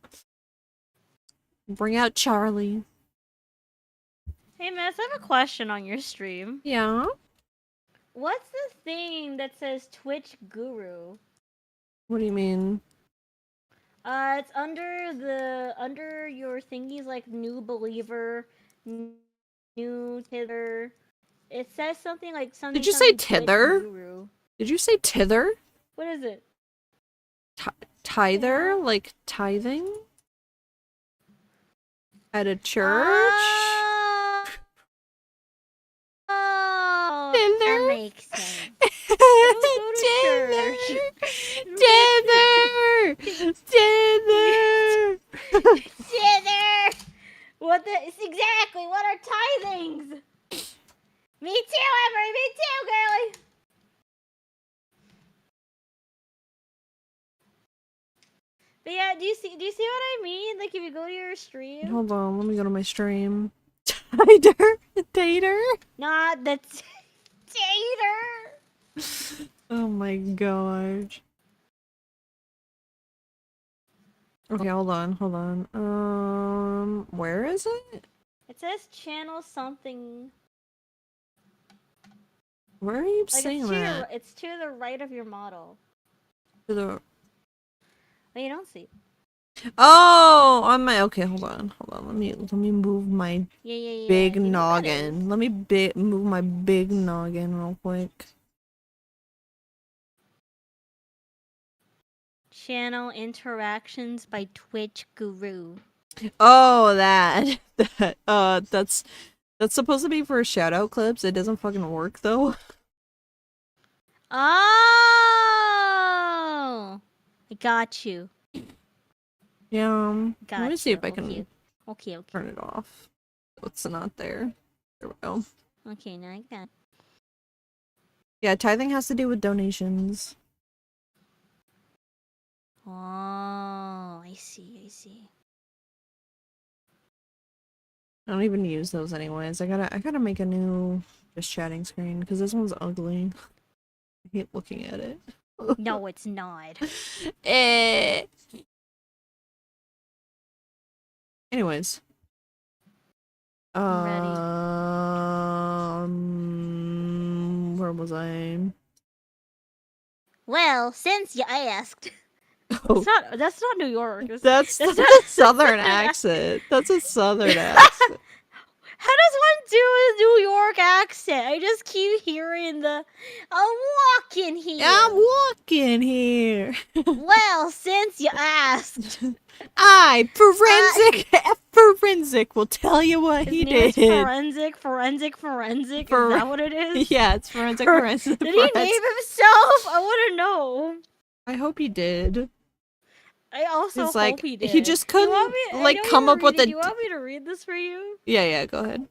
Speaker 2: Bring out Charlie.
Speaker 3: Hey, Miss, I have a question on your stream.
Speaker 2: Yeah.
Speaker 3: What's the thing that says Twitch Guru?
Speaker 2: What do you mean?
Speaker 3: It's under your thingies like new believer, new tither. It says something like something.
Speaker 2: Did you say
Speaker 3: something Twitch
Speaker 2: tither?
Speaker 3: Guru.
Speaker 2: Did you say tither?
Speaker 3: What is it?
Speaker 2: Tither?
Speaker 3: Yeah.
Speaker 2: Like tithing? At a church?
Speaker 3: Oh,
Speaker 2: Tither?
Speaker 3: that makes sense.
Speaker 2: Tither! Tither!
Speaker 3: Tither! What the? It's exactly. What are tithings? Me too, Emery. Me too, girlie. But yeah, do you see what I mean? Like if you go to your stream,
Speaker 2: Hold on, let me go to my stream. Tither? Tater?
Speaker 3: not the tater.
Speaker 2: Oh my gosh. Okay, hold on. Where is it?
Speaker 3: It says channel something.
Speaker 2: Where are you
Speaker 3: Like
Speaker 2: saying that?
Speaker 3: it's to the right of your model.
Speaker 2: To the...
Speaker 3: Oh, you don't see.
Speaker 2: Oh, on my... Okay, hold on. Let me move my
Speaker 3: Yeah.
Speaker 2: big
Speaker 3: You know what that
Speaker 2: noggin. Let me move my big noggin real quick.
Speaker 3: Channel interactions by Twitch Guru.
Speaker 2: Oh, that. That's supposed to be for shout out clips. It doesn't fucking work though.
Speaker 3: Oh, I got you.
Speaker 2: Yeah.
Speaker 3: Got
Speaker 2: Let me see
Speaker 3: you.
Speaker 2: if I can
Speaker 3: Okay.
Speaker 2: turn it off. So it's not there. There we go.
Speaker 3: Okay, now I got.
Speaker 2: Yeah, tithing has to do with donations.
Speaker 3: Oh, I see.
Speaker 2: I don't even use those anyways. I gotta make a new just chatting screen because this one's ugly. I hate looking at it.
Speaker 3: No, it's not.
Speaker 2: Anyways.
Speaker 3: I'm ready.
Speaker 2: Where was I?
Speaker 3: Well, since you asked.
Speaker 2: Oh,
Speaker 3: That's not New York.
Speaker 2: that's
Speaker 3: not
Speaker 2: a southern accent. That's a southern accent.
Speaker 3: How does one do a New York accent? I just keep hearing the I'm walking here.
Speaker 2: I'm walking here.
Speaker 3: Well, since you asked.
Speaker 2: Forensic will tell you what
Speaker 3: His
Speaker 2: he
Speaker 3: name is
Speaker 2: did.
Speaker 3: Forensic. Is
Speaker 2: For-
Speaker 3: that what it is?
Speaker 2: Yeah, it's forensic.
Speaker 3: Did he name himself? I want to know.
Speaker 2: I hope he did.
Speaker 3: I also
Speaker 2: It's
Speaker 3: hope
Speaker 2: like
Speaker 3: he did.
Speaker 2: he just
Speaker 3: Do you
Speaker 2: couldn't
Speaker 3: want me- I
Speaker 2: like
Speaker 3: know
Speaker 2: come
Speaker 3: you
Speaker 2: up with
Speaker 3: read it.
Speaker 2: a.
Speaker 3: Do you want me to read this for you?
Speaker 2: Yeah, go ahead.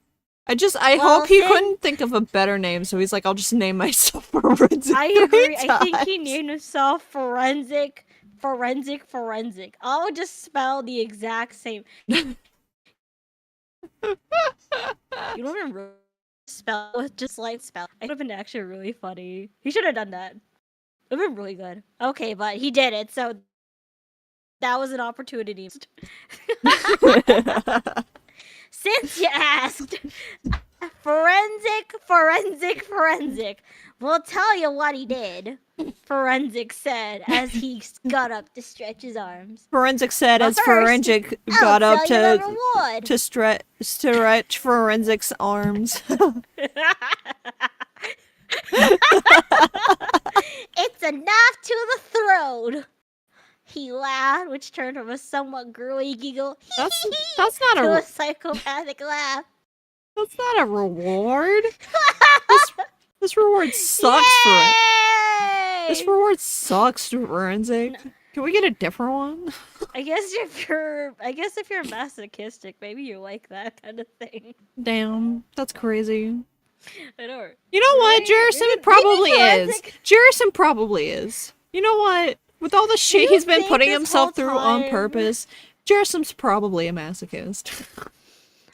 Speaker 2: I
Speaker 3: Well,
Speaker 2: hope he
Speaker 3: then-
Speaker 2: couldn't think of a better name, so he's like, I'll just name myself Forensic.
Speaker 3: I agree.
Speaker 2: 3
Speaker 3: I think he
Speaker 2: times.
Speaker 3: named himself Forensic. I'll just spell the exact same. You don't even really spell with just like spell. It would have been actually really funny. He should have done that. It would have been really good. Okay, but he did it, so that was an opportunity. Since you asked, Forensic. We'll tell you what he did. Forensic said as he got up to stretch his arms.
Speaker 2: Forensic said
Speaker 3: But
Speaker 2: as
Speaker 3: first,
Speaker 2: Forensic
Speaker 3: I'll
Speaker 2: got up
Speaker 3: tell you the reward.
Speaker 2: to stretch Forensic's arms.
Speaker 3: It's a knife to the throat. He laughed, which turned from a somewhat girly giggle
Speaker 2: That's not
Speaker 3: to a
Speaker 2: a
Speaker 3: psychopathic laugh.
Speaker 2: that's not a reward. This reward sucks for it.
Speaker 3: Yay!
Speaker 2: This reward sucks, Forensic. Can we get a different one?
Speaker 3: I guess if you're masochistic, maybe you like that kind of thing.
Speaker 2: Damn, that's crazy.
Speaker 3: I don't.
Speaker 2: You know what?
Speaker 3: Right?
Speaker 2: Jerison
Speaker 3: Maybe
Speaker 2: probably is.
Speaker 3: Forensic-
Speaker 2: Jerison probably is. You know what? With all the shit
Speaker 3: you
Speaker 2: he's been
Speaker 3: think
Speaker 2: putting
Speaker 3: this
Speaker 2: himself
Speaker 3: whole
Speaker 2: through on
Speaker 3: time-
Speaker 2: purpose, Jerison's probably a masochist.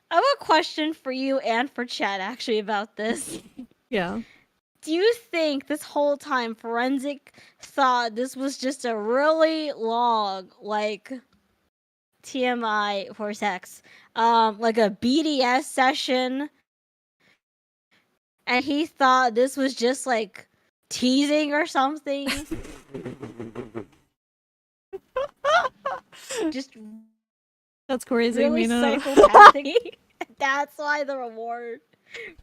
Speaker 3: I have a question for you and for Chad actually about this.
Speaker 2: Yeah.
Speaker 3: Do you think this whole time Forensic thought this was just a really long, like, TMI for sex, like a BDS session, and he thought this was just like teasing or something? Just
Speaker 2: That's crazy,
Speaker 3: really
Speaker 2: Mina.
Speaker 3: psychopathic. That's why the reward,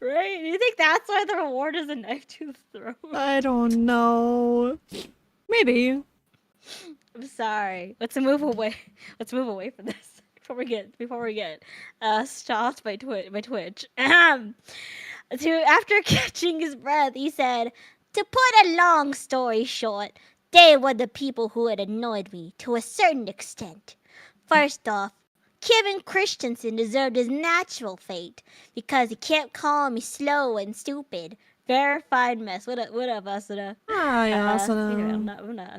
Speaker 3: right? You think that's why the reward is a knife to the throat?
Speaker 2: I don't know. Maybe.
Speaker 3: I'm sorry. Let's move away. Let's move away from this before we get stopped by Twitch. After catching his breath, he said, "To put a long story short, they were the people who had annoyed me to a certain extent. First off, Kevin Christensen deserved his natural fate because he kept calling me slow and stupid. Verified mess. What up, Asuna?
Speaker 2: Ah, yeah,
Speaker 3: I'm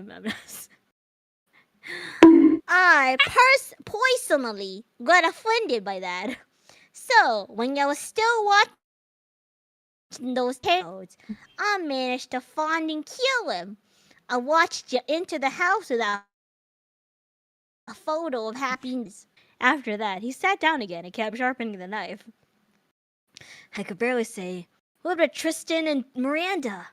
Speaker 3: not. I personally got offended by that. So, when I was still watching those episodes, I managed to find and kill him. I watched you enter the house without a photo of happiness. After that, he sat down again and kept sharpening the knife. I could barely say, what about Tristan and Miranda?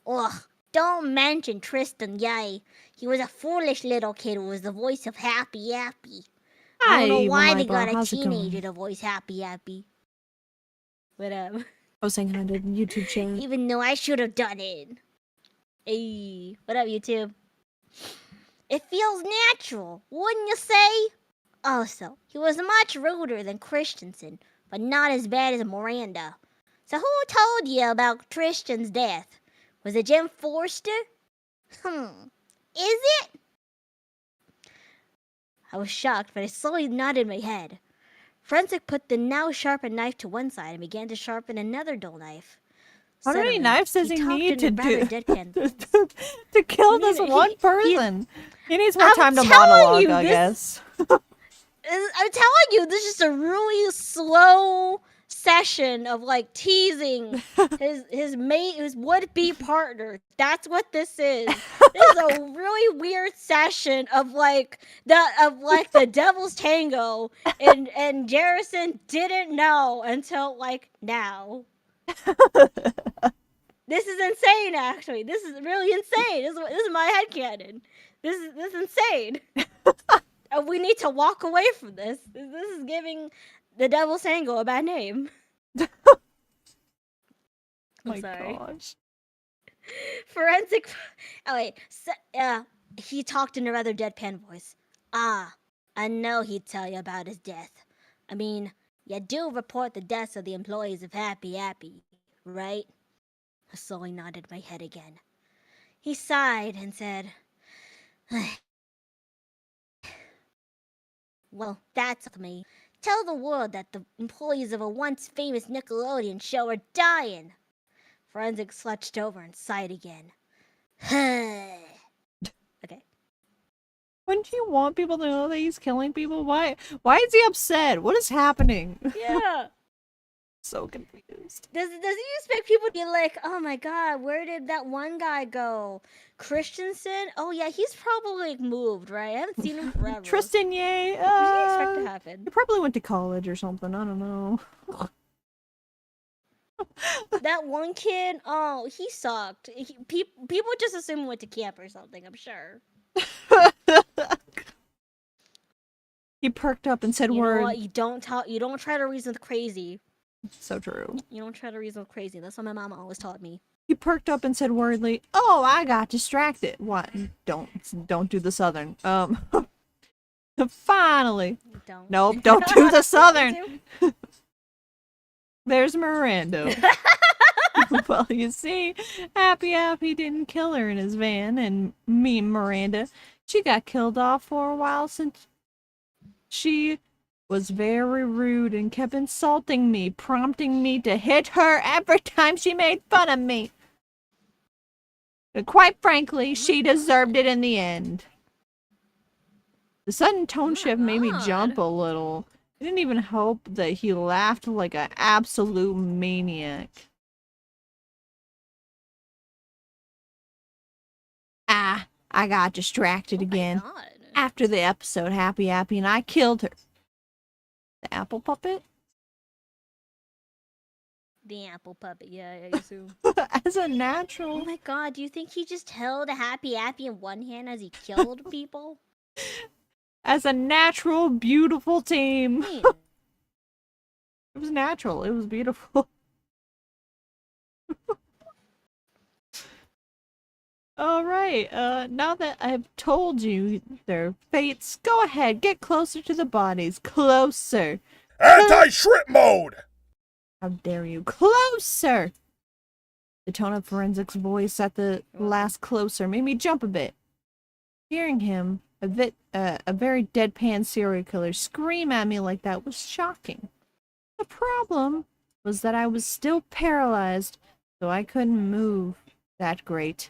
Speaker 3: Ugh, don't mention Tristan, yay. He was a foolish little kid who was the voice of Happy Happy. I don't know why they got a teenager to voice Happy Happy. Whatever.
Speaker 2: I was saying hi to YouTube chat.
Speaker 3: Even though I should have done it. Hey, what up, YouTube? It feels natural, wouldn't you say? Also, he was much ruder than Christensen, but not as bad as Miranda. So who told you about Tristan's death? Was it Jim Forster? Is it? I was shocked, but I slowly nodded my head. Forensic put the now sharpened knife to one side and began to sharpen another dull knife.
Speaker 2: How many
Speaker 3: Suddenly,
Speaker 2: knives does he
Speaker 3: talked
Speaker 2: need
Speaker 3: in
Speaker 2: to
Speaker 3: a rather
Speaker 2: do
Speaker 3: deadpan
Speaker 2: to kill
Speaker 3: I mean,
Speaker 2: this one person? He needs more
Speaker 3: I'm
Speaker 2: time to
Speaker 3: telling
Speaker 2: monologue,
Speaker 3: you,
Speaker 2: I
Speaker 3: this-
Speaker 2: guess.
Speaker 3: I'm telling you, this is a really slow session of like teasing his mate, his would-be partner. That's what this is. This is a really weird session of like the Devil's Tango, and Jerison didn't know until like now. This is insane. Actually, this is really insane. This is my headcanon. This is insane. We need to walk away from this. This is giving the Devil's Tango a bad name. I'm
Speaker 2: My
Speaker 3: sorry.
Speaker 2: gosh.
Speaker 3: Forensic. Oh wait. He talked in a rather deadpan voice. Ah, I know he'd tell you about his death. I mean, you do report the deaths of the employees of Happy Happy, right? I slowly nodded my head again. He sighed and said, "Well, that's me. Tell the world that the employees of a once famous Nickelodeon show are dying." Forensic slouched over and sighed again. Okay.
Speaker 2: Wouldn't you want people to know that he's killing people? Why is he upset? What is happening?
Speaker 3: Yeah.
Speaker 2: So confused.
Speaker 3: Does he expect people to be like, oh my god, where did that one guy go? Christensen? Oh yeah, he's probably like moved, right? I haven't seen him forever.
Speaker 2: Tristan, yay!
Speaker 3: What do you expect to happen?
Speaker 2: He probably went to college or something. I don't know.
Speaker 3: That one kid, oh, he sucked. People just assume he went to camp or something, I'm sure.
Speaker 2: He perked up and said
Speaker 3: You know
Speaker 2: word.
Speaker 3: what? You don't try to reason with crazy.
Speaker 2: So true.
Speaker 3: You don't try to reason with crazy. That's what my mama always taught me.
Speaker 2: He perked up and said worriedly, "Oh, I got distracted." What? Don't do the southern. Finally.
Speaker 3: Don't.
Speaker 2: Nope, don't do the southern. There's Miranda. Well, you see, Happy didn't kill her in his van, and me, Miranda, she got killed off for a while since she was very rude and kept insulting me, prompting me to hit her every time she made fun of me. And quite frankly, she deserved it in the end. The sudden tone shift made me jump a little. It didn't even help that he laughed like an absolute maniac. Ah, I got distracted again.
Speaker 3: God.
Speaker 2: After the episode, Happy and I killed her. The apple puppet?
Speaker 3: The apple puppet, yeah, I assume.
Speaker 2: As a
Speaker 3: Oh
Speaker 2: natural.
Speaker 3: my god, do you think he just held a Happy in one hand as he killed people?
Speaker 2: As a natural, beautiful team.
Speaker 3: Man.
Speaker 2: It was natural. It was beautiful. Alright, now that I've told you their fates, go ahead, get closer to the bodies. Closer.
Speaker 7: Anti-shrimp mode!
Speaker 2: How dare you? Closer! The tone of Forensic's voice at the last closer made me jump a bit. Hearing him, a very deadpan serial killer, scream at me like that was shocking. The problem was that I was still paralyzed, so I couldn't move that great.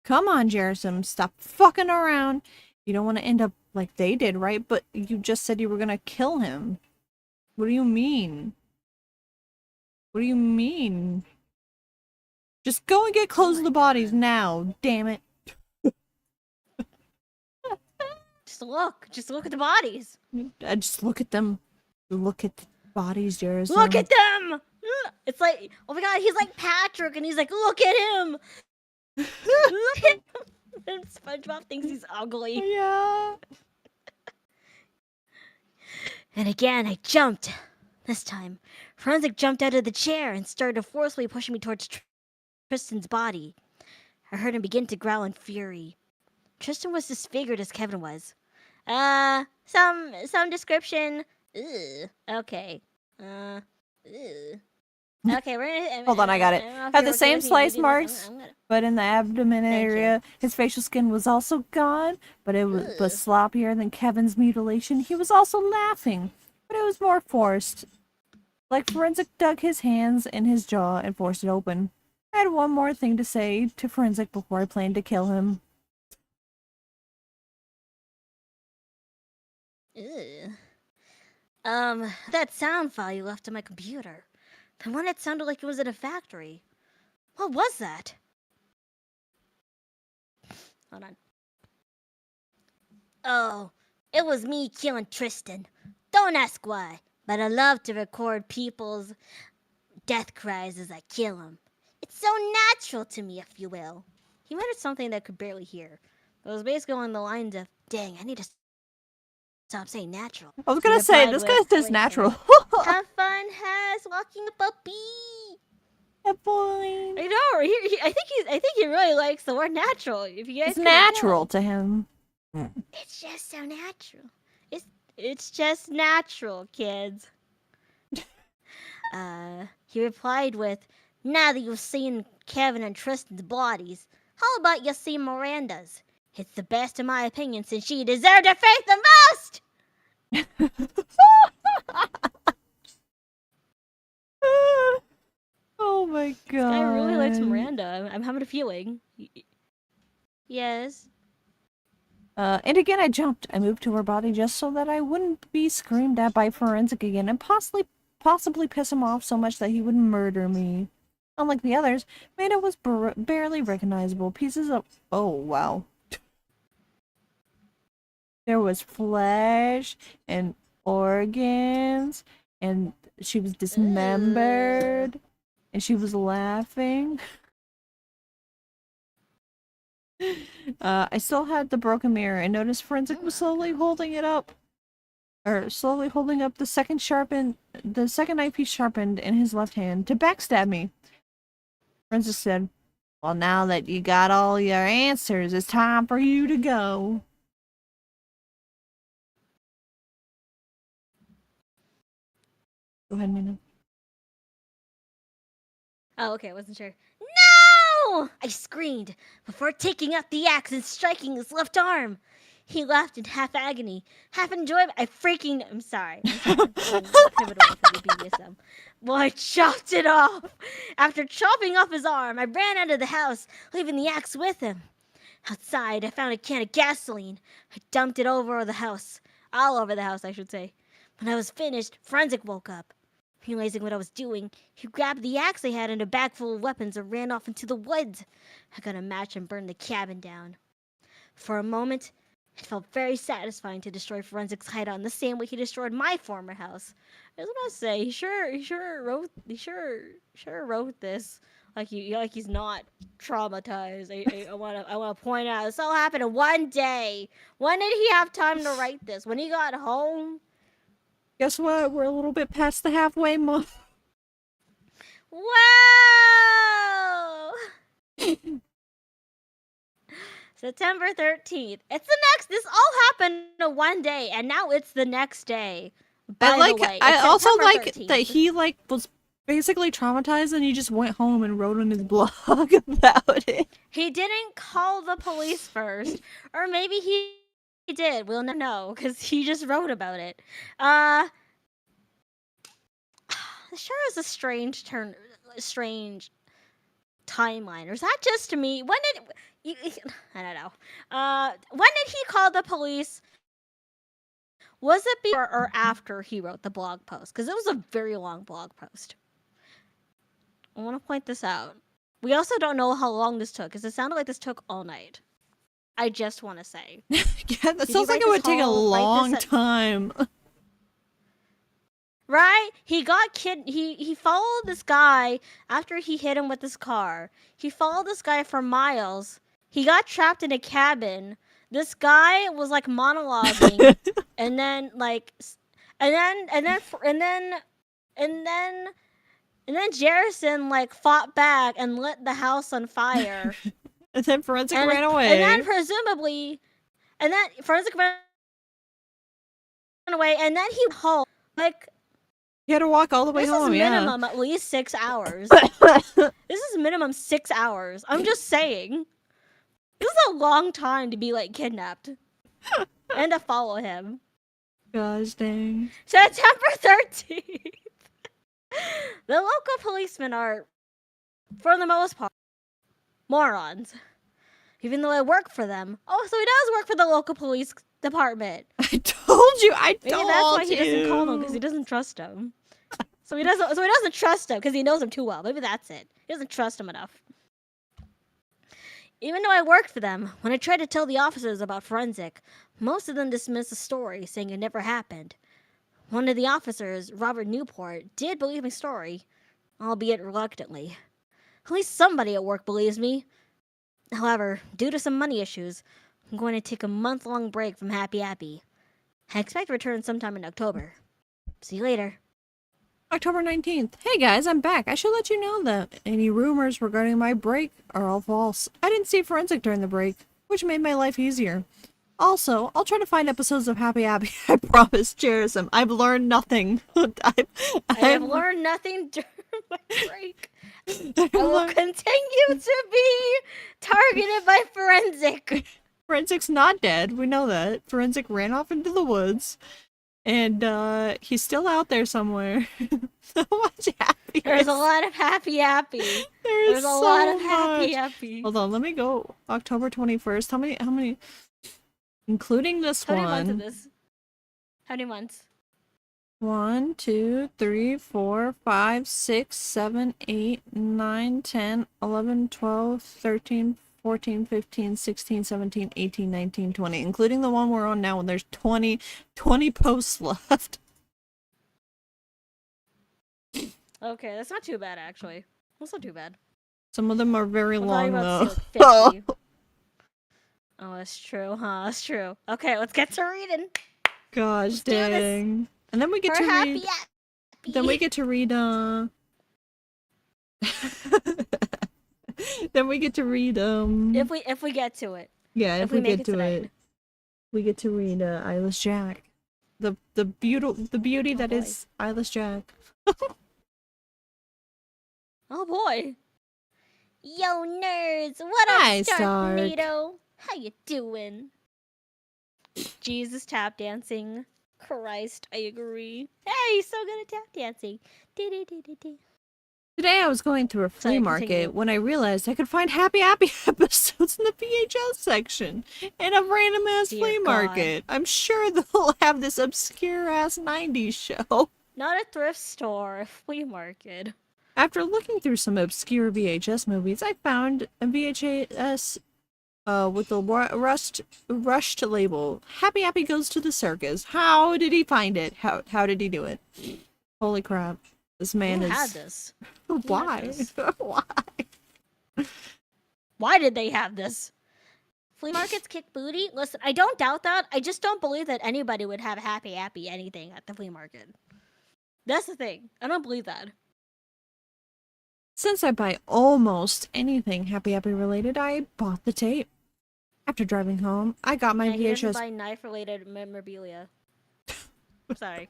Speaker 2: Come on, Jerison, stop fucking around. You don't want to end up like they did, right? But you just said you were gonna kill him. What do you mean? What do you mean? Just go and get close to the bodies now, damn it.
Speaker 3: Just look at the bodies.
Speaker 2: Just look at them. Look at the bodies, Jerison.
Speaker 3: Look at them! It's like, oh my god, he's like Patrick, and he's like, look at him! Look at him! And SpongeBob thinks he's ugly.
Speaker 2: Yeah.
Speaker 3: And again, I jumped. This time, Forensic jumped out of the chair and started forcefully pushing me towards Tristan's body. I heard him begin to growl in fury. Tristan was disfigured as Kevin was. Some description. Ugh. Okay. Ugh. Okay, we're gonna...
Speaker 2: Hold on, I got it. Had the same slice marks,
Speaker 3: I'm gonna...
Speaker 2: but in the abdomen
Speaker 3: Thank
Speaker 2: area. His facial skin was also gone, but it was sloppier than Kevin's mutilation. He was also laughing, but it was more forced. Like Forensic dug his hands in his jaw and forced it open. I had one more thing to say to Forensic before I planned to kill him.
Speaker 3: Ew. That sound file you left on my computer. The one that sounded like it was in a factory. What was that? Hold on. Oh, it was me killing Tristan. Don't ask why, but I love to record people's death cries as I kill them. It's so natural to me, if you will. He muttered something that I could barely hear. It was basically along the lines of, dang, I need to stop saying natural.
Speaker 2: I was gonna say, this guy's just natural.
Speaker 3: Have fun, Has, walking a puppy.
Speaker 2: Yeah, boy.
Speaker 3: I know. I think he really likes the word natural. If you guys
Speaker 2: It's
Speaker 3: couldn't
Speaker 2: natural
Speaker 3: tell.
Speaker 2: to him.
Speaker 3: It's just so natural. It's just natural, kids. He replied with, "Now that you've seen Kevin and Tristan's bodies, how about you see Miranda's? It's the best in my opinion since she deserved her fate the most!"
Speaker 2: Oh my god.
Speaker 3: I really likes Miranda. I'm having a feeling. Yes.
Speaker 2: And again I jumped. I moved to her body just so that I wouldn't be screamed at by Forensic again and possibly piss him off so much that he would murder me. Unlike the others, Amanda was barely recognizable. Pieces of... Oh, wow. There was flesh and organs and she was dismembered, and she was laughing. I still had the broken mirror and noticed Forensic was slowly holding it up. Or slowly holding up the second eyepiece sharpened in his left hand to backstab me. Forensic said, "Well, now that you got all your answers, it's time for you to go." Go ahead, Mina.
Speaker 3: Oh, okay, I wasn't sure. No! I screamed before taking out the axe and striking his left arm. He laughed in half agony, half enjoyment. I'm sorry. I'm pivotal for the BDSM. Well, I chopped it off. After chopping off his arm, I ran out of the house, leaving the axe with him. Outside, I found a can of gasoline. I dumped it all over the house, I should say. When I was finished, Forensic woke up. Realizing what I was doing, he grabbed the axe I had and a bag full of weapons and ran off into the woods. I got a match and burned the cabin down. For a moment, it felt very satisfying to destroy Forensic's hideout in the same way he destroyed my former house. I just want to say, he sure wrote this like he's not traumatized. I want to point out this all happened in one day. When did he have time to write this? When he got home?
Speaker 2: Guess what? We're a little bit past the halfway mark.
Speaker 3: Wow! September 13th. It's the next. This all happened in one day, and now it's the next day. By the way,
Speaker 2: I also
Speaker 3: September
Speaker 2: like
Speaker 3: 13th.
Speaker 2: that he was basically traumatized and he just went home and wrote on his blog about it.
Speaker 3: He didn't call the police first, or maybe he did. We'll never know because he just wrote about it. Sure is a strange timeline. Or is that just to me? When did I don't know. When did he call the police? Was it before or after he wrote the blog post? Because it was a very long blog post. I want to point this out. We also don't know how long this took, because it sounded like this took all night. I just want to say.
Speaker 2: Yeah, that sounds like it would take a long time.
Speaker 3: Right? He followed this guy after he hit him with his car. He followed this guy for miles. He got trapped in a cabin. This guy was like monologuing and then Jerison like fought back and lit the house on fire.
Speaker 2: And then Forensic ran away.
Speaker 3: And then Forensic ran away, and then he home. Like,
Speaker 2: he had to walk all the way home,
Speaker 3: This is minimum at least 6 hours. This is minimum 6 hours. I'm just saying. This is a long time to be, like, kidnapped. And to follow him.
Speaker 2: Gosh dang.
Speaker 3: September 13th. The local policemen are, for the most part, morons. Even though I work for them. Oh, so he does work for the local police department.
Speaker 2: I told you. Maybe
Speaker 3: that's why he doesn't call them, because he doesn't trust him. So he doesn't trust him because he knows him too well. Maybe that's it. He doesn't trust him enough. Even though I worked for them, when I tried to tell the officers about Forensic, most of them dismissed the story, saying it never happened. One of the officers, Robert Newport, did believe my story, albeit reluctantly. At least somebody at work believes me. However, due to some money issues, I'm going to take a month-long break from Happy Happy. I expect to return sometime in October. See you later.
Speaker 2: October 19th. Hey guys, I'm back. I should let you know that any rumors regarding my break are all false. I didn't see Forensic during the break, which made my life easier. Also, I'll try to find episodes of Happy Happy. I promise, Cherism. I've learned nothing. I
Speaker 3: have learned nothing during my break. I will continue to be targeted by Forensic.
Speaker 2: Forensic's not dead. We know that. Forensic ran off into the woods. And he's still out there somewhere. So much happiness.
Speaker 3: There's a lot of Happy Happy. There's a lot of Happy Happy.
Speaker 2: Hold on, let me go. October 21st. How many? Including this one.
Speaker 3: How many months of this? How many months?
Speaker 2: 1, 2, 3, 4, 5, 6, 7, 8, 9, 10, 11, 12, 13, 14, 15, 16, 17, 18, 19, 20. Including the one we're on now, when there's 20 posts left.
Speaker 3: Okay, that's not too bad actually. That's not too bad.
Speaker 2: Some of them are very
Speaker 3: I'm
Speaker 2: long,
Speaker 3: talking about
Speaker 2: though.
Speaker 3: like 50. Oh, that's true, huh? That's true. Okay, let's get to reading.
Speaker 2: Gosh
Speaker 3: Let's do this.
Speaker 2: dang. And then we get
Speaker 3: Her
Speaker 2: to
Speaker 3: happy
Speaker 2: read.
Speaker 3: happy.
Speaker 2: Then we get to read. Then we get to read.
Speaker 3: If we get to it.
Speaker 2: Yeah, if
Speaker 3: if we
Speaker 2: we
Speaker 3: make
Speaker 2: get
Speaker 3: it
Speaker 2: to
Speaker 3: tonight.
Speaker 2: it, we get to read Eyeless Jack, the beauty that
Speaker 3: boy.
Speaker 2: is Eyeless Jack.
Speaker 3: Oh boy. Yo nerds, what
Speaker 2: Hi,
Speaker 3: up,
Speaker 2: Stark.
Speaker 3: Starknado? How you doing? Jesus, tap dancing. Christ, I agree. Hey, he's so good at tap dancing. Do-do-do-do-do.
Speaker 2: Today I was going through a flea
Speaker 3: Sorry,
Speaker 2: market
Speaker 3: continue.
Speaker 2: when I realized I could find Happy episodes in the VHS section in a random ass
Speaker 3: Dear
Speaker 2: flea
Speaker 3: God.
Speaker 2: market. I'm sure they'll have this obscure ass 90s show.
Speaker 3: Not a thrift store, a flea market.
Speaker 2: After looking through some obscure VHS movies, I found a VHS with the rushed label. Happy Goes to the Circus. How did he find it? How did he do it? Holy crap. This man
Speaker 3: Who
Speaker 2: is...
Speaker 3: had this?
Speaker 2: Why?
Speaker 3: had this?
Speaker 2: Why?
Speaker 3: Why did they have this? Flea markets kick booty? Listen, I don't doubt that. I just don't believe that anybody would have happy anything at the flea market. That's the thing. I don't believe that.
Speaker 2: Since I buy almost anything Happy related, I bought the tape. After driving home, I got my
Speaker 3: Yeah, he doesn't
Speaker 2: VHS...
Speaker 3: buy knife-related memorabilia. Sorry.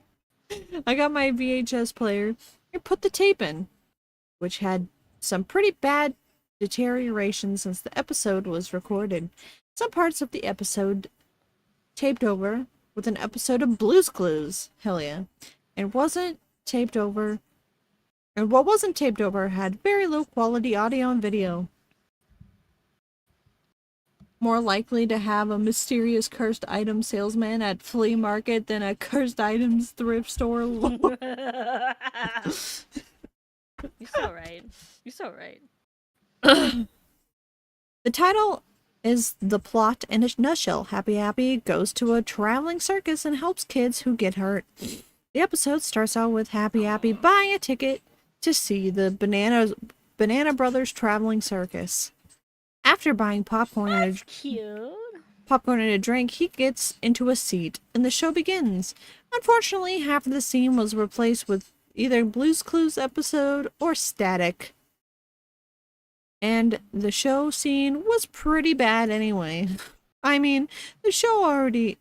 Speaker 2: I got my VHS player and put the tape in, which had some pretty bad deterioration since the episode was recorded. Some parts of the episode taped over with an episode of Blue's Clues. Hell yeah. And what wasn't taped over had very low quality audio and video. More likely to have a mysterious cursed item salesman at flea market than a cursed items thrift store.
Speaker 3: You're so right. You're so right.
Speaker 2: The title is the plot in a nutshell. Happy goes to a traveling circus and helps kids who get hurt. The episode starts out with Happy buying a ticket to see the Banana Brothers traveling circus. After buying popcorn and
Speaker 3: Cute.
Speaker 2: a drink, he gets into a seat and the show begins. Unfortunately, half of the scene was replaced with either Blue's Clues episode or static. And the show scene was pretty bad anyway. I mean, the show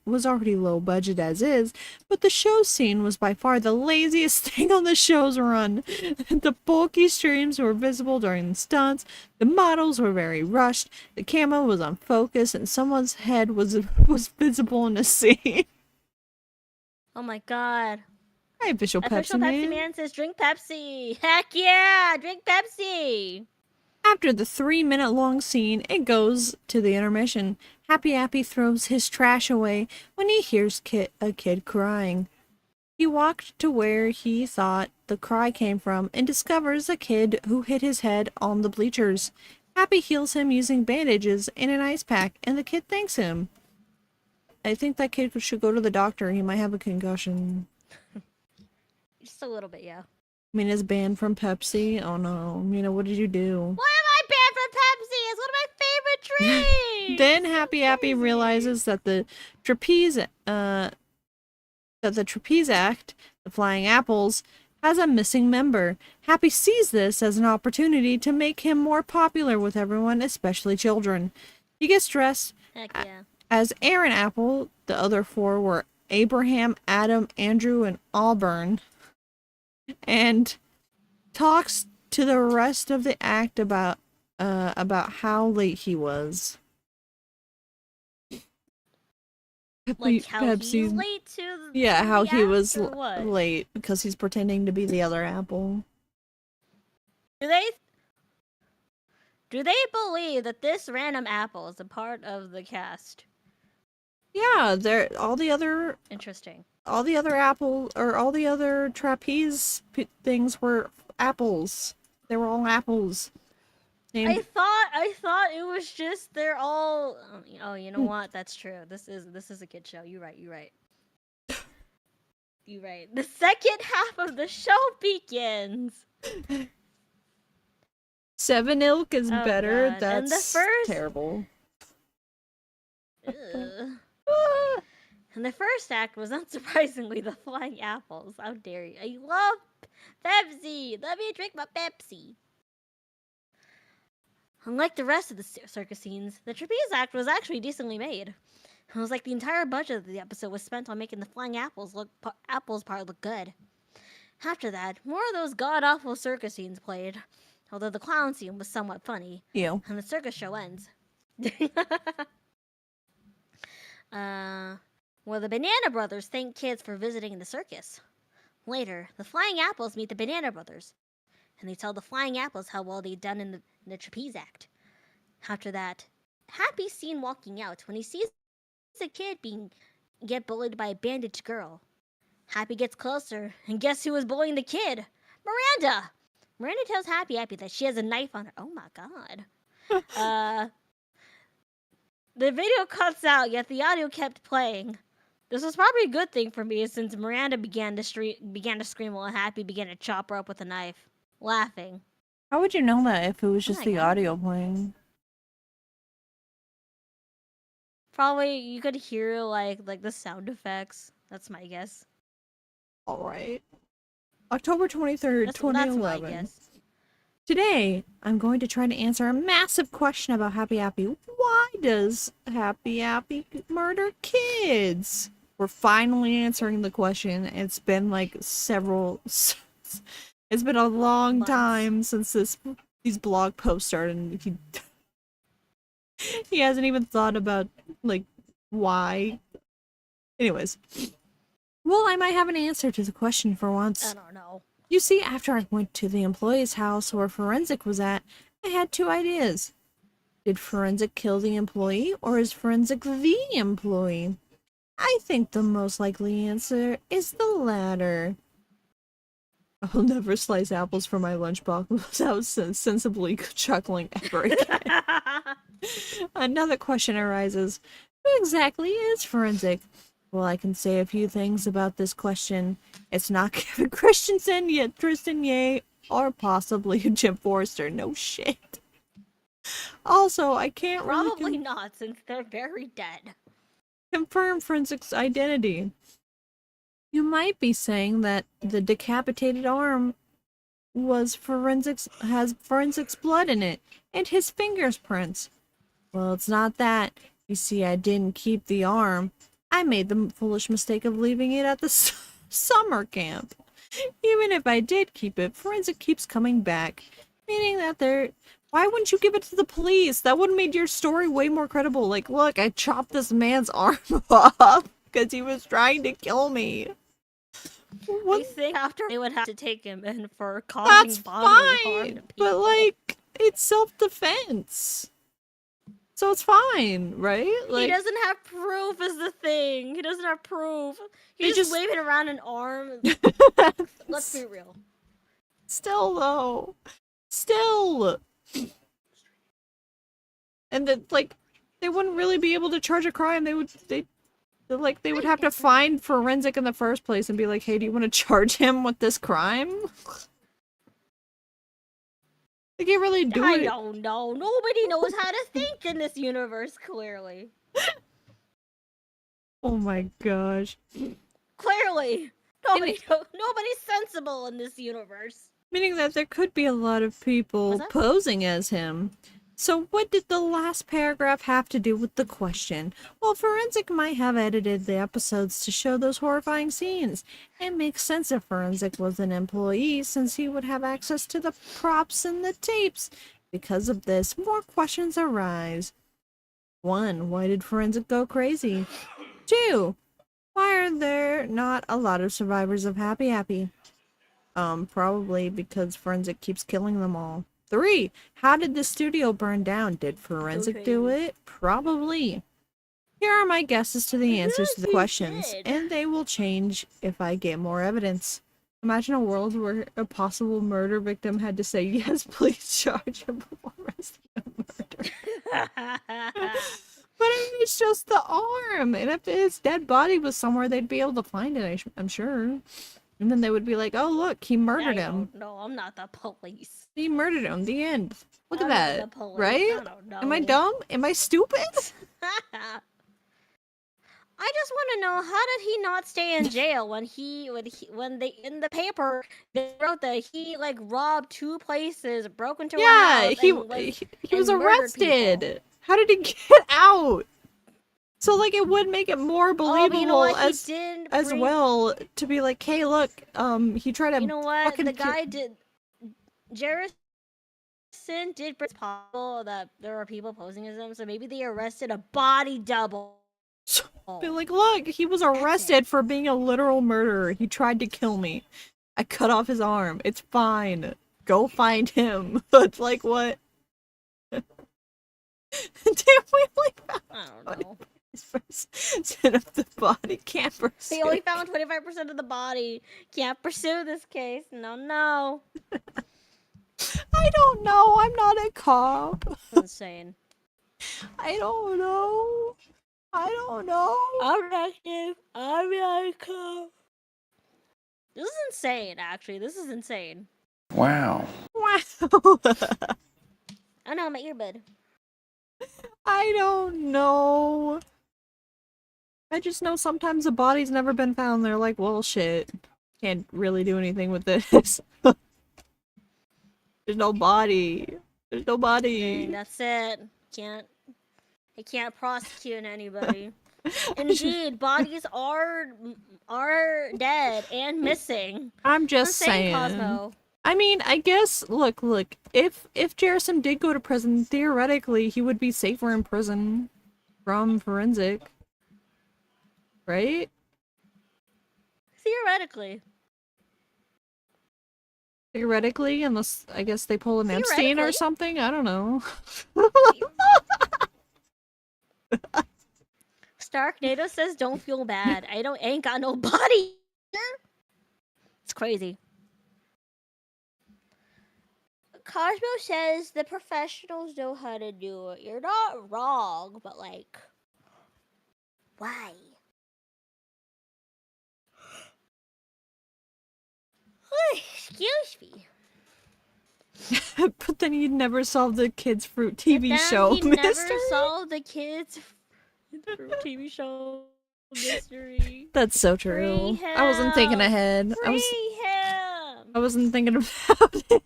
Speaker 2: was already low budget as is, but the show scene was by far the laziest thing on the show's run. The bulky streams were visible during the stunts, the models were very rushed, the camera was unfocused, and someone's head was visible in the scene.
Speaker 3: Oh my god.
Speaker 2: Hi, Official
Speaker 3: Official
Speaker 2: Pepsi
Speaker 3: Pepsi
Speaker 2: Man.
Speaker 3: Man says drink Pepsi. Heck yeah, drink Pepsi.
Speaker 2: After the 3-minute long scene, it goes to the intermission. Happy throws his trash away when he hears a kid crying. He walked to where he thought the cry came from and discovers a kid who hit his head on the bleachers. Happy heals him using bandages and an ice pack, and the kid thanks him. I think that kid should go to the doctor. He might have a concussion.
Speaker 3: Just a little bit, yeah.
Speaker 2: I mean, it's banned from Pepsi. Oh no. Mina, what did you do?
Speaker 3: Why am I banned from Pepsi? It's one of my favorite drinks.
Speaker 2: Then Happy realizes that the trapeze act, the Flying Apples, has a missing member. Happy sees this as an opportunity to make him more popular with everyone, especially children. He gets dressed
Speaker 3: Heck yeah.
Speaker 2: as Aaron Apple. The other four were Abraham, Adam, Andrew, and Auburn. And talks to the rest of the act about how late he was.
Speaker 3: Like how he's
Speaker 2: Pepsi's-
Speaker 3: late to
Speaker 2: Yeah, how
Speaker 3: the
Speaker 2: he was
Speaker 3: act, or what?
Speaker 2: late because he's pretending to be the other apple.
Speaker 3: Do they believe that this random apple is a part of the cast?
Speaker 2: Yeah, all the other
Speaker 3: Interesting.
Speaker 2: trapeze things were apples. They were all apples. Named...
Speaker 3: I thought it was just they're all. Oh, you know what? That's true. This is a kid show. You're right. You're right. The second half of the show begins.
Speaker 2: Seven Ilk is
Speaker 3: Oh,
Speaker 2: better.
Speaker 3: God. And the
Speaker 2: That's
Speaker 3: first-
Speaker 2: terrible.
Speaker 3: Ugh. And the first act was unsurprisingly the flying apples. How dare you? I love Pepsi. Let me drink my Pepsi. Unlike the rest of the circus scenes, the trapeze act was actually decently made. It was like the entire budget of the episode was spent on making the flying apples part look good. After that, more of those god-awful circus scenes played, although the clown scene was somewhat funny,
Speaker 2: Ew.
Speaker 3: and the circus show ends. Well, the Banana Brothers thank kids for visiting the circus. Later, the Flying Apples meet the Banana Brothers, and they tell the Flying Apples how well they'd done in the trapeze act. After that, Happy's seen walking out when he sees a kid get bullied by a bandaged girl. Happy gets closer, and guess who was bullying the kid? Miranda! Miranda tells Happy that she has a knife on her. Oh my god. The video cuts out, yet the audio kept playing. This was probably a good thing for me, since Miranda began to scream while Happy began to chop her up with a knife, laughing.
Speaker 2: How would you know that if it was
Speaker 3: Oh
Speaker 2: just
Speaker 3: my
Speaker 2: the
Speaker 3: God.
Speaker 2: audio playing?
Speaker 3: Probably you could hear like the sound effects. That's my guess.
Speaker 2: Alright. October 23rd,
Speaker 3: That's my
Speaker 2: 2011.
Speaker 3: guess.
Speaker 2: Today, I'm going to try to answer a massive question about Happy Happy. Why does Happy Happy murder kids? We're finally answering the question. It's been like several... It's been a long
Speaker 3: Months.
Speaker 2: time since these blog posts started, and he hasn't even thought about, like, why. Anyways. Well, I might have an answer to the question for once.
Speaker 3: I don't know.
Speaker 2: You see, after I went to the employee's house where Forensic was at, I had two ideas. Did Forensic kill the employee, or is Forensic the employee? I think the most likely answer is the latter. I'll never slice apples for my lunchbox without sensibly chuckling ever again. Another question arises. Who exactly is Forensic? Well, I can say a few things about this question. It's not Kevin Christensen, yet Tristan Ye, or possibly Jim Forrester. No shit. Also, I can't
Speaker 3: Probably
Speaker 2: really
Speaker 3: not, since they're very dead.
Speaker 2: confirm Forensic's identity. You might be saying that the decapitated arm has Forensic's blood in it, and his fingerprints. Well, it's not that. You see, I didn't keep the arm. I made the foolish mistake of leaving it at the summer camp. Even if I did keep it, Forensic keeps coming back. Meaning that why wouldn't you give it to the police? That would have made your story way more credible. Like, look, I chopped this man's arm off because he was trying to kill me.
Speaker 3: I think after they would have to take him in for causing
Speaker 2: That's
Speaker 3: bodily harm to
Speaker 2: fine,
Speaker 3: people.
Speaker 2: but like, it's self-defense. So it's fine, right? Like,
Speaker 3: he doesn't have proof is the thing. He doesn't have proof. He's just waving around an arm. Let's be real.
Speaker 2: Still though. Still. And then like they wouldn't really be able to charge a crime. They would have to find Forensic in the first place and be like, "Hey, do you want to charge him with this crime?" They can't really do
Speaker 3: I
Speaker 2: it.
Speaker 3: don't know. Nobody knows how to think in this universe, clearly.
Speaker 2: Oh my gosh.
Speaker 3: Clearly. Nobody's sensible in this universe.
Speaker 2: Meaning that there could be a lot of people
Speaker 3: What's that?
Speaker 2: posing as him. So what did the last paragraph have to do with the question? Well, Forensic might have edited the episodes to show those horrifying scenes. It makes sense if Forensic was an employee, since he would have access to the props and the tapes. Because of this, more questions arise. 1. Why did Forensic go crazy? 2. Why are there not a lot of survivors of Happy Happy? Probably because Forensic keeps killing them all. 3. How did the studio burn down? Did Forensic do it? Probably. Here are my guesses to the answers to the questions, and they will change if I get more evidence. Imagine a world where a possible murder victim had to say, "Yes, please charge him before arresting a murder." But I it's just the arm. And if his dead body was somewhere, they'd be able to find it, I'm sure. And then they would be like, oh, look, he murdered him.
Speaker 3: No, I'm not the police.
Speaker 2: He murdered him. The end. Look at
Speaker 3: I'm not
Speaker 2: that.
Speaker 3: the police.
Speaker 2: Right?
Speaker 3: I don't know.
Speaker 2: Am I dumb? Am I stupid?
Speaker 3: I just want to know, how did he not stay in jail when they in the paper they wrote that he like robbed 2 places, broke into a house,
Speaker 2: he was
Speaker 3: and murdered people?
Speaker 2: arrested. How did he get out? So like it would make it more believable
Speaker 3: you know what?
Speaker 2: as well to be like, hey, look, he tried to.
Speaker 3: You know what?
Speaker 2: fucking
Speaker 3: The guy did. Jarrison did it's possible that there were people posing as him, so maybe they arrested a body double.
Speaker 2: Be like, look, he was arrested for being a literal murderer. He tried to kill me. I cut off his arm. It's fine. Go find him. But like, what? Damn, we only found
Speaker 3: I don't know.
Speaker 2: 25% of the body. Can't pursue.
Speaker 3: They only found 25% of the body. Can't pursue this case. No.
Speaker 2: I don't know. I'm not a cop.
Speaker 3: Insane.
Speaker 2: I don't know.
Speaker 3: I'm not a cop. This is insane, actually. This is insane.
Speaker 7: Wow.
Speaker 2: Wow.
Speaker 3: Oh no, my earbud.
Speaker 2: I don't know. I just know sometimes a body's never been found. They're like, well, shit. Can't really do anything with this. There's no body. There's no body.
Speaker 3: And that's it. I can't prosecute anybody. Indeed, bodies are dead and missing.
Speaker 2: I'm just saying.
Speaker 3: Cosmo.
Speaker 2: I mean, I guess, look, if Jarrison did go to prison, theoretically, he would be safer in prison from forensic. Right? Theoretically, unless, I guess they pull an Epstein or something? I don't know.
Speaker 3: Starknado says, don't feel bad. I ain't got no body. It's crazy. Cosmo says the professionals know how to do it. You're not wrong, but like, why? Excuse me.
Speaker 2: But then you'd never solve the Kids Fruit TV show
Speaker 3: he
Speaker 2: mystery.
Speaker 3: Never solved the Kids Fruit TV show mystery.
Speaker 2: That's so true. I wasn't thinking ahead. I wasn't thinking about it.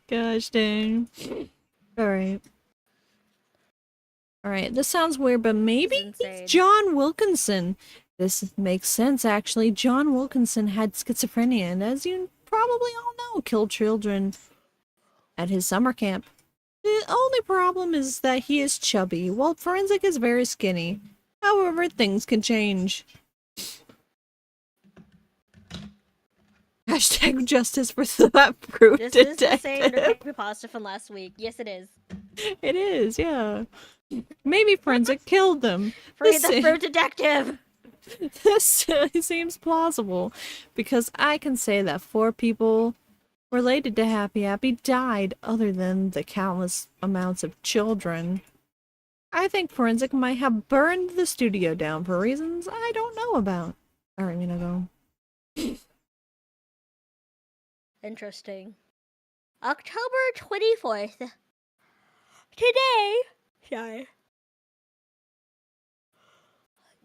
Speaker 2: Gosh dang. Alright. Alright, this sounds weird, but maybe it's John Wilkinson. This makes sense, actually. John Wilkinson had schizophrenia, and as you probably all know, killed children at his summer camp. The only problem is that he is chubby, while Forensic is very skinny. However, things can change. Hashtag justice for that fruit
Speaker 3: This
Speaker 2: detective.
Speaker 3: is the same creepypasta from last week. Yes, it is.
Speaker 2: It is, yeah. Maybe Forensic killed them.
Speaker 3: Free the fruit detective!
Speaker 2: This seems plausible, because I can say that 4 people related to Happy Happy died other than the countless amounts of children. I think Forensic might have burned the studio down for reasons I don't know about. Alright, I'm gonna go.
Speaker 3: Interesting. October 24th. Today, sorry.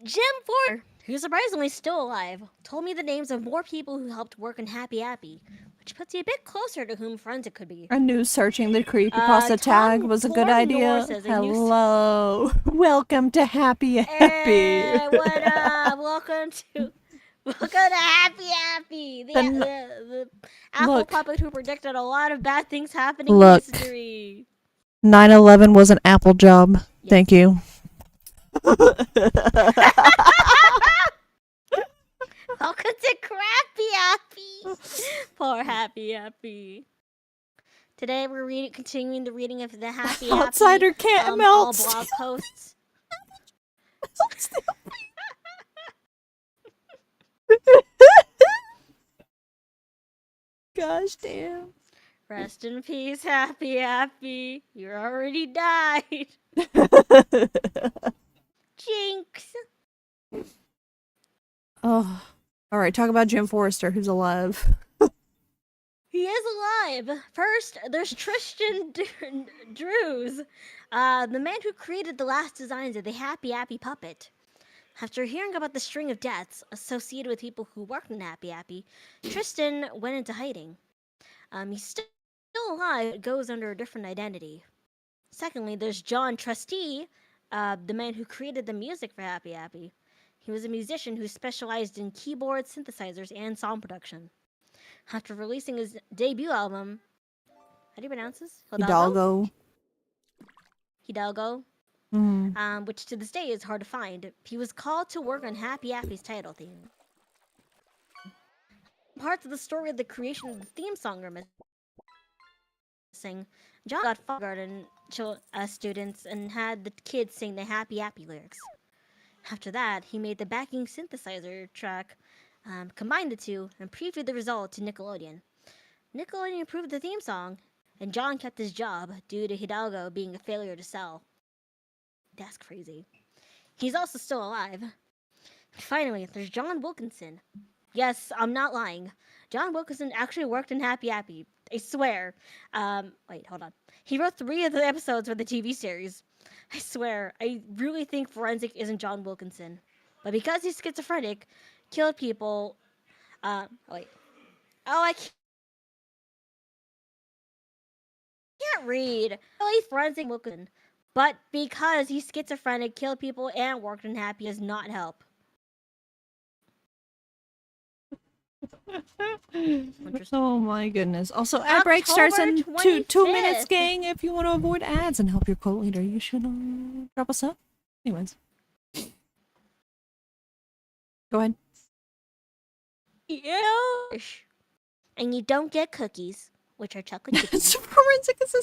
Speaker 3: Jim Ford, who's surprisingly still alive, told me the names of more people who helped work on Happy Happy, which puts you a bit closer to whom Forensic could be.
Speaker 2: I knew searching the creepypasta tag was a good idea. Hello. Welcome to Happy Happy.
Speaker 3: Hey, what up? Welcome to Happy Happy. The Apple puppet who predicted a lot of bad things happening in history.
Speaker 2: 9/11 was an Apple job. Yes. Thank you.
Speaker 3: Welcome to Crappy Happy. Poor Happy Happy. Today we're continuing the reading of the Happy Happy
Speaker 2: Outsider can't melt.
Speaker 3: all blog posts.
Speaker 2: Gosh damn.
Speaker 3: Rest in peace, happy. You already died. Jinx.
Speaker 2: Oh. Alright, talk about Jim Forrester, who's alive.
Speaker 3: He is alive. First, there's Tristan Drews, the man who created the last designs of the Happy puppet. After hearing about the string of deaths associated with people who worked in Happy, Tristan went into hiding. He's still alive, but goes under a different identity. Secondly, there's John Trustee, the man who created the music for Happy. He was a musician who specialized in keyboard, synthesizers, and song production. After releasing his debut album, how do you pronounce this?
Speaker 2: Hidalgo.
Speaker 3: Hidalgo, which to this day is hard to find. He was called to work on Happy's title theme. Parts of the story of the creation of the theme song are missing. John got garden students and had the kids sing the Happy lyrics. After that, he made the backing synthesizer track, combined the two, and previewed the result to Nickelodeon. Nickelodeon approved the theme song, and John kept his job due to Hidalgo being a failure to sell. That's crazy. He's also still alive. Finally, there's John Wilkinson. Yes, I'm not lying. John Wilkinson actually worked in Happy. I swear. Wait, hold on. He wrote 3 of the episodes for the TV series. I swear, I really think Forensic isn't John Wilkinson. But because he's schizophrenic, killed people... wait. Oh, I can't read. Really, Forensic Wilkinson. But because he's schizophrenic, killed people, and worked in Happy does not help.
Speaker 2: Oh my goodness. Also, ad break starts in two minutes, gang. If you want to avoid ads and help your cult leader, you should drop us up. Anyways. Go ahead.
Speaker 3: Ew. And you don't get cookies, which are chocolate cookies.
Speaker 2: Forensic is a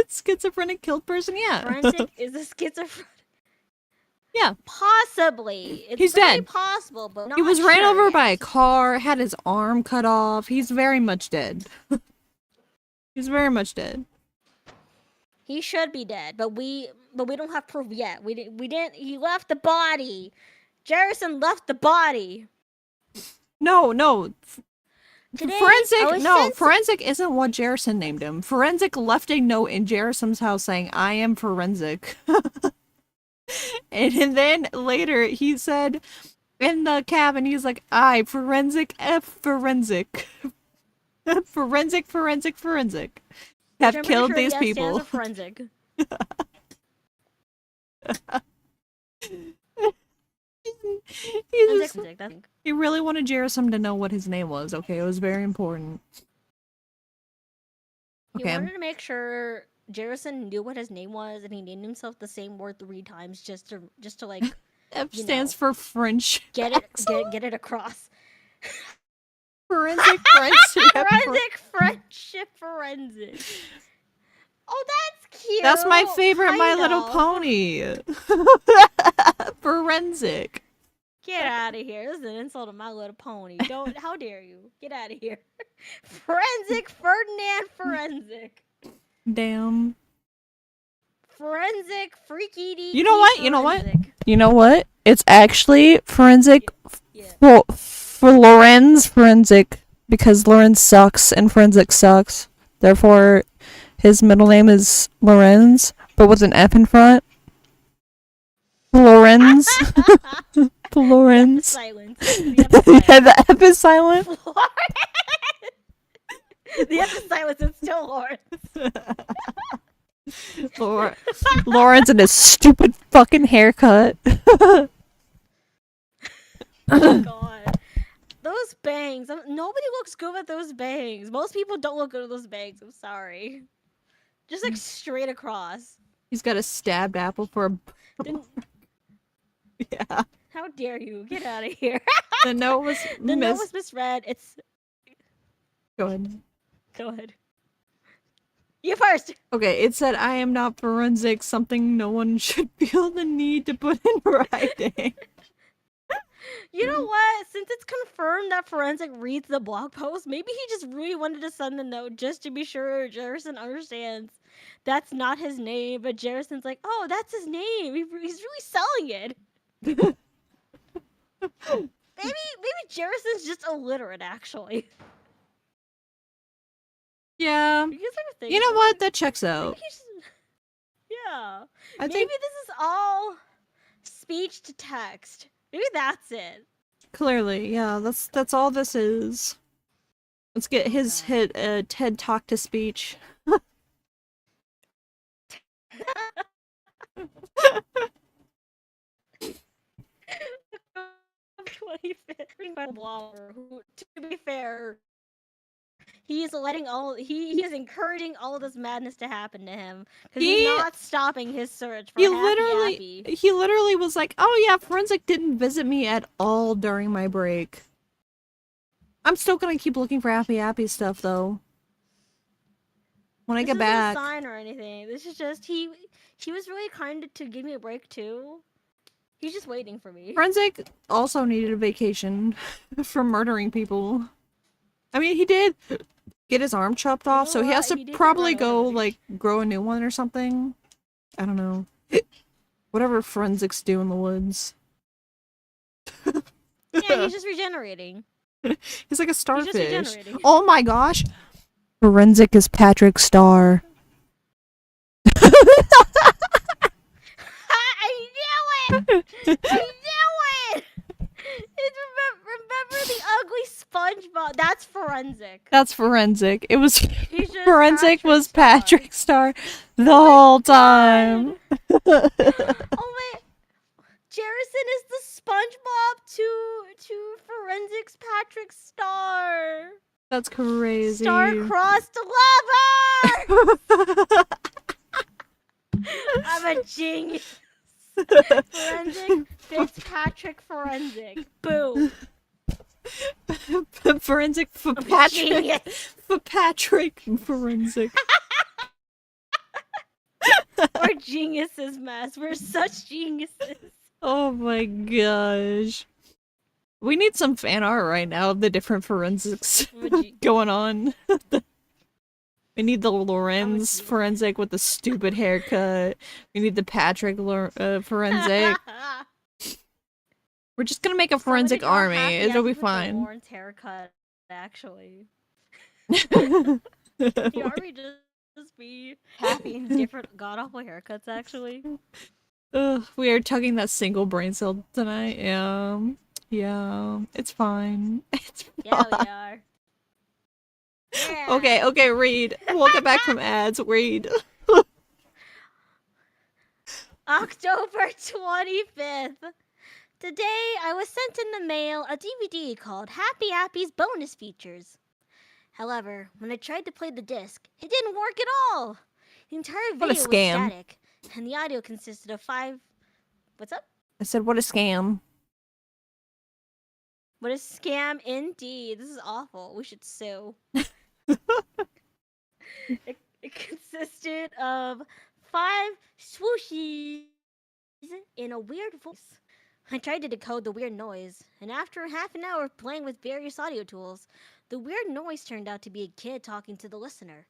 Speaker 2: schizophrenic killed person, yeah.
Speaker 3: Forensic is a schizophrenic.
Speaker 2: Yeah.
Speaker 3: Possibly. It's
Speaker 2: He's
Speaker 3: very
Speaker 2: dead.
Speaker 3: possible, but not
Speaker 2: He was
Speaker 3: sure
Speaker 2: ran over
Speaker 3: yet.
Speaker 2: by a car, had his arm cut off. He's very much dead. He's very much dead.
Speaker 3: He should be dead, but we don't have proof yet. We didn't. He left the body. Jerison left the body.
Speaker 2: No.
Speaker 3: Today,
Speaker 2: Forensic isn't what Jerison named him. Forensic left a note in Jerison's house saying, "I am Forensic." And then later he said in the cabin, he's like, "I forensic forensic forensic have killed these people."
Speaker 3: Forensic.
Speaker 2: He really wanted Jerison to know what his name was. Okay, it was very important.
Speaker 3: He wanted to make sure Jerison knew what his name was, and he named himself the same word 3 times just to like.
Speaker 2: F stands for French.
Speaker 3: Get it across.
Speaker 2: Forensic friendship.
Speaker 3: Friendship forensic. Oh, that's cute.
Speaker 2: That's my favorite My Little Pony. Forensic.
Speaker 3: Get out of here. This is an insult to My Little Pony. How dare you? Get out of here. Forensic Ferdinand Forensic.
Speaker 2: Damn.
Speaker 3: Forensic freaky deaky.
Speaker 2: You know what? It's actually forensic for Lorenz Forensic, because Lorenz sucks and Forensic sucks. Therefore, his middle name is Lorenz, but with an F in front. Lorenz. Lorenz.
Speaker 3: Silence.
Speaker 2: Yeah, the F is silent.
Speaker 3: The F is silence. It's still Lawrence.
Speaker 2: Lawrence and his stupid fucking haircut.
Speaker 3: Oh god. Those bangs. Nobody looks good with those bangs. Most people don't look good with those bangs. I'm sorry. Just like straight across.
Speaker 2: He's got a stabbed apple for a... Yeah.
Speaker 3: How dare you? Get out of here.
Speaker 2: The note was
Speaker 3: note was misread. It's...
Speaker 2: Go ahead.
Speaker 3: Go ahead. You first!
Speaker 2: Okay, it said, "I am not forensic, something no one should feel the need to put in writing."
Speaker 3: You know what? Since it's confirmed that Forensic reads the blog post, maybe he just really wanted to send the note just to be sure Jerison understands that's not his name. But Jerison's like, oh, that's his name. He's really selling it. Maybe Jerison's just illiterate, actually.
Speaker 2: Yeah.
Speaker 3: You guys ever think
Speaker 2: You know
Speaker 3: about
Speaker 2: what?
Speaker 3: it?
Speaker 2: That checks
Speaker 3: Maybe
Speaker 2: out.
Speaker 3: he's yeah.
Speaker 2: I
Speaker 3: Maybe
Speaker 2: think
Speaker 3: this is all speech to text. Maybe that's it.
Speaker 2: clearly, yeah, that's all this is. Let's get his
Speaker 3: God.
Speaker 2: TED Talk to speech.
Speaker 3: 25th blogger who, to be fair, he's letting he is encouraging all of this madness to happen to him because he's
Speaker 2: He
Speaker 3: not stopping his search for
Speaker 2: he
Speaker 3: Happy Appy.
Speaker 2: literally was like, "Oh yeah, Forensic didn't visit me at all during my break. I'm still gonna keep looking for Happy Appy stuff though. When I
Speaker 3: This
Speaker 2: get
Speaker 3: isn't
Speaker 2: back."
Speaker 3: a sign or anything. This is just he was really kind to give me a break too. He's just waiting for me.
Speaker 2: Forensic also needed a vacation from murdering people. I mean, he did get his arm chopped off, so he has to
Speaker 3: He did
Speaker 2: probably
Speaker 3: run
Speaker 2: go,
Speaker 3: over.
Speaker 2: like, grow a new one or something. I don't know. Whatever forensics do in the woods.
Speaker 3: Yeah, he's just regenerating.
Speaker 2: He's like a starfish.
Speaker 3: regenerating.
Speaker 2: Oh my gosh! Forensic is Patrick Star.
Speaker 3: I knew it! I knew it! It's remember the ugly SpongeBob? That's Forensic.
Speaker 2: That's Forensic. It was
Speaker 3: He's just
Speaker 2: Forensic was
Speaker 3: Star.
Speaker 2: Patrick Star the whole time.
Speaker 3: Oh my! Jerison is the SpongeBob to Forensic's Patrick Star.
Speaker 2: That's crazy.
Speaker 3: Star-crossed lover. I'm a genius. Forensic Fitzpatrick Forensic. Boo.
Speaker 2: Forensic for
Speaker 3: I'm a
Speaker 2: Patrick.
Speaker 3: genius.
Speaker 2: For Patrick Forensic.
Speaker 3: We're geniuses, Mass. We're such geniuses.
Speaker 2: Oh my gosh. We need some fan art right now of the different forensics going on. We need the Lorenz forensic with the stupid haircut. We need the Patrick forensic. We're just gonna make a forensic army. It'll be fine.
Speaker 3: Lawrence haircut, actually. The army just be happy in different god-awful haircuts, actually.
Speaker 2: Ugh, we are tugging that single brain cell tonight. Yeah. Yeah. It's fine. It's fine.
Speaker 3: Yeah, we are. Yeah.
Speaker 2: Okay, read. We'll get back from ads. Read.
Speaker 3: October 25th. Today, I was sent in the mail a DVD called Happy Appy's Bonus Features. However, when I tried to play the disc, it didn't work at all. The entire
Speaker 2: What a
Speaker 3: video was
Speaker 2: scam.
Speaker 3: static, and the audio consisted of 5... What's up?
Speaker 2: I said, what a scam.
Speaker 3: What a scam indeed. This is awful. We should sue. It consisted of 5 swooshies in a weird voice. I tried to decode the weird noise, and after half an hour of playing with various audio tools, the weird noise turned out to be a kid talking to the listener.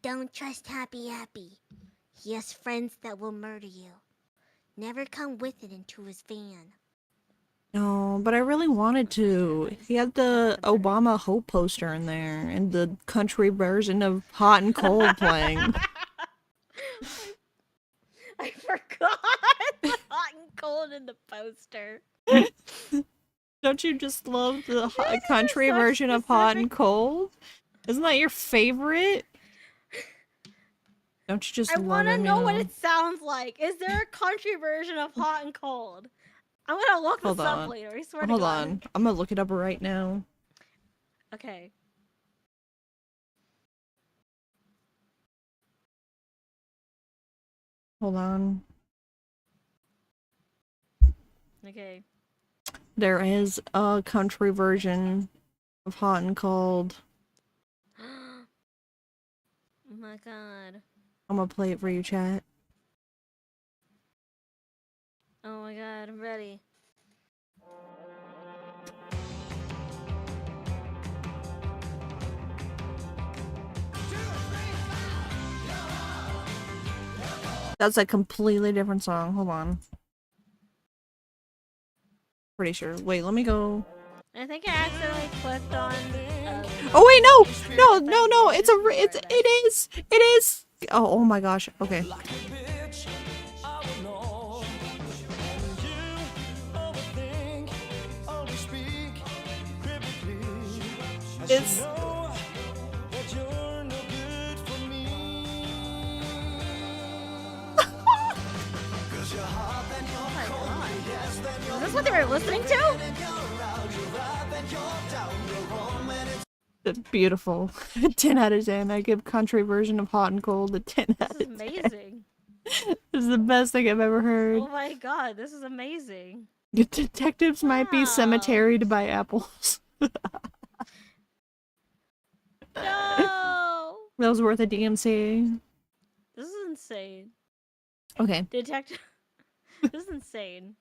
Speaker 3: Don't trust Happy Appy. He has friends that will murder you. Never come with it into his van.
Speaker 2: No, but I really wanted to. He had the Obama Hope poster in there, and the country version of Hot and Cold playing.
Speaker 3: I forgot the hot and cold in the poster.
Speaker 2: Don't you just love the
Speaker 3: These
Speaker 2: country
Speaker 3: are so
Speaker 2: version of Hot and
Speaker 3: specific.
Speaker 2: Cold? Isn't that your favorite? Don't you just
Speaker 3: I
Speaker 2: love
Speaker 3: want to
Speaker 2: it?
Speaker 3: know what
Speaker 2: Mila?
Speaker 3: it sounds like. Is there a country version of hot and cold? I'm gonna look
Speaker 2: Hold
Speaker 3: this
Speaker 2: on.
Speaker 3: up later. I swear to
Speaker 2: Hold
Speaker 3: God.
Speaker 2: on. I'm gonna look it up right now.
Speaker 3: Okay.
Speaker 2: Hold on.
Speaker 3: Okay.
Speaker 2: There is a country version of Hot and Cold.
Speaker 3: Oh my God.
Speaker 2: I'm gonna play it for you, chat.
Speaker 3: Oh my god, I'm ready.
Speaker 2: That's a completely different song. Hold on. Pretty sure. Wait, let me go.
Speaker 3: I think I accidentally clicked on.
Speaker 2: Oh wait, no, no,
Speaker 3: if I
Speaker 2: no, no!
Speaker 3: did
Speaker 2: It's a,
Speaker 3: before
Speaker 2: it's,
Speaker 3: that.
Speaker 2: it is, it is. Oh, oh my gosh. Okay. It's.
Speaker 3: Is this what they were listening to?
Speaker 2: It's beautiful. 10 out of 10. I give country version of Hot and Cold a 10 out of
Speaker 3: This
Speaker 2: 10.
Speaker 3: is amazing.
Speaker 2: This is the best thing I've ever heard.
Speaker 3: Oh my god, this is amazing.
Speaker 2: The detectives might be cemeteried by apples.
Speaker 3: No!
Speaker 2: That was worth a DMC.
Speaker 3: This is insane.
Speaker 2: Okay.
Speaker 3: Detective. This is insane.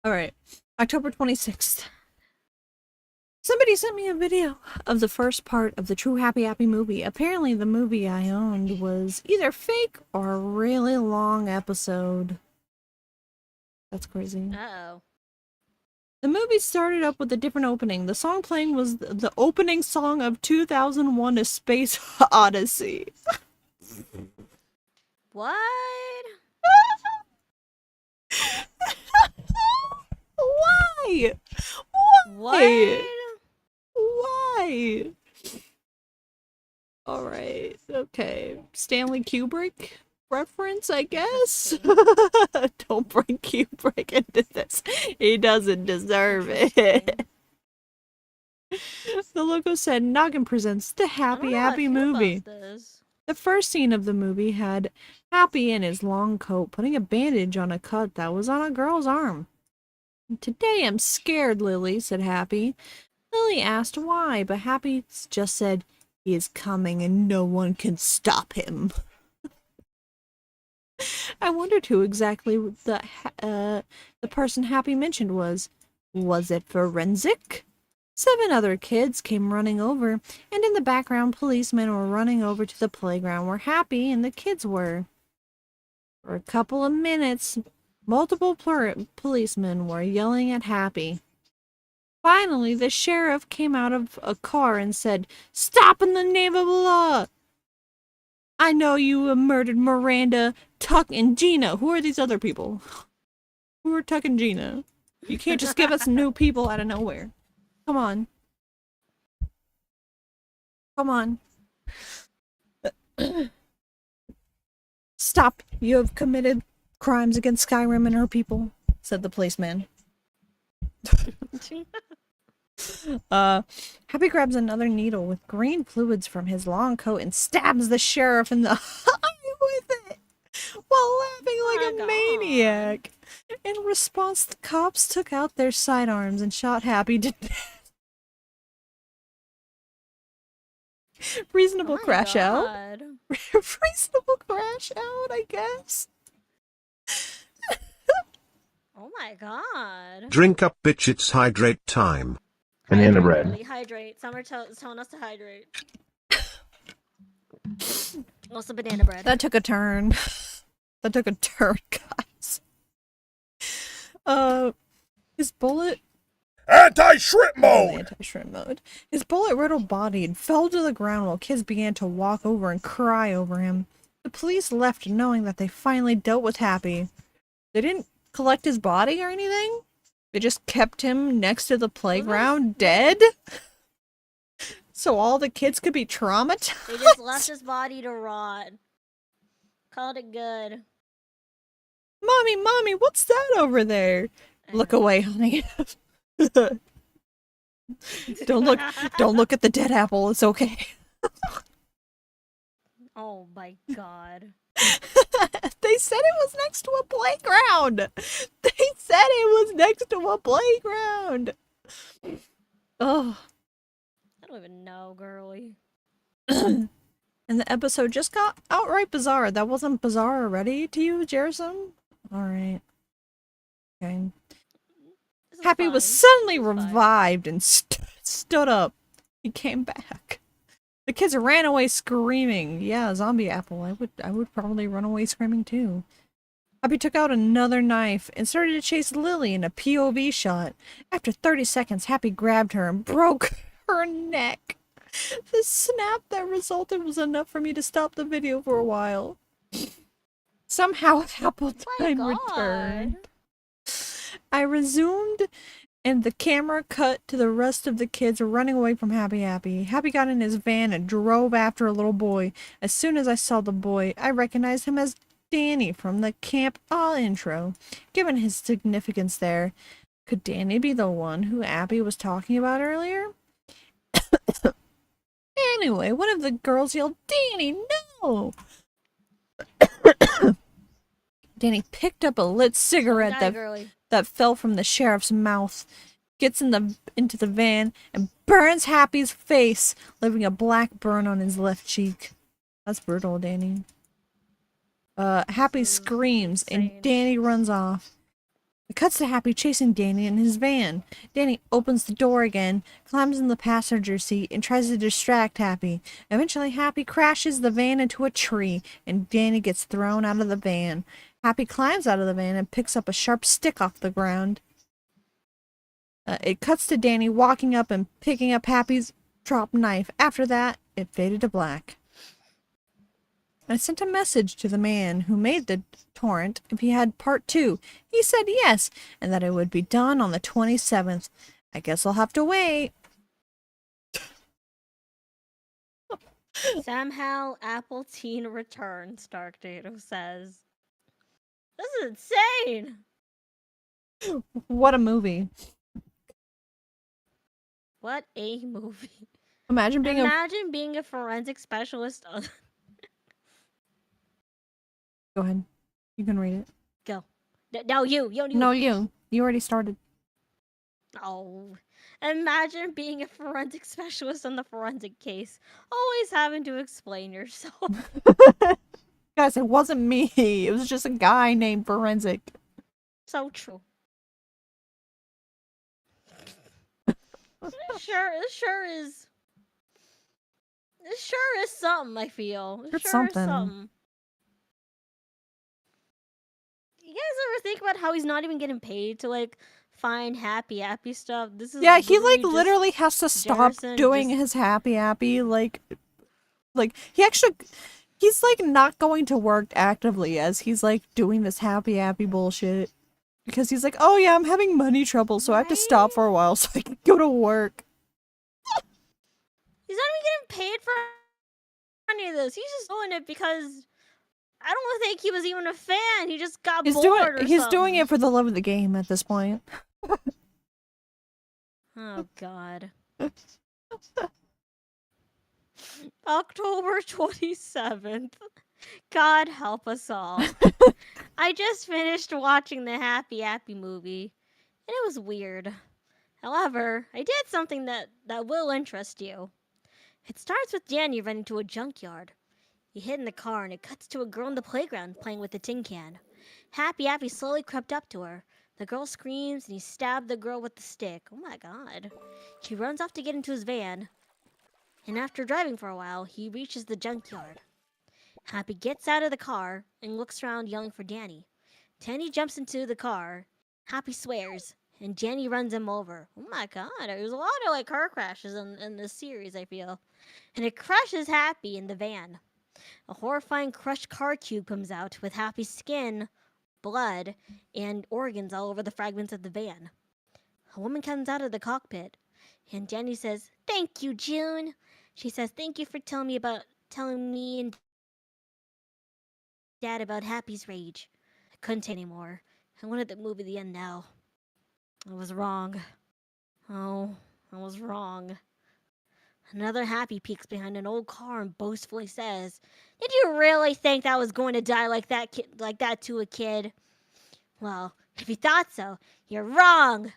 Speaker 2: Alright. October 26th. Somebody sent me a video of the first part of the True Happy Happy movie. Apparently the movie I owned was either fake or a really long episode. That's crazy.
Speaker 3: Uh-oh.
Speaker 2: The movie started up with a different opening. The song playing was the opening song of 2001: A Space Odyssey.
Speaker 3: What?
Speaker 2: Why?
Speaker 3: What?
Speaker 2: Why? Alright, okay. Stanley Kubrick reference, I guess? Don't bring Kubrick into this. He doesn't deserve it. The logo said, Noggin presents the Happy Happy movie. The first scene of the movie had Happy in his long coat putting a bandage on a cut that was on a girl's arm. Today I'm scared, Lily, said Happy. Lily asked why, but Happy just said, he is coming and no one can stop him. I wondered who exactly the person Happy mentioned was. Was it Forensic? 7 other kids came running over, and in the background policemen were running over to the playground where Happy and the kids were. For a couple of minutes, multiple policemen were yelling at Happy. Finally, the sheriff came out of a car and said, Stop in the name of the law! I know you murdered Miranda, Tuck, and Gina. Who are these other people? Who are Tuck and Gina? You can't just give us new people out of nowhere. Come on. Come on. Stop. You have committed crimes against Skyrim and her people, said the policeman. Happy grabs another needle with green fluids from his long coat and stabs the sheriff in the eye with it while laughing like a maniac. In response, the cops took out their sidearms and shot Happy to death. Reasonable crash out. Reasonable crash out, I guess.
Speaker 3: Oh my god.
Speaker 4: Drink up, bitch, it's hydrate time.
Speaker 5: Banana bread.
Speaker 3: Really, hydrate. Summer telling us to hydrate. Also banana bread.
Speaker 2: That took a turn. That took a turn, guys. His bullet...
Speaker 7: Anti-shrimp mode!
Speaker 2: Anti-shrimp mode. His bullet-riddled body fell to the ground while kids began to walk over and cry over him. The police left knowing that they finally dealt with Happy. They didn't collect his body or anything? They just kept him next to the playground dead? So all the kids could be traumatized?
Speaker 3: They just left his body to rot. Called it good.
Speaker 2: Mommy, what's that over there? Look away, honey. Don't look at the dead apple, it's okay.
Speaker 3: Oh my god.
Speaker 2: They said it was next to a playground. They said it was next to a playground. Oh.
Speaker 3: I don't even know, girly.
Speaker 2: And the episode just got outright bizarre. That wasn't bizarre already to you, Jerison? Alright. Okay.
Speaker 3: This is
Speaker 2: Happy was
Speaker 3: fine.
Speaker 2: suddenly
Speaker 3: This is fine.
Speaker 2: revived and stood up. He came back. The kids ran away screaming. Yeah, zombie apple. I would probably run away screaming too. Happy took out another knife and started to chase Lily in a POV shot. After 30 seconds, Happy grabbed her and broke her neck. The snap that resulted was enough for me to stop the video for a while. Somehow, Apple
Speaker 3: My
Speaker 2: Time
Speaker 3: God.
Speaker 2: returned. I resumed, and the camera cut to the rest of the kids running away from Happy. Happy got in his van and drove after a little boy. As soon as I saw the boy, I recognized him as Danny from the Camp All intro. Given his significance there, could Danny be the one who Abby was talking about earlier? Anyway, one of the girls yelled, "Danny, no!" Danny picked up a lit cigarette that fell from the sheriff's mouth, gets into the van, and burns Happy's face, leaving a black burn on his left cheek. That's brutal, Danny. Happy screams, and Danny runs off. It cuts to Happy chasing Danny in his van. Danny opens the door again, climbs in the passenger seat, and tries to distract Happy. Eventually, Happy crashes the van into a tree, and Danny gets thrown out of the van. Happy climbs out of the van and picks up a sharp stick off the ground. It cuts to Danny walking up and picking up Happy's dropped knife. After that, it faded to black. I sent a message to the man who made the torrent if he had part 2. He said yes, and that it would be done on the 27th. I guess I'll have to wait.
Speaker 3: Somehow Apple Teen returns, Dark Data says. This is insane!
Speaker 2: What a movie.
Speaker 3: What a movie.
Speaker 2: Imagine being
Speaker 3: a forensic specialist on...
Speaker 2: Go ahead. You can read it.
Speaker 3: Go. No, you.
Speaker 2: No, you. You already started.
Speaker 3: Oh. Imagine being a forensic specialist on the forensic case. Always having to explain yourself.
Speaker 2: Guys, it wasn't me. It was just a guy named Forensic.
Speaker 3: So true. It sure is something, I feel.
Speaker 2: It's something.
Speaker 3: Is something. You guys ever think about how he's not even getting paid to, like, find happy stuff? This is
Speaker 2: Yeah, he, like, literally has to stop doing his happy. Like, he actually... He's, like, not going to work actively as he's, like, doing this happy bullshit. Because he's like, oh yeah, I'm having money trouble, so I have to stop for a while so I can go to work.
Speaker 3: He's not even getting paid for any of this. He's just doing it because... I don't think he was even a fan. He just got bored
Speaker 2: He's doing it for the love of the game at this point.
Speaker 3: Oh, God. October 27th. God help us all. I just finished watching the Happy movie, and it was weird. However, I did something that will interest you. It starts with Danny running to a junkyard. He hid in the car, and it cuts to a girl in the playground playing with a tin can. Happy slowly crept up to her. The girl screams, and he stabbed the girl with the stick. Oh my God. She runs off to get into his van, and after driving for a while, he reaches the junkyard. Happy gets out of the car and looks around yelling for Danny. Danny jumps into the car. Happy swears, and Danny runs him over. Oh my God, there's a lot of like car crashes in this series, I feel. And it crushes Happy in the van. A horrifying crushed car cube comes out with Happy's skin, blood, and organs all over the fragments of the van. A woman comes out of the cockpit, and Danny says, "Thank you, June." She says, "Thank you for telling me and Dad about Happy's rage. I couldn't take anymore. I wanted the movie to end now. I was wrong. Oh, I was wrong." Another Happy peeks behind an old car and boastfully says, "Did you really think that was going to die like that to a kid? Well, if you thought so, you're wrong."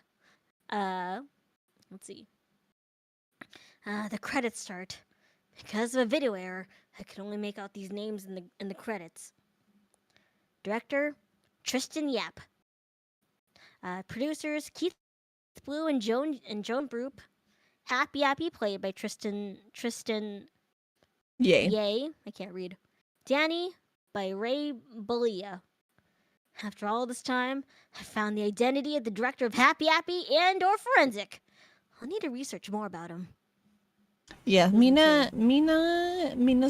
Speaker 3: Let's see. The credits start. Because of a video error, I can only make out these names in the credits. Director, Tristan Yap. Producers Keith Blue and Joan Broop. Happy Happy played by Tristan
Speaker 2: Yay.
Speaker 3: Yay. I can't read. Danny by Ray Bulia. After all this time, I found the identity of the director of Happy Happy and/or Forensic. I'll need to research more about him.
Speaker 2: Yeah, Mina's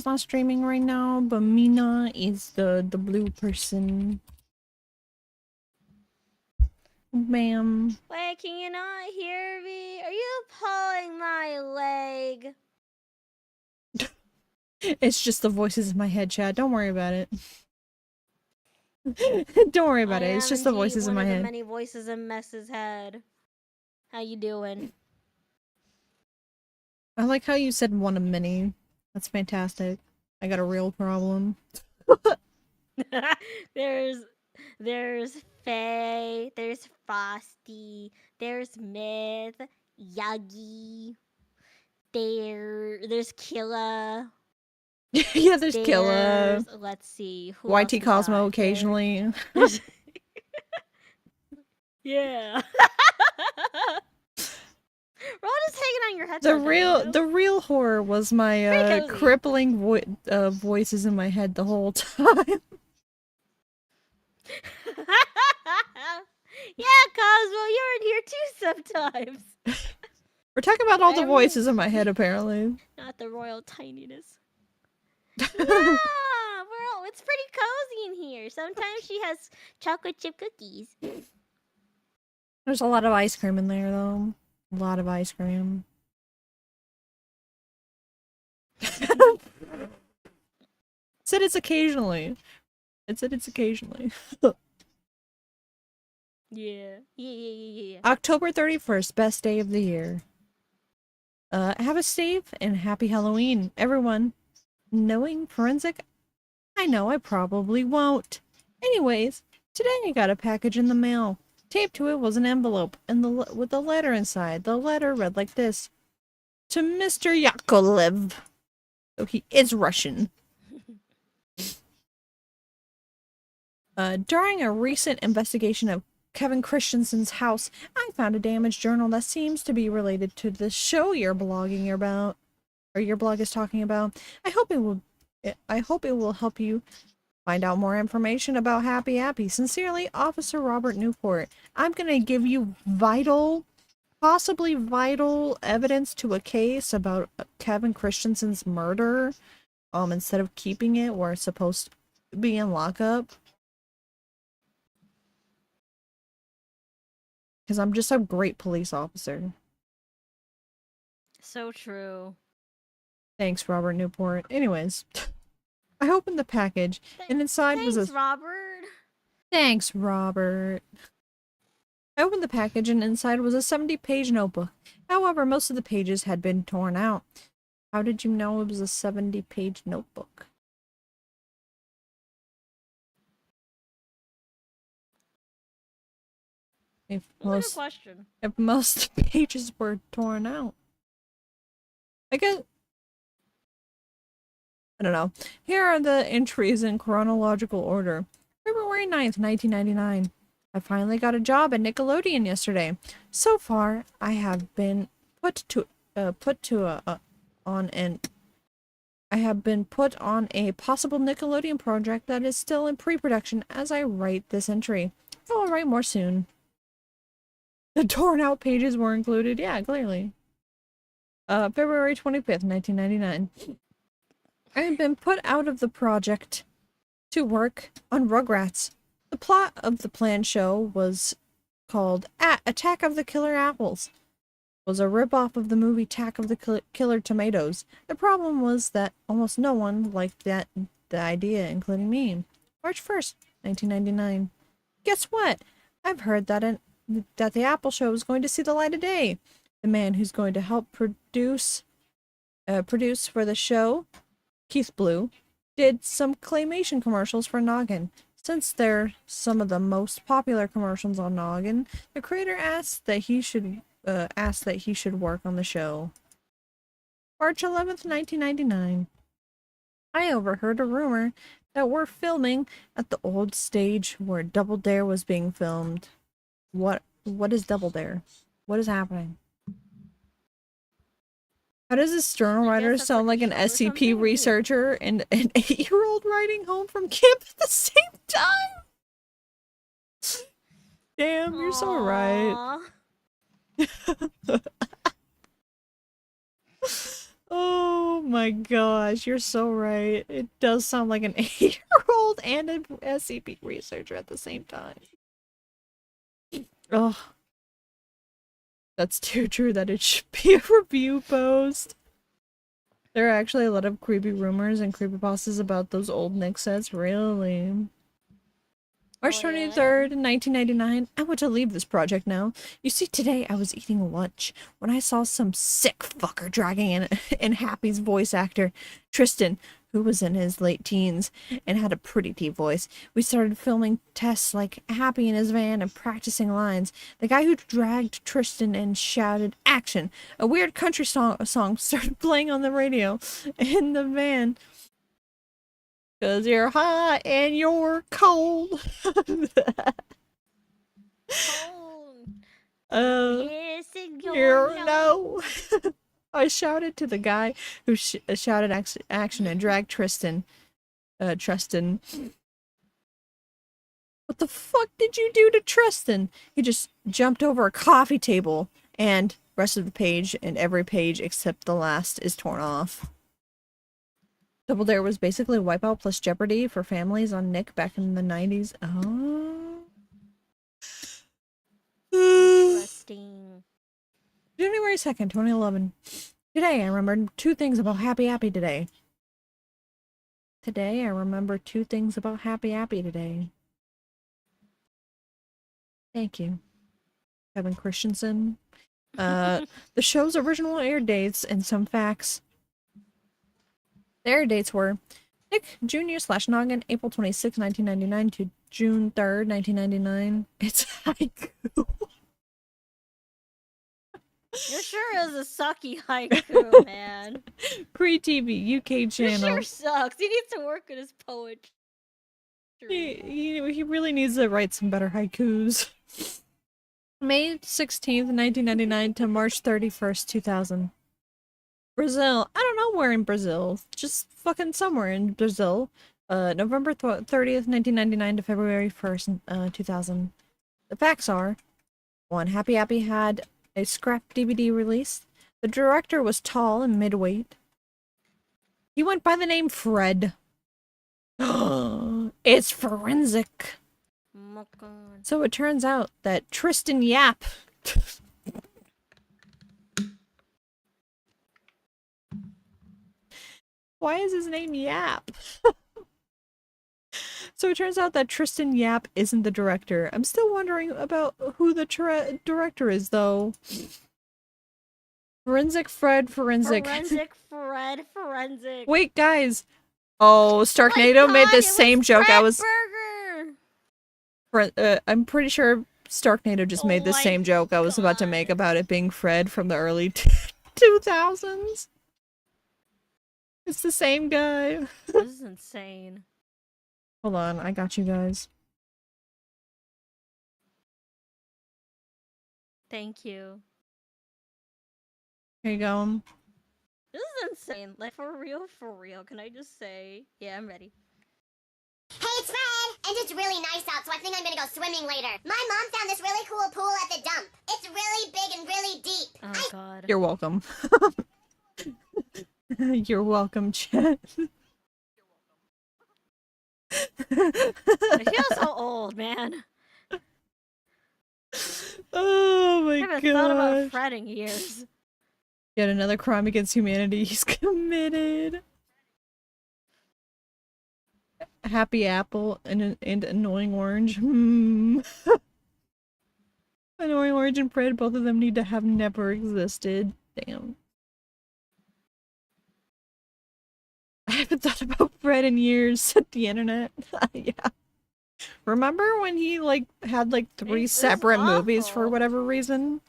Speaker 2: not streaming right now, but Mina is the blue person. Ma'am.
Speaker 3: Wait, can you not hear me? Are you pulling my leg?
Speaker 2: It's just the voices in my head, Chad. Don't worry about it. Don't worry about it. It's just the voices in my head.
Speaker 3: Many voices in Mess's head. How you doing?
Speaker 2: I like how you said one of many. That's fantastic. I got a real problem.
Speaker 3: there's Faye, there's Frosty, there's Myth, Yagi, there's Killa.
Speaker 2: Yeah, there's Killa.
Speaker 3: Let's see. Who
Speaker 2: YT
Speaker 3: else we
Speaker 2: Cosmo
Speaker 3: got?
Speaker 2: occasionally.
Speaker 3: Yeah. We're all just hanging on your head.
Speaker 2: The real horror was my crippling voices in my head the whole time.
Speaker 3: Yeah, Cosmo, you're in here too sometimes.
Speaker 2: We're talking about all the voices in my head, apparently.
Speaker 3: Not the royal tininess. Yeah, it's pretty cozy in here. Sometimes she has chocolate chip cookies.
Speaker 2: There's a lot of ice cream in there, though. A lot of ice cream. Said it's occasionally. It said it's occasionally.
Speaker 3: Yeah.
Speaker 2: October 31st, best day of the year. Have a safe and happy Halloween, everyone. Knowing Forensic, I know I probably won't. Anyways, today I got a package in the mail. Taped to it was an envelope and with a letter inside. The letter read like this: to Mr. Yakolev. So he is Russian. During a recent investigation of Kevin Christensen's house, I found a damaged journal that seems to be related to the show you're blogging about, or your blog is talking about. I hope it will help you find out more information about Happy Happy. Sincerely, Officer Robert Newport. I'm gonna give you possibly vital evidence to a case about Kevin Christensen's murder. Instead of keeping it where it's supposed to be in lockup. Because I'm just a great police officer.
Speaker 3: So true.
Speaker 2: Thanks, Robert Newport. Anyways, I opened the package, and inside was a...
Speaker 3: Robert.
Speaker 2: Thanks, Robert. I opened the package, and inside was a 70-page notebook. However, most of the pages had been torn out. How did you know it was a 70-page notebook? If most pages were torn out. I don't know. Here are the entries in chronological order. February 9th, 1999. I finally got a job at Nickelodeon yesterday. So far, I have been put on a possible Nickelodeon project that is still in pre-production as I write this entry. I will write more soon. The torn out pages were included. Yeah, clearly. February 25th, 1999. I have been put out of the project to work on Rugrats. The plot of the planned show was called Attack of the Killer Apples. It was a ripoff of the movie Attack of the Killer Tomatoes. The problem was that almost no one liked the idea, including me. March 1st, 1999. Guess what? I've heard that the Apple Show is going to see the light of day. The man who's going to help produce for the show, Keith Blue, did some claymation commercials for Noggin. Since they're some of the most popular commercials on Noggin, the creator asked that he should work on the show. March 11th, 1999. I overheard a rumor that we're filming at the old stage where Double Dare was being filmed. What is Double Dare? What is happening? How does this journal
Speaker 3: I guess
Speaker 2: writer
Speaker 3: that's
Speaker 2: sound
Speaker 3: like
Speaker 2: like
Speaker 3: a
Speaker 2: an
Speaker 3: show or something?
Speaker 2: SCP
Speaker 3: Weird.
Speaker 2: researcher and an 8-year-old riding home from camp at the same time? Damn, you're so right.
Speaker 3: Aw.
Speaker 2: Oh my gosh, you're so right. It does sound like an 8-year-old and an SCP researcher at the same time. Oh, that's too true that it should be a review post. There are actually a lot of creepy rumors and creepypastas about those old Nick sets, really. March
Speaker 3: Oh, yeah.
Speaker 2: 23rd, 1999. I want to leave this project now. You see, today I was eating lunch when I saw some sick fucker dragging in Happy's voice actor, Tristan, who was in his late teens and had a pretty deep voice. We started filming tests like Happy in his van and practicing lines. The guy who dragged Tristan and shouted, "Action!" A weird country song started playing on the radio in the van. 'Cause you're hot and you're cold.
Speaker 3: Cold.
Speaker 2: Yes,
Speaker 3: and
Speaker 2: you're no. I shouted to the guy who shouted action and dragged Tristan. Tristan. What the fuck did you do to Tristan? He just jumped over a coffee table and rest of the page and every page except the last is torn off. Double Dare was basically Wipeout plus Jeopardy for families on Nick back in the 90s. Oh.
Speaker 3: Interesting.
Speaker 2: January 2nd, 2011. Today I remembered 2 things about Happy Happy today. Today I remember 2 things about Happy Happy today. Thank you, Kevin Christensen. The show's original air dates and some facts. The air dates were Nick Jr./Noggin, April 26, 1999 to June 3rd, 1999. It's haiku.
Speaker 3: It sure is a sucky haiku, man.
Speaker 2: Pre-TV UK
Speaker 3: It
Speaker 2: channel.
Speaker 3: sure sucks. He needs to work on his poetry.
Speaker 2: He really needs to write some better haikus. May 16th, 1999 to March 31st, 2000. Brazil. I don't know where in Brazil. Just fucking somewhere in Brazil. November 30th, 1999 to February 1st, 2000. The facts are: 1. Happy Happy had a scrap DVD release. The director was tall and mid-weight. He went by the name Fred. It's forensic.
Speaker 3: Oh, God.
Speaker 2: So it turns out that Tristan Yap why is his name Yap? So it turns out that Tristan Yap isn't the director. I'm still wondering about who the director is, though. Forensic Fred, forensic.
Speaker 3: Forensic Fred, forensic.
Speaker 2: Wait, guys. Oh, Starknado made the same joke. I was. I'm pretty sure Starknado just made the same joke I was about to make about it being Fred from the early 2000s. It's the same guy.
Speaker 3: This is insane.
Speaker 2: Hold on, I got you guys.
Speaker 3: Thank you.
Speaker 2: Here you go.
Speaker 3: This is insane. Like, for real. Can I just say? Yeah, I'm ready.
Speaker 8: Hey, it's Fred! And it's really nice out, so I think I'm gonna go swimming later. My mom found this really cool pool at the dump. It's really big and really deep.
Speaker 3: Oh, God.
Speaker 2: You're welcome. You're welcome, Chet.
Speaker 3: I feel so old, man.
Speaker 2: Oh my
Speaker 3: I
Speaker 2: god.
Speaker 3: haven't thought about Fred in years.
Speaker 2: Yet another crime against humanity he's committed. Happy Apple and Annoying Orange. Annoying Orange and Fred, both of them need to have never existed. Damn. I haven't thought about Fred in years, said the internet. Yeah. Remember when he, like, had, like, 3
Speaker 3: It's
Speaker 2: separate movies for
Speaker 3: awful.
Speaker 2: whatever reason?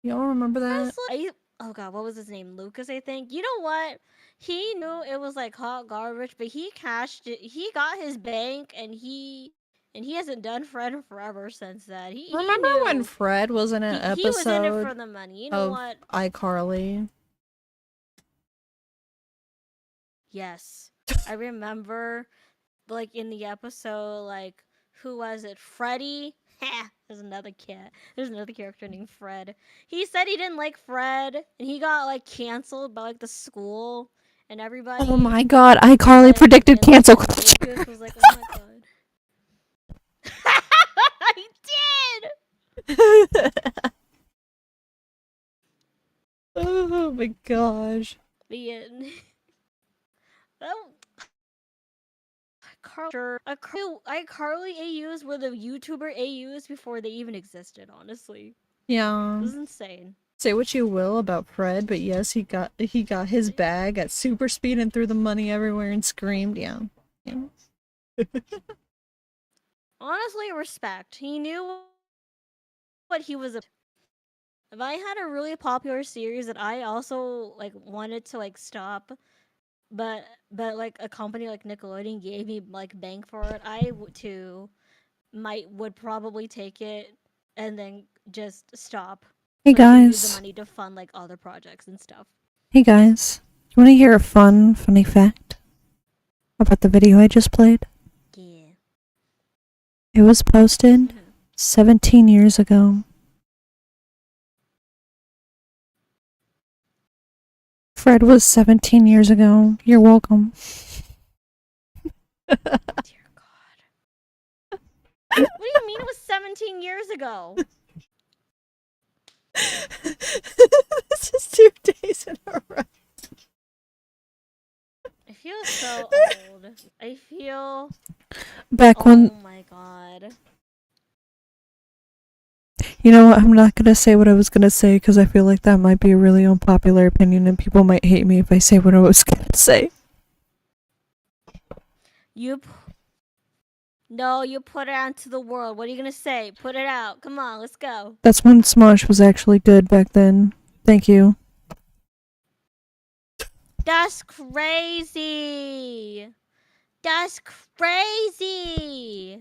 Speaker 2: Y'all remember that?
Speaker 3: Honestly, oh god, what was his name? Lucas, I think. You know what? He knew it was like hot garbage, but he cashed it. He got his bank, and he hasn't done Fred in forever since then. He
Speaker 2: Remember when
Speaker 3: knew
Speaker 2: Fred was in an
Speaker 3: he was in it for
Speaker 2: episode
Speaker 3: the money. You know
Speaker 2: of
Speaker 3: what?
Speaker 2: iCarly?
Speaker 3: Yes, I remember, like in the episode, like who was it? Freddy. Ha! There's another kid. There's another character named Fred. He said he didn't like Fred, and he got like canceled by like the school and everybody.
Speaker 2: Oh my god, iCarly predicted
Speaker 3: and, like,
Speaker 2: cancel culture.
Speaker 3: Lucas was like, "Oh my god." I did.
Speaker 2: Oh my gosh.
Speaker 3: The end. Oh. iCarly AUs were the YouTuber AUs before they even existed, honestly.
Speaker 2: Yeah.
Speaker 3: This is insane.
Speaker 2: Say what you will about Fred, but yes, he got his bag at super speed and threw the money everywhere and screamed. Yeah.
Speaker 3: Honestly, respect. He knew what he was. If I had a really popular series that I also like wanted to like stop, but like a company like Nickelodeon gave me like bank for it, I too would probably take it and then just stop.
Speaker 2: Hey
Speaker 3: So I can use the
Speaker 2: guys.
Speaker 3: money to fund like other projects and stuff.
Speaker 2: Hey guys. You want to hear a funny fact about the video I just played?
Speaker 3: Yeah.
Speaker 2: It was posted 17 years ago. Fred was 17 years ago. You're welcome.
Speaker 3: Dear God. What do you mean it was 17 years ago?
Speaker 2: This is 2 days in a row.
Speaker 3: I feel so old. I feel.
Speaker 2: Back
Speaker 3: Oh
Speaker 2: when.
Speaker 3: my god.
Speaker 2: You know what? I'm not gonna say what I was gonna say because I feel like that might be a really unpopular opinion and people might hate me if I say what I was gonna say.
Speaker 3: No, you put it out into the world. What are you gonna say? Put it out. Come on, let's go.
Speaker 2: That's when Smosh was actually good back then. Thank you.
Speaker 3: That's crazy. That's crazy.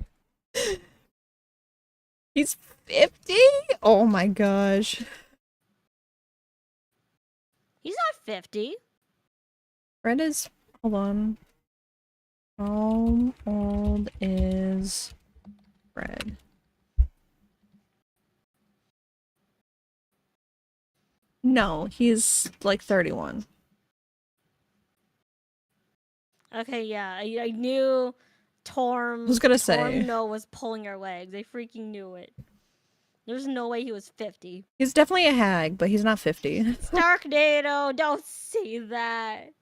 Speaker 2: He's 50? Oh my gosh.
Speaker 3: He's not 50.
Speaker 2: Fred is. Hold on. How old is Fred? No, he's like 31.
Speaker 3: Okay, yeah, I knew Torm.
Speaker 2: I was gonna say.
Speaker 3: Torm was pulling our legs. I freaking knew it. There's no way he was 50.
Speaker 2: He's definitely a hag, but he's not 50.
Speaker 3: Starknado, don't say that.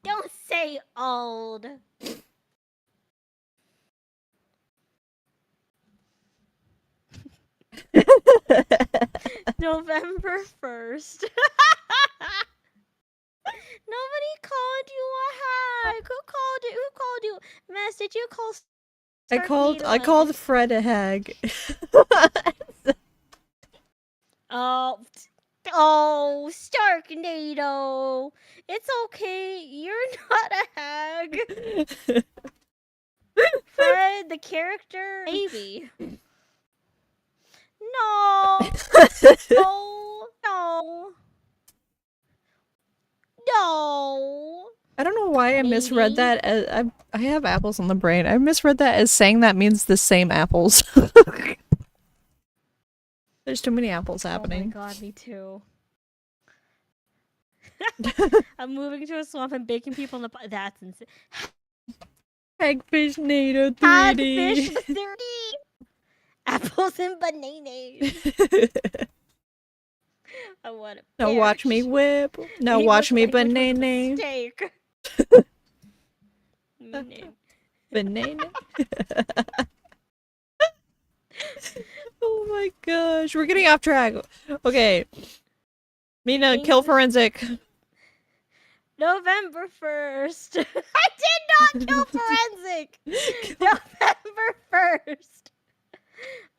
Speaker 3: Don't say old. November 1st. Nobody called you a hag. Who called you? Who called you? Mess, did you call
Speaker 2: I called Fred a hag.
Speaker 3: Oh, Starknado. It's okay. You're not a hag. Fred, the character, maybe. No. No. No. No.
Speaker 2: I don't know why I misread
Speaker 3: Maybe.
Speaker 2: that as I have apples on the brain. I misread that as saying that means the same apples. There's too many apples happening.
Speaker 3: Oh my god, me too. I'm moving to a swamp and baking people in the that's insane.
Speaker 2: Hagfish NATO 3D.
Speaker 3: Hagfish 3D. Apples and bananas. I want it.
Speaker 2: Now watch me whip. Now
Speaker 3: He
Speaker 2: watch
Speaker 3: looks
Speaker 2: me
Speaker 3: like which one's a
Speaker 2: banana.
Speaker 3: steak.
Speaker 2: Banana. Oh my gosh, we're getting off track. Okay. Mina, kill forensic.
Speaker 3: November 1st. I did not kill forensic. November 1st.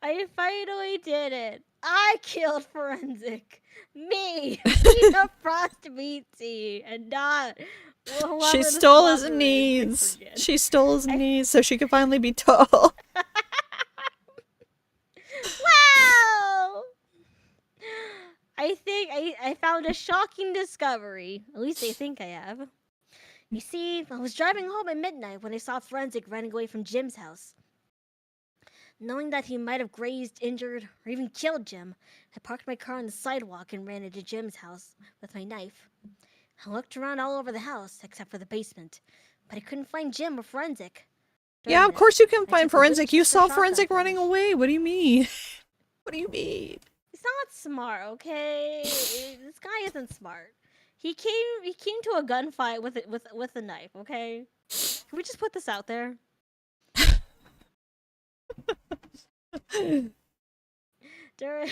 Speaker 3: I finally did it. I killed Forensic. Me, Tina Frostbeatsy, and not.
Speaker 2: She
Speaker 3: whoever the
Speaker 2: stole his
Speaker 3: slugger is, I
Speaker 2: knees.
Speaker 3: forget.
Speaker 2: She stole his knees so she could finally be tall.
Speaker 3: Wow! I think I found a shocking discovery. At least I think I have. You see, I was driving home at midnight when I saw Forensic running away from Jim's house. Knowing that he might have grazed, injured, or even killed Jim, I parked my car on the sidewalk and ran into Jim's house with my knife. I looked around all over the house, except for the basement, but I couldn't find Jim or Forensic.
Speaker 2: Yeah,
Speaker 3: Darn
Speaker 2: of
Speaker 3: it.
Speaker 2: course you can
Speaker 3: I
Speaker 2: find
Speaker 3: took a
Speaker 2: Forensic. You
Speaker 3: Winchester
Speaker 2: saw
Speaker 3: shotgun
Speaker 2: Forensic
Speaker 3: for
Speaker 2: running
Speaker 3: this.
Speaker 2: away. What do you mean? What do you mean?
Speaker 3: He's not smart, okay? This guy isn't smart. He came to a gunfight with a knife, okay? Can we just put this out there? During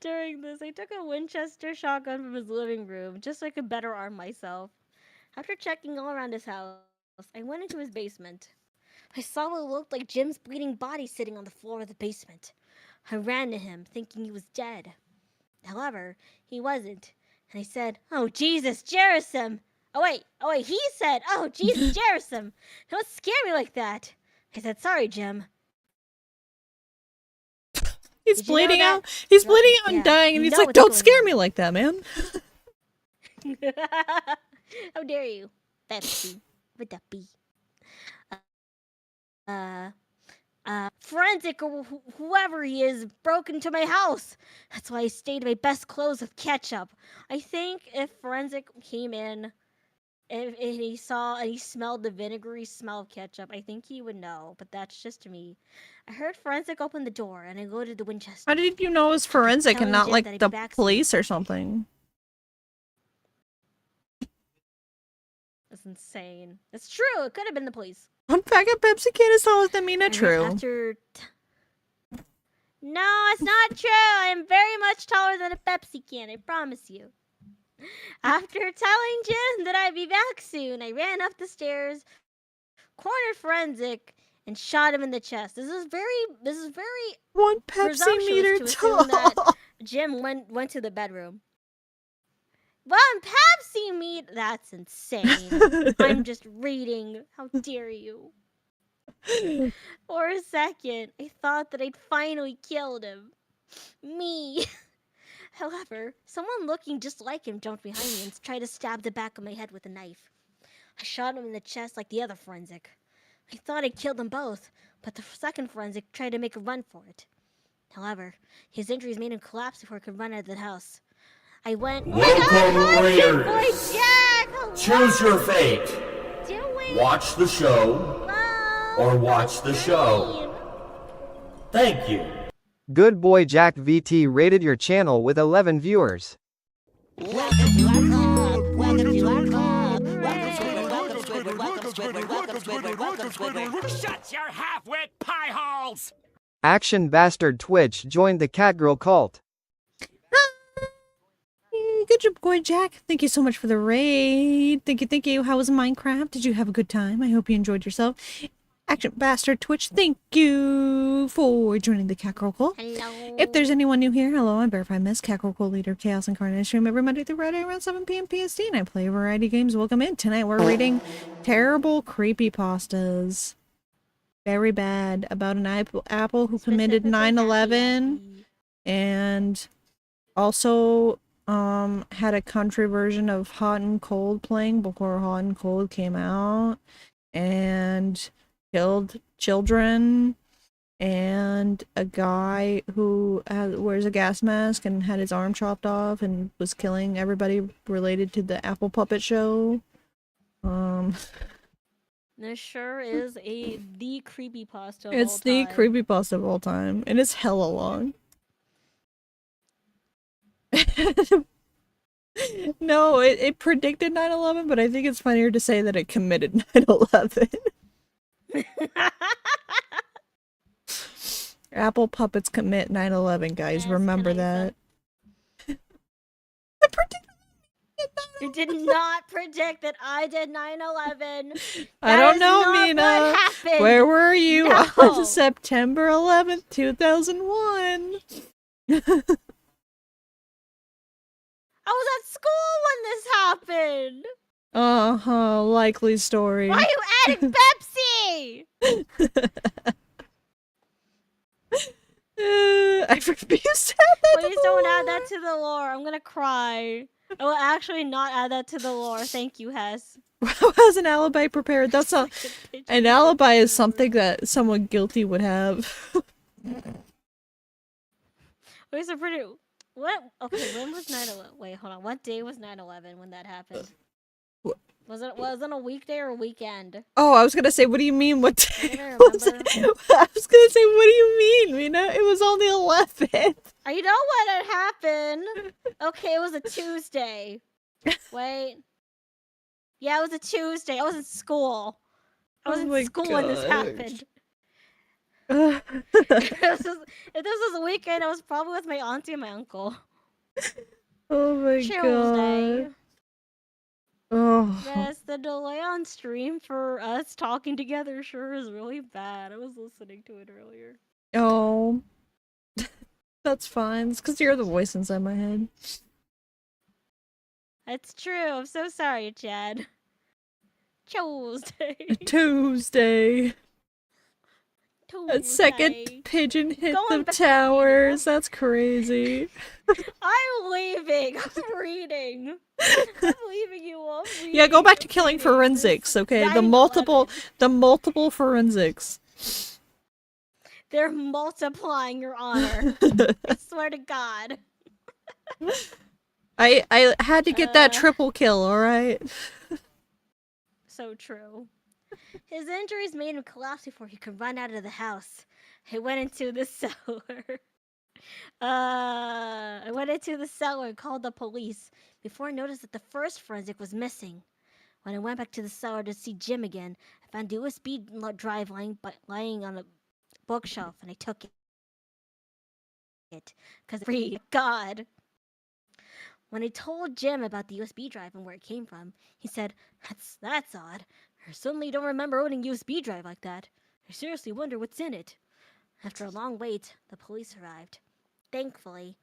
Speaker 3: during this, I took a Winchester shotgun from his living room just so I could better arm myself. After checking all around his house, I went into his basement. I saw what looked like Jim's bleeding body sitting on the floor of the basement. I ran to him, thinking he was dead. However, he wasn't, and I said, "Oh, Jesus, Jerison!" Oh wait, he said, "Oh, Jesus, Jerison! Don't scare me like that!" I said, "Sorry, Jim."
Speaker 2: He's
Speaker 3: Did you know
Speaker 2: bleeding
Speaker 3: that-
Speaker 2: out. He's
Speaker 3: No,
Speaker 2: bleeding out
Speaker 3: yeah,
Speaker 2: and dying, and
Speaker 3: you
Speaker 2: he's
Speaker 3: know
Speaker 2: like,
Speaker 3: what's
Speaker 2: "Don't
Speaker 3: going
Speaker 2: scare
Speaker 3: on."
Speaker 2: me like that, man."
Speaker 3: How dare you, Pepsi, with the B. Forensic or whoever he is broke into my house. That's why I stayed in my best clothes with ketchup. I think if Forensic came in, if he saw and he smelled the vinegary smell of ketchup, I think he would know. But that's just me. I heard Forensic open the door, and I loaded the Winchester.
Speaker 2: How did you know it was Forensic and
Speaker 3: telling
Speaker 2: not
Speaker 3: Jim
Speaker 2: like
Speaker 3: that I'd
Speaker 2: the
Speaker 3: be back soon.
Speaker 2: police or something?
Speaker 3: That's insane. It's true. It could have been the police.
Speaker 2: One packet Pepsi can is taller than Mina. True.
Speaker 3: No, it's not true. I am very much taller than a Pepsi can, I promise you. After telling Jim that I'd be back soon, I ran up the stairs, cornered Forensic, and shot him in the chest. This is very
Speaker 2: 1 Pepsi
Speaker 3: presumptuous
Speaker 2: meter
Speaker 3: to assume
Speaker 2: tall.
Speaker 3: that Jim went to the bedroom. 1 Pepsi meter? That's insane. I'm just reading. How dare you? For a second, I thought that I'd finally killed him. Me. However, someone looking just like him jumped behind me and tried to stab the back of my head with a knife. I shot him in the chest like the other Forensic. I thought I killed them both, but the second Forensic tried to make a run for it. However, his injuries made him collapse before he could run out of the house. I went,
Speaker 5: Welcome, Raiders.
Speaker 3: Boy Jack! Hello!
Speaker 5: Choose your fate.
Speaker 3: Doing
Speaker 5: Watch the show
Speaker 3: well.
Speaker 5: or watch the show. Thank you.
Speaker 6: Good boy Jack VT rated your channel with 11 viewers.
Speaker 9: Welcome to our club. Welcome to our club. Welcome Squidward. Welcome Squidward. Welcome Squidward. Welcome Squidward. Welcome Squidward.
Speaker 7: Shut your half-wit pie holes!
Speaker 6: Action Bastard Twitch joined the Catgirl cult.
Speaker 2: Good job, boy Jack. Thank you so much for the raid. Thank you. How was Minecraft? Did you have a good time? I hope you enjoyed yourself. Action Bastard Twitch, thank you for joining the Catgirl cult.
Speaker 3: Hello.
Speaker 2: If there's anyone new here, hello, I'm Verified Miss, Catgirl cult leader, Chaos Incarnate. I stream every Monday through Friday around 7 p.m. PST, and I play a variety of games. Welcome in. Tonight we're reading terrible creepypastas. Very bad. About an apple who committed 9/11 and also had a country version of Hot and Cold playing before Hot and Cold came out, and killed children, and a guy who wears a gas mask and had his arm chopped off and was killing everybody related to the Apple Puppet Show.
Speaker 3: There sure is the creepypasta of
Speaker 2: It's
Speaker 3: all
Speaker 2: the
Speaker 3: time.
Speaker 2: creepypasta of all time, and it's hella long. No, it predicted 9/11, but I think it's funnier to say that it committed 9/11. Apple puppets commit 9/11, guys.
Speaker 3: Yes,
Speaker 2: Remember
Speaker 3: and I
Speaker 2: that.
Speaker 3: It did not predict that I did 9/11.
Speaker 2: I
Speaker 3: That
Speaker 2: don't
Speaker 3: is
Speaker 2: know,
Speaker 3: not
Speaker 2: Mina.
Speaker 3: what happened.
Speaker 2: Where were you
Speaker 3: No.
Speaker 2: on September 11th, 2001?
Speaker 3: I was at school when this happened.
Speaker 2: Uh-huh, likely story.
Speaker 3: Why are you adding Pepsi?
Speaker 2: I refuse to add that to
Speaker 3: Please
Speaker 2: the
Speaker 3: don't add
Speaker 2: lore.
Speaker 3: that to the lore. I'm gonna cry. I will actually not add that to the lore. Thank you, Hess.
Speaker 2: Who has an alibi prepared? That's not...
Speaker 3: Fucking pigeon
Speaker 2: An
Speaker 3: shit
Speaker 2: alibi is
Speaker 3: forever.
Speaker 2: something that someone guilty would have.
Speaker 3: Wait, so pretty. What? Okay, when was 9/11? Wait, hold on. What day was 9/11 when that happened? Was it on a weekday or a weekend?
Speaker 2: Oh, I was gonna say, what do you mean? What
Speaker 3: I'm
Speaker 2: day
Speaker 3: gonna
Speaker 2: was
Speaker 3: remember.
Speaker 2: it? I was gonna say, what do you mean, Mina? It was on the 11th.
Speaker 3: I know what had happened. Okay, it was a Tuesday. Wait. Yeah, it was a Tuesday. I was in school. I was
Speaker 2: Oh
Speaker 3: in
Speaker 2: my
Speaker 3: school when this
Speaker 2: gosh.
Speaker 3: happened.
Speaker 2: Oh
Speaker 3: If this was a weekend, I was probably with my auntie and my uncle.
Speaker 2: my
Speaker 3: Tuesday.
Speaker 2: god. Oh.
Speaker 3: Yes, the delay on stream for us talking together sure is really bad. I was listening to it earlier.
Speaker 2: Oh. That's fine. It's because you're the voice inside my head.
Speaker 3: That's true. I'm so sorry, Chad. Tuesday.
Speaker 2: Tuesday. A second
Speaker 3: Tuesday.
Speaker 2: pigeon hit
Speaker 3: Going
Speaker 2: the
Speaker 3: back,
Speaker 2: towers. That's crazy.
Speaker 3: I'm leaving. I'm reading. I'm leaving you all.
Speaker 2: Yeah, go back to killing forensics, okay? The multiple forensics.
Speaker 3: They're multiplying, Your Honor. I swear to God.
Speaker 2: I had to get that triple kill, alright?
Speaker 3: So true. His injuries made him collapse before he could run out of the house. He went into the cellar. I went into the cellar and called the police before I noticed that the first forensic was missing. When I went back to the cellar to see Jim again, I found the USB drive lying on a bookshelf, and I took it. Because God. When I told Jim about the USB drive and where it came from, he said, That's odd. I certainly don't remember owning a USB drive like that. I seriously wonder what's in it. After a long wait, the police arrived. Thankfully,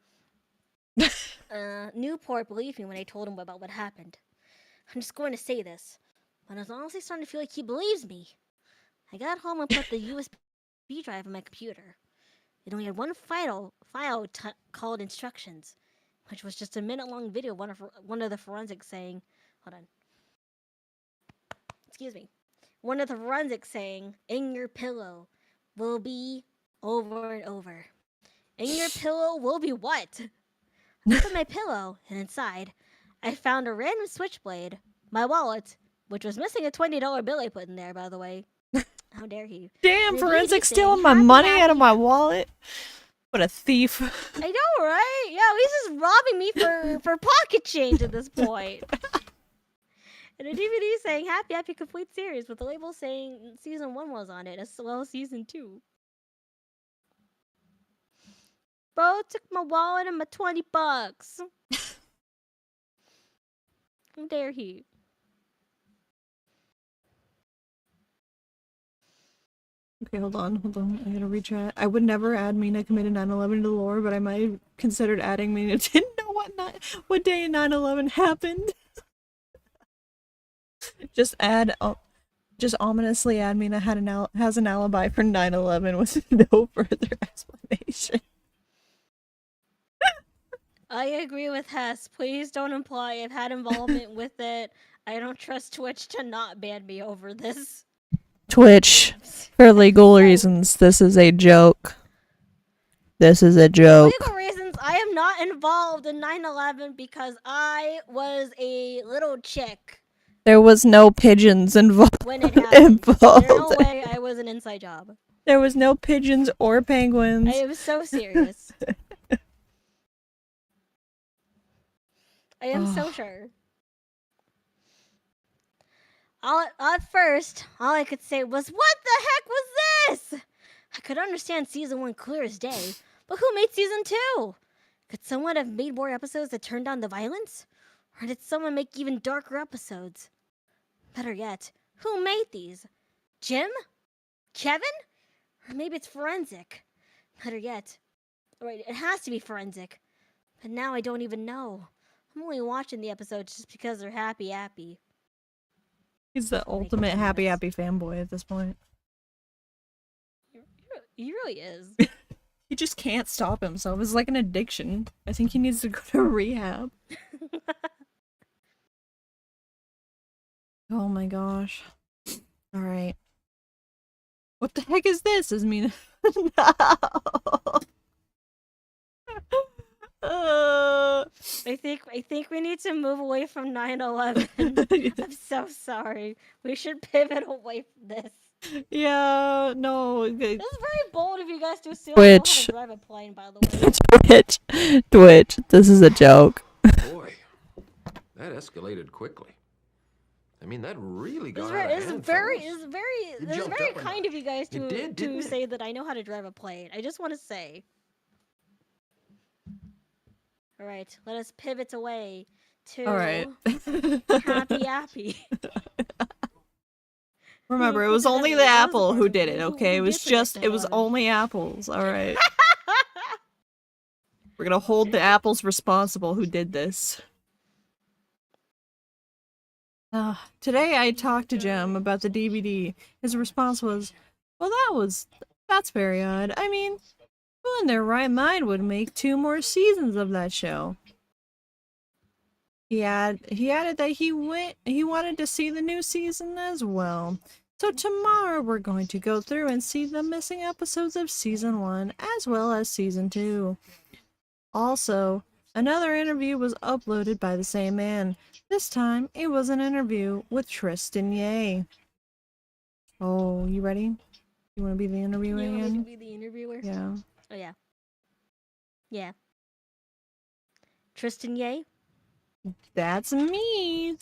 Speaker 3: Newport believed me when I told him about what happened. I'm just going to say this, but I was honestly starting to feel like he believes me. I got home and put the USB drive on my computer. It only had one file called instructions, which was just a minute-long video of one of the forensics saying, hold on. Excuse me. One of the forensics saying, in your pillow will be over and over. In your pillow will be what? I opened my pillow, and inside, I found a random switchblade, my wallet, which was missing a $20 bill I put in there, by the way. How dare he?
Speaker 2: Damn,
Speaker 3: And a
Speaker 2: forensic
Speaker 3: DVD
Speaker 2: stealing
Speaker 3: saying,
Speaker 2: my
Speaker 3: "Happy,
Speaker 2: money out
Speaker 3: happy."
Speaker 2: of my wallet. What a thief.
Speaker 3: I know, right? Yeah, he's just robbing me for pocket change at this point. And a DVD saying Happy Happy Complete Series with the label saying Season 1 was on it, as well as Season 2. Bro took my wallet and my $20. How dare he?
Speaker 2: Okay, hold on. I gotta rechat. I would never add Mina committed 9/11 to the lore, but I might have considered adding Mina. Didn't know what day 9/11 happened. Just ominously add Mina has an alibi for 9/11 with no further explanation.
Speaker 3: I agree with Hess. Please don't imply I've had involvement with it. I don't trust Twitch to not ban me over this.
Speaker 2: Twitch, for legal reasons, this is a joke. This is a joke.
Speaker 3: For legal reasons, I am not involved in 9/11 because I was a little chick
Speaker 2: There was no pigeons involved.
Speaker 3: when it happened. There's no
Speaker 2: involved.
Speaker 3: way I was an inside job.
Speaker 2: There was no pigeons or penguins.
Speaker 3: I am so serious. I am so sure. At first, all I could say was, what the heck was this? I could understand Season 1 clear as day, but who made Season 2? Could someone have made more episodes that turned down the violence? Or did someone make even darker episodes? Better yet, who made these? Jim? Kevin? Or maybe it's Forensic. Better yet, Alright, it has to be forensic. But now I don't even know. I'm only watching the episodes just because they're happy.
Speaker 2: He's the ultimate happy fanboy at this point.
Speaker 3: He really is.
Speaker 2: He just can't stop himself. It's like an addiction. I think he needs to go to rehab. Oh my gosh. Alright. What the heck is this? Is mean no.
Speaker 3: I think we need to move away from 9/11. I'm so sorry. We should pivot away from this.
Speaker 2: Yeah, no.
Speaker 3: This is very bold of you guys to assume
Speaker 2: Twitch.
Speaker 3: I know how to drive a plane, by the way.
Speaker 2: Twitch. This is a joke.
Speaker 10: Boy, that escalated quickly. I mean, that really got
Speaker 3: It's very
Speaker 10: jumped up a
Speaker 3: kind of you guys
Speaker 10: It did, didn't
Speaker 3: to
Speaker 10: it?
Speaker 3: say that I know how to drive a plane. I just want to say. All right, let us pivot away to
Speaker 2: Alright.
Speaker 3: happy.
Speaker 2: Remember, it was only the apple who did it, okay? It was only apples, alright? We're gonna hold the apples responsible who did this. Today I talked to Jem about the DVD. His response was, well, that's very odd. I mean, who in their right mind would make 2 more seasons of that show? He added that he wanted to see the new season as well. So tomorrow we're going to go through and see the missing episodes of season 1 as well as season 2. Also, another interview was uploaded by the same man. This time, it was an interview with Tristan Ye. Oh, you ready? You want to be the interviewer
Speaker 3: You want me
Speaker 2: again?
Speaker 3: to be the interviewer?
Speaker 2: Yeah.
Speaker 3: Oh yeah. Yeah. Tristan Ye.
Speaker 2: That's me.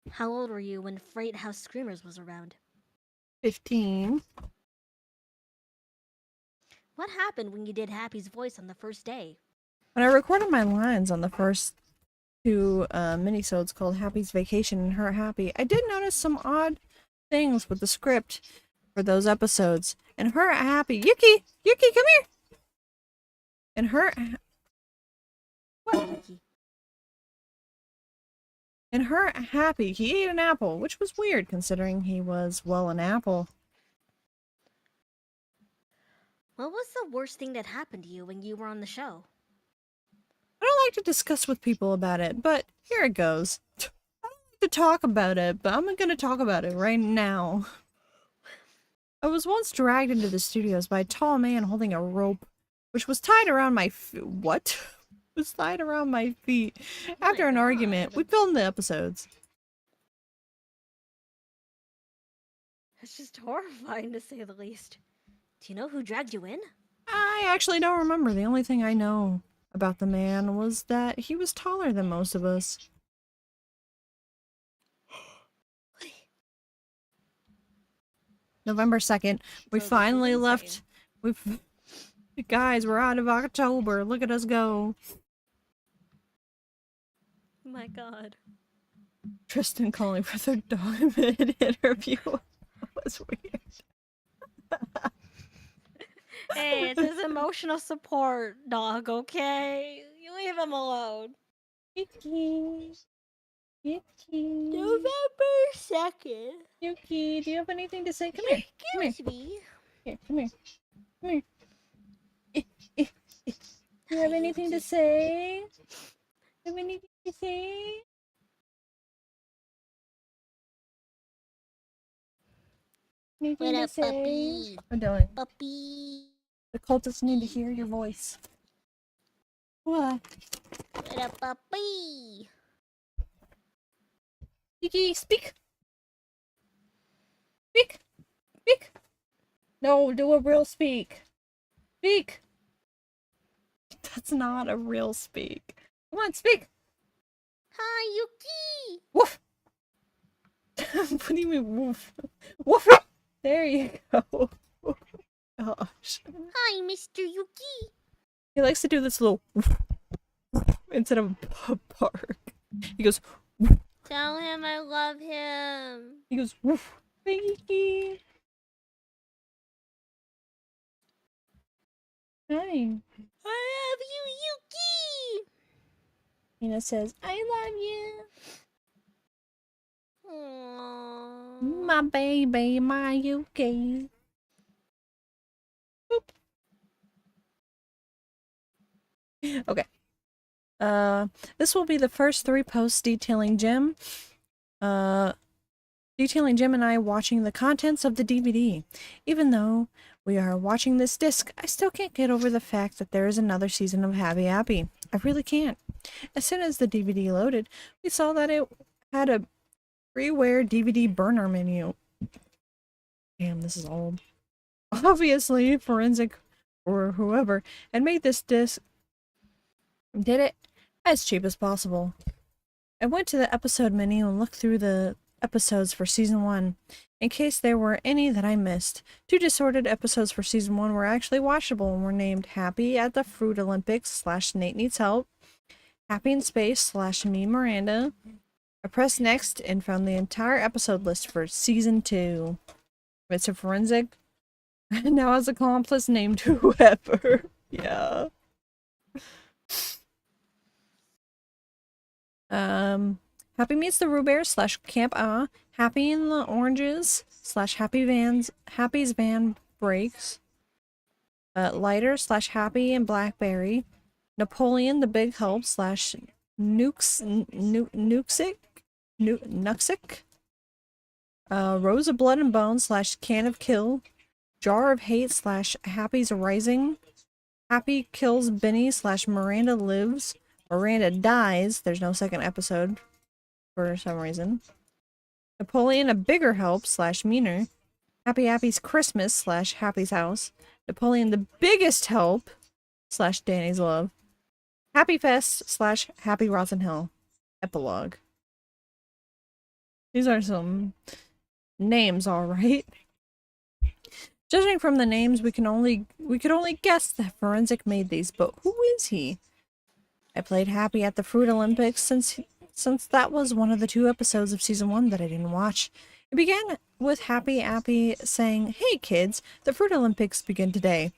Speaker 3: How old were you when Freight House Screamers was around?
Speaker 2: 15.
Speaker 3: What happened when you did Happy's voice on the first day?
Speaker 2: When I recorded my lines on the first 2 minisodes called Happy's Vacation and Her Happy, I did notice some odd things with the script for those episodes. And Her Happy, Yuki, come here. And Her, what? And Her Happy, he ate an apple, which was weird considering he was, well, an apple.
Speaker 3: What was the worst thing that happened to you when you were on the show?
Speaker 2: I don't like to discuss with people about it, but here it goes. I don't like to talk about it, but I'm gonna talk about it right now. I was once dragged into the studios by a tall man holding a rope, which was tied around my what? Was tied around my feet. After an argument, we filmed the episodes.
Speaker 3: It's just horrifying to say the least. Do you know who dragged you in?
Speaker 2: I actually don't remember. The only thing I know about the man was that he was taller than most of us. November 2nd, we finally left. Guys, we're out of October. Look at us go.
Speaker 3: Oh my god.
Speaker 2: Tristan calling for their dog mid-interview was weird.
Speaker 3: Hey, it's his emotional support dog, okay? You leave him alone.
Speaker 2: Yuki.
Speaker 3: November 2nd.
Speaker 2: Yuki, do you have anything to say? Come here. Come here.
Speaker 3: Excuse me.
Speaker 2: Here, come here. Come here. Do you have anything to say? Do you have anything to say? Anything
Speaker 3: What
Speaker 2: to
Speaker 3: up,
Speaker 2: say?
Speaker 3: puppy?
Speaker 2: I'm doing.
Speaker 3: Puppy.
Speaker 2: The cultists need to hear your voice. What?
Speaker 3: What up, puppy?
Speaker 2: Yuki, speak! Speak! Speak! No, do a real speak. Speak! That's not a real speak. Come on, speak!
Speaker 3: Hi, Yuki!
Speaker 2: Woof! What do you mean, woof? Woof! There you go. Gosh.
Speaker 3: Hi, Mr. Yuki!
Speaker 2: He likes to do this little woof, woof, instead of a bark. He goes woof.
Speaker 3: Tell him I love him.
Speaker 2: He goes woof. Thank you. Hi.
Speaker 3: I love you, Yuki.
Speaker 2: Tina says, I love you.
Speaker 3: Aww.
Speaker 2: My baby, my Yuki. Boop. Okay. This will be the first 3 posts detailing Jim. Detailing Jim and I watching the contents of the DVD. Even though we are watching this disc, I still can't get over the fact that there is another season of Happy Happy. I really can't. As soon as the DVD loaded, we saw that it had a freeware DVD burner menu. Damn, this is old. Obviously, Forensic or whoever had made this disc did it as cheap as possible. I went to the episode menu and looked through the episodes for season 1 in case there were any that I missed. 2 disordered episodes for season 1 were actually watchable and were named Happy at the Fruit Olympics / Nate Needs Help, Happy in Space / Me Miranda. I pressed next and found the entire episode list for season 2. It's a Forensic now has accomplice named whoever. Yeah. Happy meets the Roo Bears / Camp A. Happy in the Oranges / Happy's Van Breaks. Lighter / Happy in Blackberry. Napoleon the Big Help / Nuxic. Rose of Blood and Bone / Can of Kill. Jar of Hate / Happy's Rising. Happy kills Benny / Miranda lives. Miranda dies. There's no second episode for some reason. Napoleon a Bigger Help / Meaner. Happy Happy's Christmas / Happy's House. Napoleon the Biggest Help / Danny's Love. Happy Fest / Happy Rotten Hill. Epilogue. These are some names, alright. Judging from the names, we could only guess that Forensic made these, but who is he? I played Happy at the Fruit Olympics since that was one of the 2 episodes of season 1 that I didn't watch. It began with Happy saying, "Hey kids, the Fruit Olympics begin today,"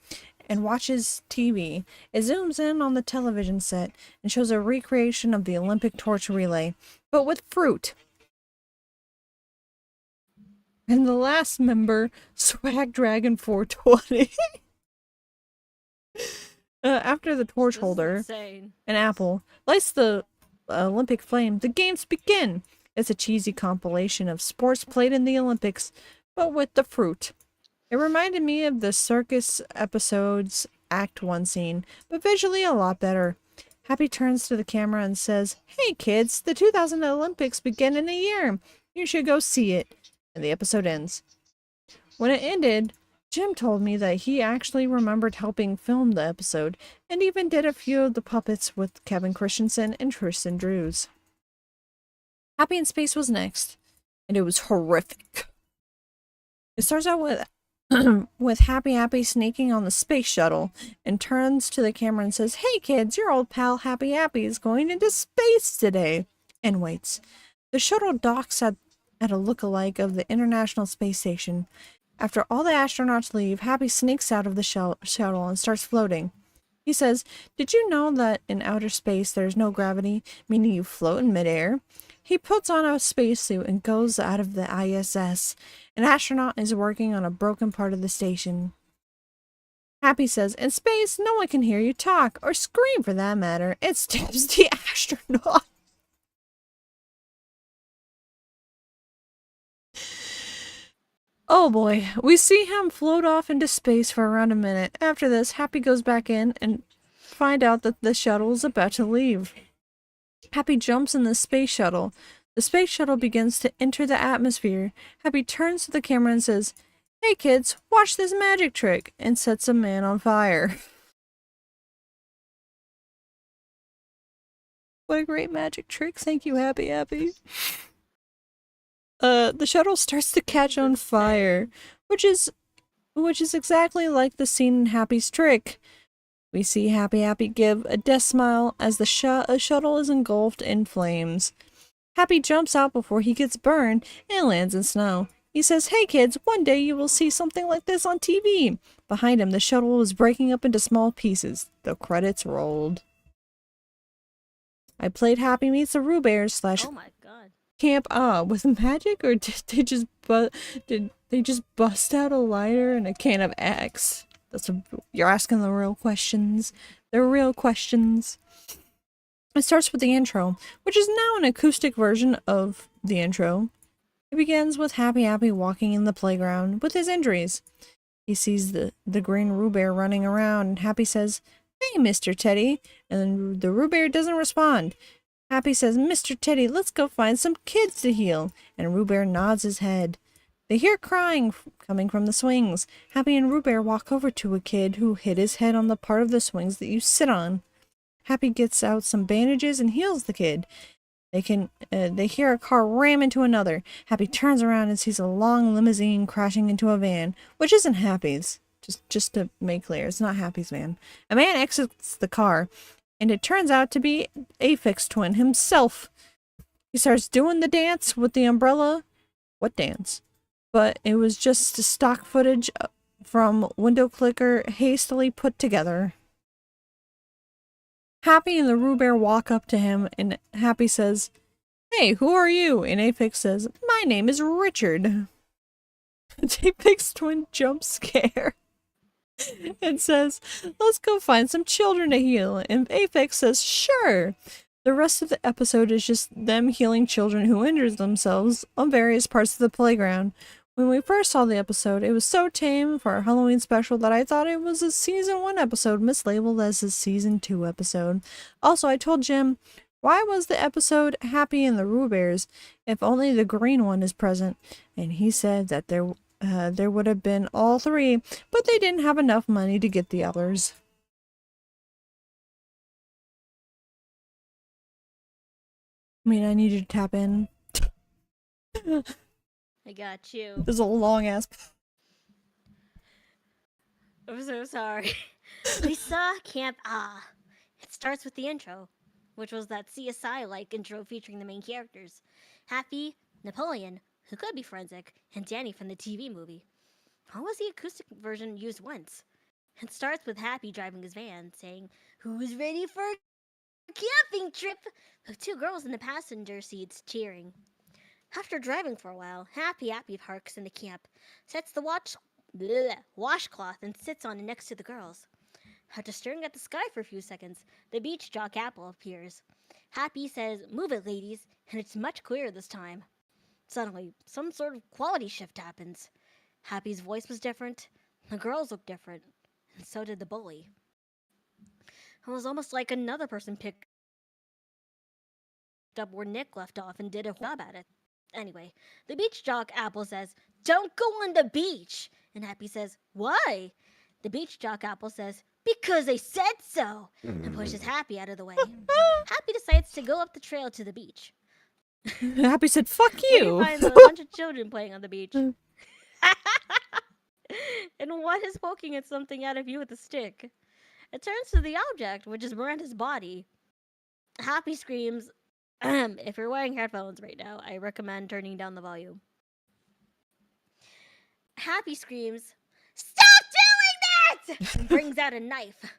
Speaker 2: and watches TV. It zooms in on the television set and shows a recreation of the Olympic torch relay, but with fruit. And the last member, Swag Dragon 420. After the torch holder, an apple, lights the Olympic flame, the games begin. It's a cheesy compilation of sports played in the Olympics, but with the fruit. It reminded me of the circus episode's Act 1 scene, but visually a lot better. Happy turns to the camera and says, "Hey kids, the 2000 Olympics begin in a year. You should go see it." And the episode ends. When it ended, Jim told me that he actually remembered helping film the episode, and even did a few of the puppets with Kevin Christensen and Tristan Drews. Happy in Space was next, and it was horrific. It starts out with with Happy sneaking on the space shuttle, and turns to the camera and says, "Hey kids, your old pal Happy is going into space today," and waits. The shuttle docks at a look-alike of the International Space Station. After all the astronauts leave, Happy sneaks out of the shuttle and starts floating. He says, "Did you know that in outer space there's no gravity, meaning you float in midair?" He puts on a spacesuit and goes out of the ISS. An astronaut is working on a broken part of the station. Happy says, "In space, no one can hear you talk, or scream for that matter." It stabs the astronaut. Oh boy, we see him float off into space for around a minute. After this, Happy goes back in and find out that the shuttle is about to leave. Happy jumps in the space shuttle. The space shuttle begins to enter the atmosphere. Happy turns to the camera and says, "Hey kids, watch this magic trick," and sets a man on fire. What a great magic trick. Thank you, Happy. The shuttle starts to catch on fire, which is exactly like the scene in Happy's trick. We see Happy give a death smile as the shuttle is engulfed in flames. Happy jumps out before he gets burned and lands in snow. He says, "Hey kids, one day you will see something like this on TV." Behind him, the shuttle was breaking up into small pieces. The credits rolled. I played Happy Meets the Roo Bears slash
Speaker 3: Oh my god.
Speaker 2: Camp with magic, or did they just bust out a lighter and a can of Axe? You're asking the real questions. They're real questions. It starts with the intro, which is now an acoustic version of the intro. It begins with Happy walking in the playground with his injuries. He sees the green Roo Bear running around, and Happy says, "Hey, Mr. Teddy," and then the Roo Bear doesn't respond. Happy says, "Mr. Teddy, let's go find some kids to heal," and Roo Bear nods his head. They hear crying coming from the swings. Happy and Roo Bear walk over to a kid who hit his head on the part of the swings that you sit on. Happy gets out some bandages and heals the kid. They hear a car ram into another. Happy turns around and sees a long limousine crashing into a van, which isn't Happy's. Just to make clear, it's not Happy's van. A man exits the car, and it turns out to be Aphex Twin himself. He starts doing the dance with the umbrella. What dance? But it was just stock footage from Window Clicker hastily put together. Happy and the Roo Bear walk up to him, and Happy says, "Hey, who are you?" And Aphex says, "My name is Richard." Aphex Twin jump scare and says, "Let's go find some children to heal." And Aphex says, "Sure." The rest of the episode is just them healing children who injured themselves on various parts of the playground. When we first saw the episode, it was so tame for our Halloween special that I thought it was a season 1 episode mislabeled as a season 2 episode. Also, I told Jim, why was the episode Happy and the Roo Bears if only the green one is present? And he said that there would have been all 3, but they didn't have enough money to get the others. I mean, I need you to tap in.
Speaker 3: I got you.
Speaker 2: There's a long ass.
Speaker 3: I'm so sorry. We saw Camp It starts with the intro, which was that CSI-like intro featuring the main characters. Happy, Napoleon, who could be forensic, and Danny from the TV movie. Why was the acoustic version used once? It starts with Happy driving his van, saying, "Who's ready for a camping trip?" with 2 girls in the passenger seats cheering. After driving for a while, Happy parks in the camp, sets the washcloth, and sits on it next to the girls. After staring at the sky for a few seconds, the beach jock Apple appears. Happy says, "Move it, ladies," and it's much clearer this time. Suddenly, some sort of quality shift happens. Happy's voice was different, the girls looked different, and so did the bully. It was almost like another person picked up where Nick left off and did a job at it. Anyway, the beach jock Apple says, "Don't go on the beach!" And Happy says, "Why?" The beach jock Apple says, "Because I said so!" and pushes Happy out of the way. Happy decides to go up the trail to the beach.
Speaker 2: Happy said, "Fuck you!"
Speaker 3: He finds a bunch of children playing on the beach. And one is poking at something out of view with a stick. It turns to the object, which is Miranda's body. Happy screams. If you're wearing headphones right now, I recommend turning down the volume. Happy screams, "Stop doing that!" and brings out a knife.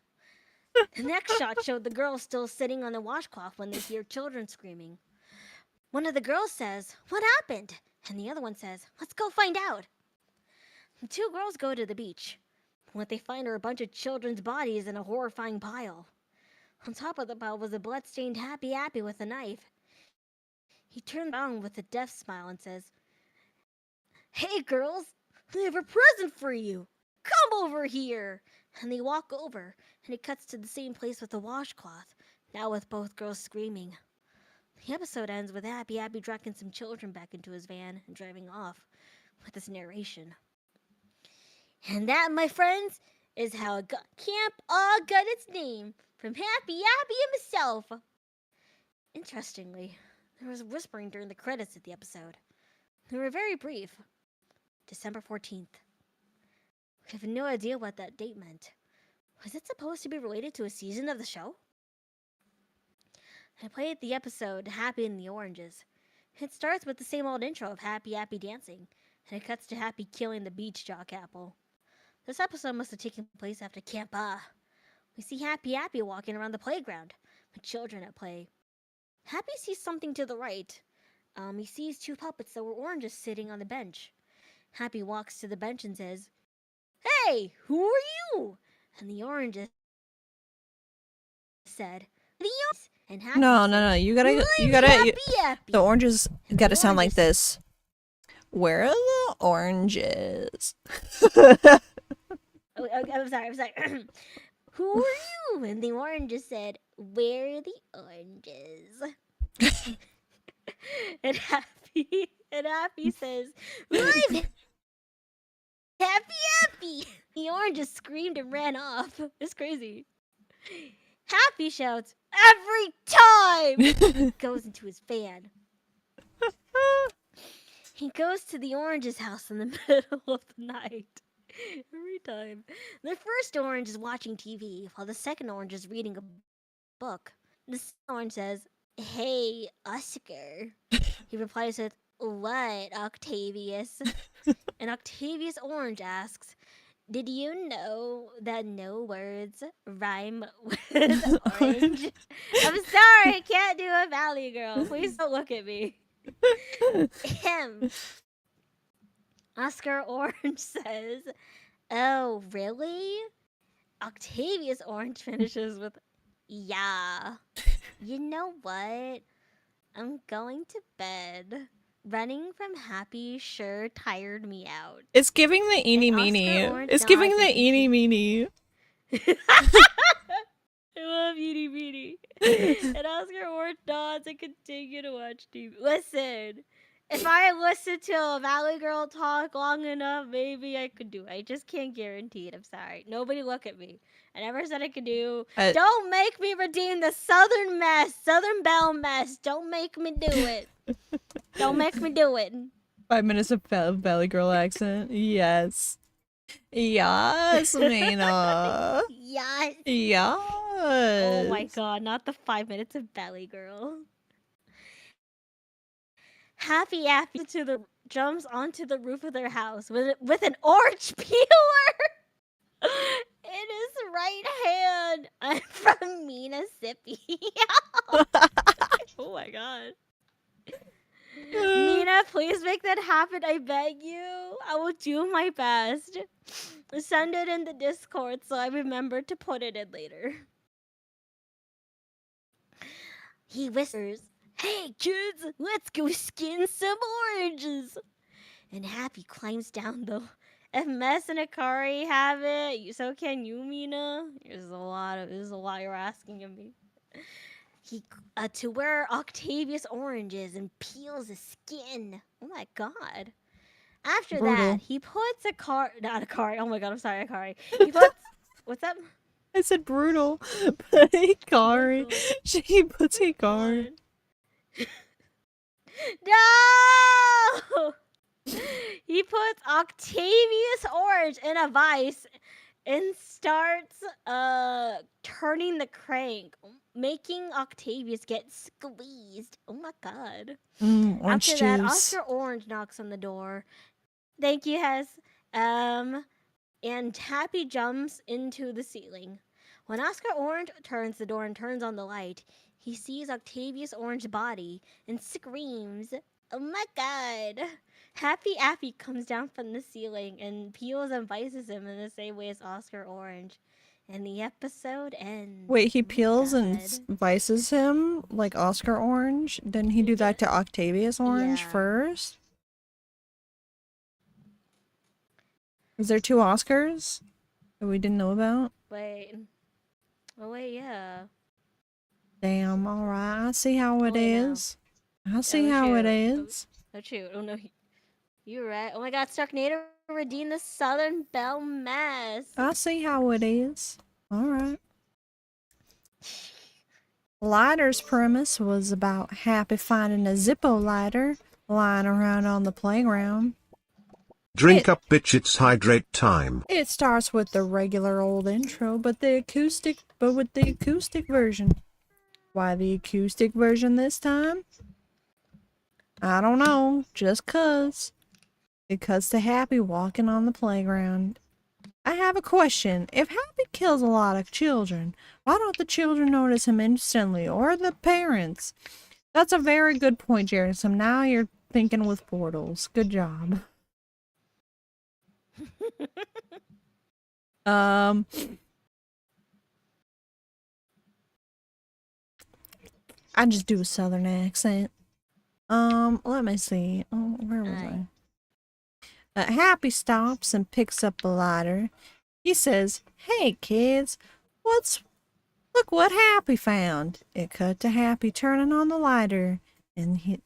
Speaker 3: The next shot showed the girls still sitting on the washcloth when they hear children screaming. One of the girls says, "What happened?" And the other one says, "Let's go find out." The 2 girls go to the beach. What they find are a bunch of children's bodies in a horrifying pile. On top of the pile was a blood-stained Happy with a knife. He turns around with a death smile and says, "Hey girls, I have a present for you. Come over here." And they walk over, and it cuts to the same place with the washcloth, now with both girls screaming. The episode ends with Happy dragging some children back into his van and driving off, with this narration. And that, my friends, is how Camp got its name, from Happy himself. Interestingly, there was whispering during the credits of the episode. They were very brief. December 14th. We have no idea what that date meant. Was it supposed to be related to a season of the show? I played the episode Happy in the Oranges. It starts with the same old intro of Happy dancing, and it cuts to Happy killing the beach jock apple. This episode must have taken place after Camp Ah. We see Happy walking around the playground with children at play. Happy sees something to the right. He sees two puppets that were oranges sitting on the bench. Happy walks to the bench and says, "Hey, who are you?" And the oranges said, "The oranges." And Happy
Speaker 2: No,
Speaker 3: says,
Speaker 2: you gotta,
Speaker 3: Happy.
Speaker 2: the oranges
Speaker 3: And
Speaker 2: gotta
Speaker 3: the
Speaker 2: sound like
Speaker 3: oranges-
Speaker 2: this. Where are the oranges?
Speaker 3: Oh, I'm sorry. Who are you? And the oranges said, "Where are the oranges?" and Happy says, "I'm Happy." The oranges screamed and ran off. It's crazy. Happy shouts, "Every time!" Goes into his van. He goes to the orange's house in the middle of the night. Every time. The first orange is watching TV, while the second orange is reading a book. The second orange says, "Hey, Oscar." He replies with, "What, Octavius?" And Octavius Orange asks, "Did you know that no words rhyme with orange?" I'm sorry, I can't do a Valley Girl. Please don't look at me. Him. Oscar Orange says, "Oh, really?" Octavius Orange finishes with, "Yeah. You know what? I'm going to bed. Running from Happy sure tired me out."
Speaker 2: It's giving the eeny
Speaker 3: Oscar
Speaker 2: meeny.
Speaker 3: Orange
Speaker 2: It's giving
Speaker 3: nods
Speaker 2: the
Speaker 3: and
Speaker 2: eeny meeny.
Speaker 3: I love Eeny Meeny. And Oscar Orange nods and continue to watch TV. Listen, if I listen to a Valley Girl talk long enough, maybe I could do it. I just can't guarantee it. I'm sorry. Nobody look at me. I never said I could do. Don't make me redeem the Southern Belle mess. Don't make me do it. Don't make me do it.
Speaker 2: 5 minutes of Valley Girl accent. Yes. Yes, Mina.
Speaker 3: Yes.
Speaker 2: Yes.
Speaker 3: Oh my god, not the 5 minutes of Valley Girl. Happy jumps onto the roof of their house with an orange peeler in his right hand. I'm from Mississippi. Oh my god. Mina, please make that happen, I beg you. I will do my best. Send it in the Discord so I remember to put it in later. He whispers, "Hey kids, let's go skin some oranges." And Happy climbs down though. If Mess and Akari have it, so can you, Mina? There's a lot you're asking of me. He to where Octavius oranges and peels his skin. Oh my god. After
Speaker 2: Brutal.
Speaker 3: that, he puts not Akari. Oh my god, I'm sorry, Akari. He puts what's that?
Speaker 2: I said brutal, but Hikari. She puts Hikari.
Speaker 3: No! He puts Octavius Orange in a vice and starts turning the crank, making Octavius get squeezed. Oh my god.
Speaker 2: Orange
Speaker 3: After that,
Speaker 2: juice.
Speaker 3: Oscar Orange knocks on the door. Thank you, Hess. And Happy jumps into the ceiling. When Oscar Orange turns the door and turns on the light, he sees Octavius Orange's body and screams, "Oh my god!" Happy comes down from the ceiling and peels and vices him in the same way as Oscar Orange. And the episode ends.
Speaker 2: Wait, he
Speaker 3: Oh my
Speaker 2: peels and
Speaker 3: god.
Speaker 2: vices him like Oscar Orange? Didn't he do that to Octavius Orange
Speaker 3: Yeah.
Speaker 2: first? Is there two Oscars that we didn't know about?
Speaker 3: Wait. Oh wait, yeah.
Speaker 2: Damn, alright. I see how it
Speaker 3: wait, no.
Speaker 2: is. I see
Speaker 3: Oh,
Speaker 2: how it
Speaker 3: shoot.
Speaker 2: is.
Speaker 3: Oh shoot. Oh no. You're right. Oh my god, Starknator redeemed the Southern Belle mess.
Speaker 2: I see how it is. Alright. Lighter's premise was about Happy finding a Zippo lighter lying around on the playground.
Speaker 4: Drink up, bitch, it's hydrate time.
Speaker 2: It starts with the regular old intro, but with the acoustic version. Why the acoustic version this time? I don't know, just 'cause. It cuts to Happy walking on the playground. I have a question. If Happy kills a lot of children, why don't the children notice him instantly, or the parents? That's a very good point, Jared. So now you're thinking with portals. Good job. I just do a southern accent. Let me see. Oh, where was I? Happy stops and picks up a lighter. He says, "Hey kids, look what Happy found." It cut to Happy turning on the lighter, and he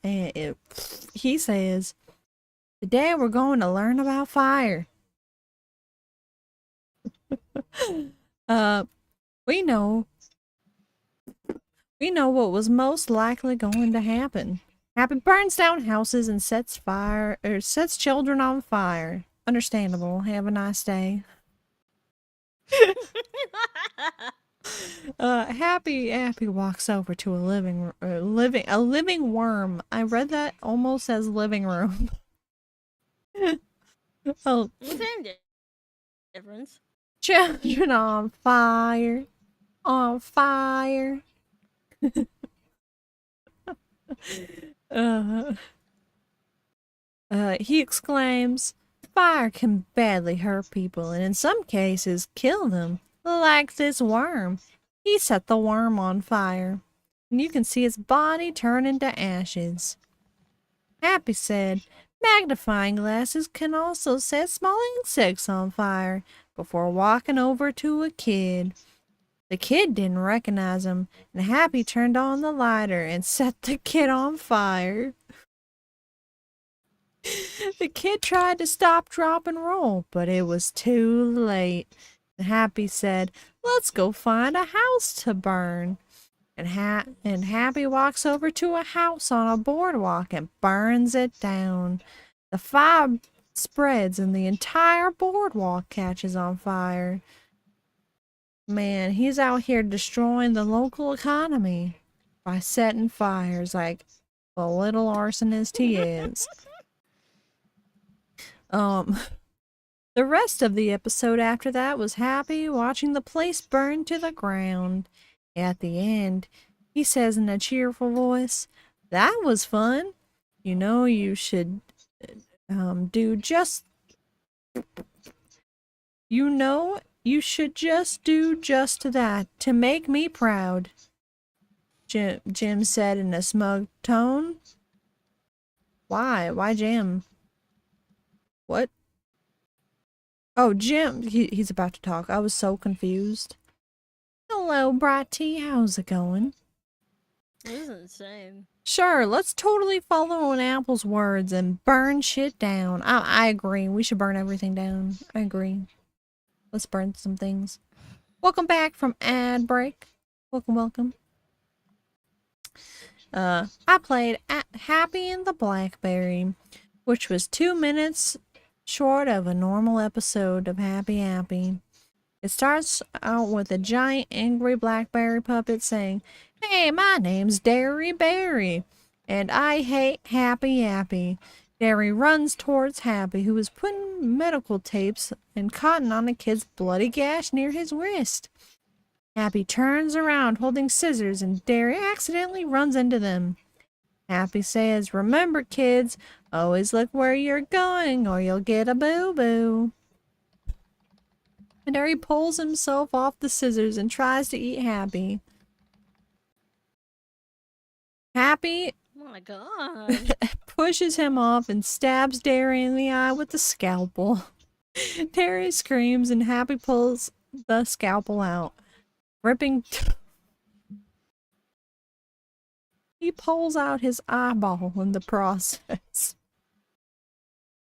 Speaker 2: says, "Today we're going to learn about fire." We know what was most likely going to happen. Happy burns down houses and sets children on fire. Understandable. Have a nice day. Happy walks over to a living worm. I read that almost as living room. Oh,
Speaker 3: Same difference.
Speaker 2: children on fire, on fire. He exclaims, "Fire can badly hurt people, and in some cases kill them. Like this worm." He set the worm on fire, and you can see its body turn into ashes. Happy said, "Magnifying glasses can also set small insects on fire," before walking over to a kid. The kid didn't recognize him, and Happy turned on the lighter and set the kid on fire. The kid tried to stop, drop, and roll, but it was too late. Happy said, "Let's go find a house to burn." And Happy walks over to a house on a boardwalk and burns it down. The fire spreads and the entire boardwalk catches on fire. Man, he's out here destroying the local economy by setting fires like the little arsonist he is. The rest of the episode after that was Happy watching the place burn to the ground. At the end, he says in a cheerful voice, "That was fun. You know, you should do just that to make me proud," Jim said in a smug tone. Why? Why Jim? What? Oh, Jim, he's about to talk. I was so confused. "Hello, Bright Tea, how's it going?"
Speaker 3: This is insane.
Speaker 2: Sure, let's totally follow an Apple's words and burn shit down. I agree. We should burn everything down. I agree. Let's burn some things. Welcome back from ad break. Welcome. I played Happy and the Blackberry, which was 2 minutes short of a normal episode of Happy. It starts out with a giant angry blackberry puppet saying, "Hey, my name's Derry Berry, and I hate Happy." Derry runs towards Happy, who is putting medical tapes and cotton on a kid's bloody gash near his wrist. Happy turns around holding scissors, and Derry accidentally runs into them. Happy says, "Remember, kids, always look where you're going or you'll get a boo-boo." And Derry pulls himself off the scissors and tries to eat Happy. Happy
Speaker 3: Oh my god.
Speaker 2: pushes him off and stabs Derry in the eye with the scalpel. Derry screams and Happy pulls the scalpel out, ripping... He pulls out his eyeball in the process.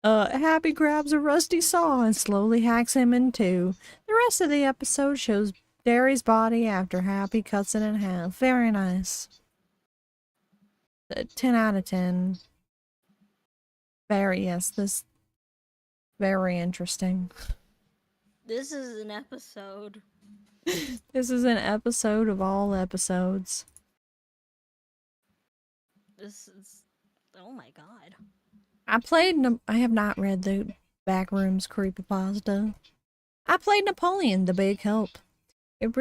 Speaker 2: Happy grabs a rusty saw and slowly hacks him in two. The rest of the episode shows Derry's body after Happy cuts it in half. Very nice. 10 out of 10. Very interesting.
Speaker 3: This is an episode.
Speaker 2: This is an episode of all episodes.
Speaker 3: This is... Oh my god.
Speaker 2: I have not read the Backrooms creepypasta. I played Napoleon, the big help. It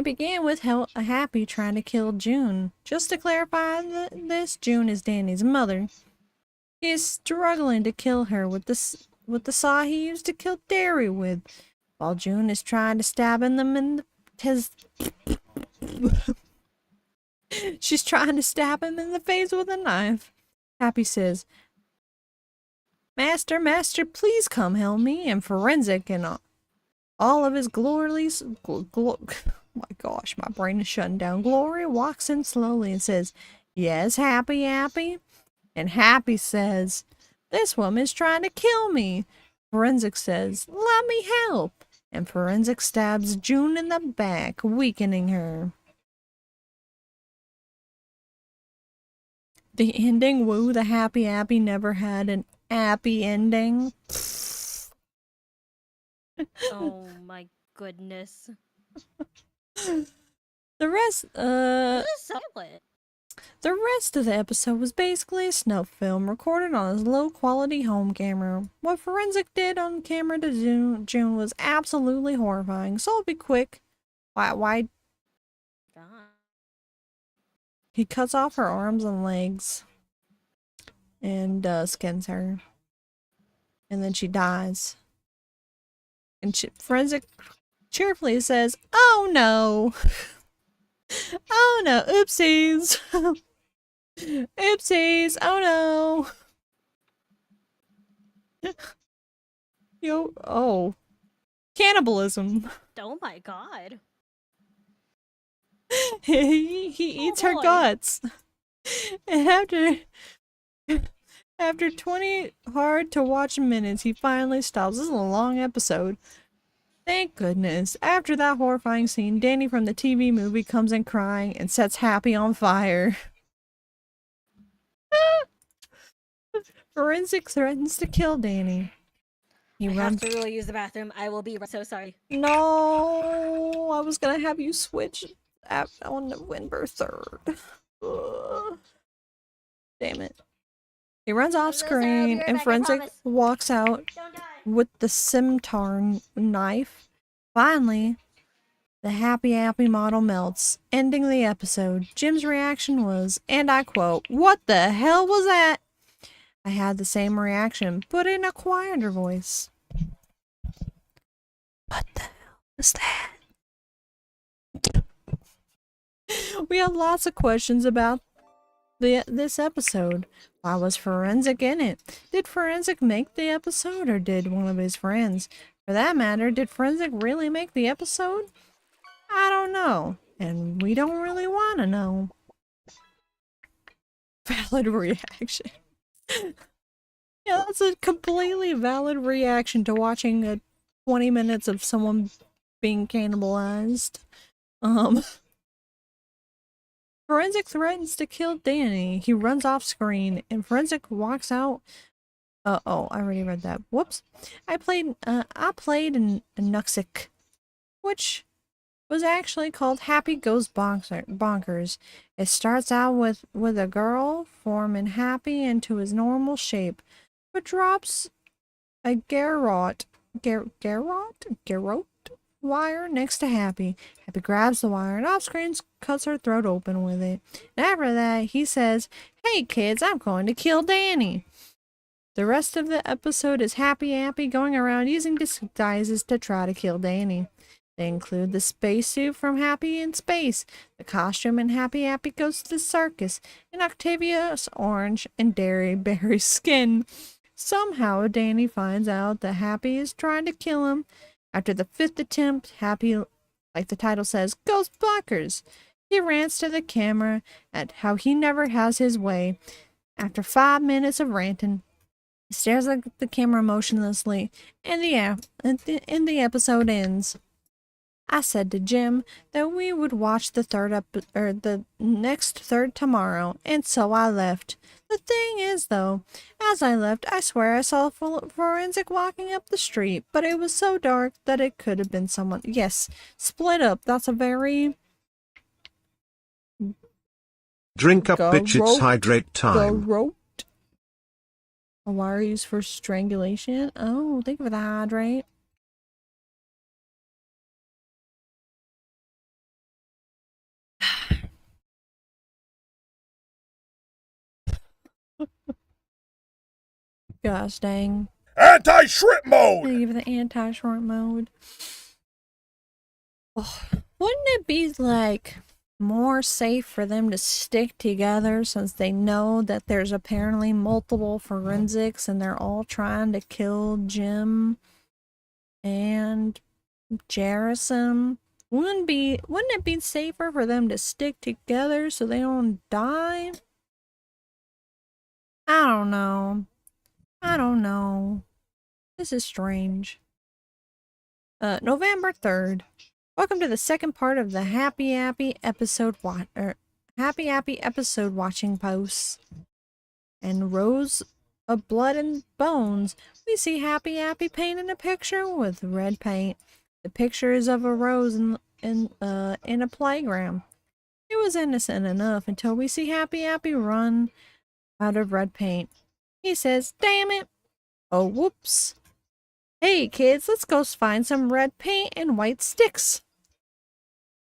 Speaker 2: began with Happy trying to kill June. Just to clarify this, June is Danny's mother. He is struggling to kill her with the saw he used to kill Derry with, while June is trying to stab him She's trying to stab him in the face with a knife. Happy says, Master, please come help me. And Forensic and all of his glories... oh my gosh, my brain is shutting down. Glory walks in slowly and says, yes, Happy. And Happy says, this woman's trying to kill me. Forensic says, let me help. And Forensic stabs June in the back, weakening her. The ending, woo, the Happy never had an happy ending.
Speaker 3: Oh my goodness.
Speaker 2: The rest,
Speaker 3: This is silent.
Speaker 2: the rest of the episode was basically a snuff film recorded on his low-quality home camera. What Forensic did on camera to June was absolutely horrifying, so I'll be quick. Why?
Speaker 3: God.
Speaker 2: He cuts off her arms and legs and skins her. And then she dies. And Forensic cheerfully says, oh no! Oh no, oopsies! Oopsies, oh no! Cannibalism.
Speaker 3: Oh my god.
Speaker 2: he eats her
Speaker 3: boy.
Speaker 2: guts. And after 20 hard to watch minutes, he finally stops. This is a long episode. Thank goodness. After that horrifying scene, Danny from the TV movie comes in crying and sets Happy on fire. Forensic threatens to kill Danny. He
Speaker 3: I
Speaker 2: runs.
Speaker 3: have to really use the bathroom. I will be so sorry.
Speaker 2: No, I was gonna have you switch on November 3rd. Ugh. Damn it. He runs off
Speaker 3: so sorry, I'll be
Speaker 2: screen
Speaker 3: right
Speaker 2: and
Speaker 3: back, I
Speaker 2: Forensic
Speaker 3: promise.
Speaker 2: walks out
Speaker 3: Don't die.
Speaker 2: with the scimitar knife. Finally, the Happy model melts, ending the episode. Jim's reaction was, and I quote, what the hell was that? I had the same reaction, but in a quieter voice. What the hell was that? We had lots of questions about this episode. Why was Forensic in it? Did Forensic make the episode, or did one of his friends? For that matter, did Forensic really make the episode? I don't know, and we don't really want to know. Valid reaction. Yeah, that's a completely valid reaction to watching 20 minutes of someone being cannibalized. Forensic threatens to kill Danny. He runs off screen, and Forensic walks out. Oh, I already read that. Whoops. I played in Nuxic, which was actually called Happy Goes Bonkers. It starts out with a girl forming Happy into his normal shape, but drops a garrote wire next to Happy. Happy grabs the wire and off screen cuts her throat open with it. And after that, he says, "Hey kids, I'm going to kill Danny." The rest of the episode is Happy going around using disguises to try to kill Danny. They include the spacesuit from Happy in Space, the costume in Happy Goes to the Circus, and Octavia's orange and Dairy Berry skin. Somehow, Danny finds out that Happy is trying to kill him. After the 5th attempt, Happy, like the title says, goes bonkers. He rants to the camera at how he never has his way. After 5 minutes of ranting, he stares at the camera motionlessly, and the episode ends. I said to Jim that we would watch the next third tomorrow, and so I left. The thing is, though, as I left, I swear I saw Forensic walking up the street, but it was so dark that it could have been someone. Yes, split up. That's a very...
Speaker 4: Drink up, bitch, it's hydrate time.
Speaker 2: Garrote. A wire used for strangulation. Oh, think of the hydrate. Gosh dang.
Speaker 7: Anti-shrimp mode!
Speaker 2: Think of the anti-short mode. Oh, wouldn't it be like more safe for them to stick together since they know that there's apparently multiple forensics and they're all trying to kill Jim and Jarrison? Wouldn't it be safer for them to stick together so they don't die? I don't know. I don't know. This is strange. November 3rd. Welcome to the second part of the Happy episode watching posts. And Rose of Blood and Bones, we see Happy painting a picture with red paint. The picture is of a rose in a playground. It was innocent enough until we see Happy run out of red paint. He says, "Damn it! Oh, whoops. Hey kids, let's go find some red paint and white sticks."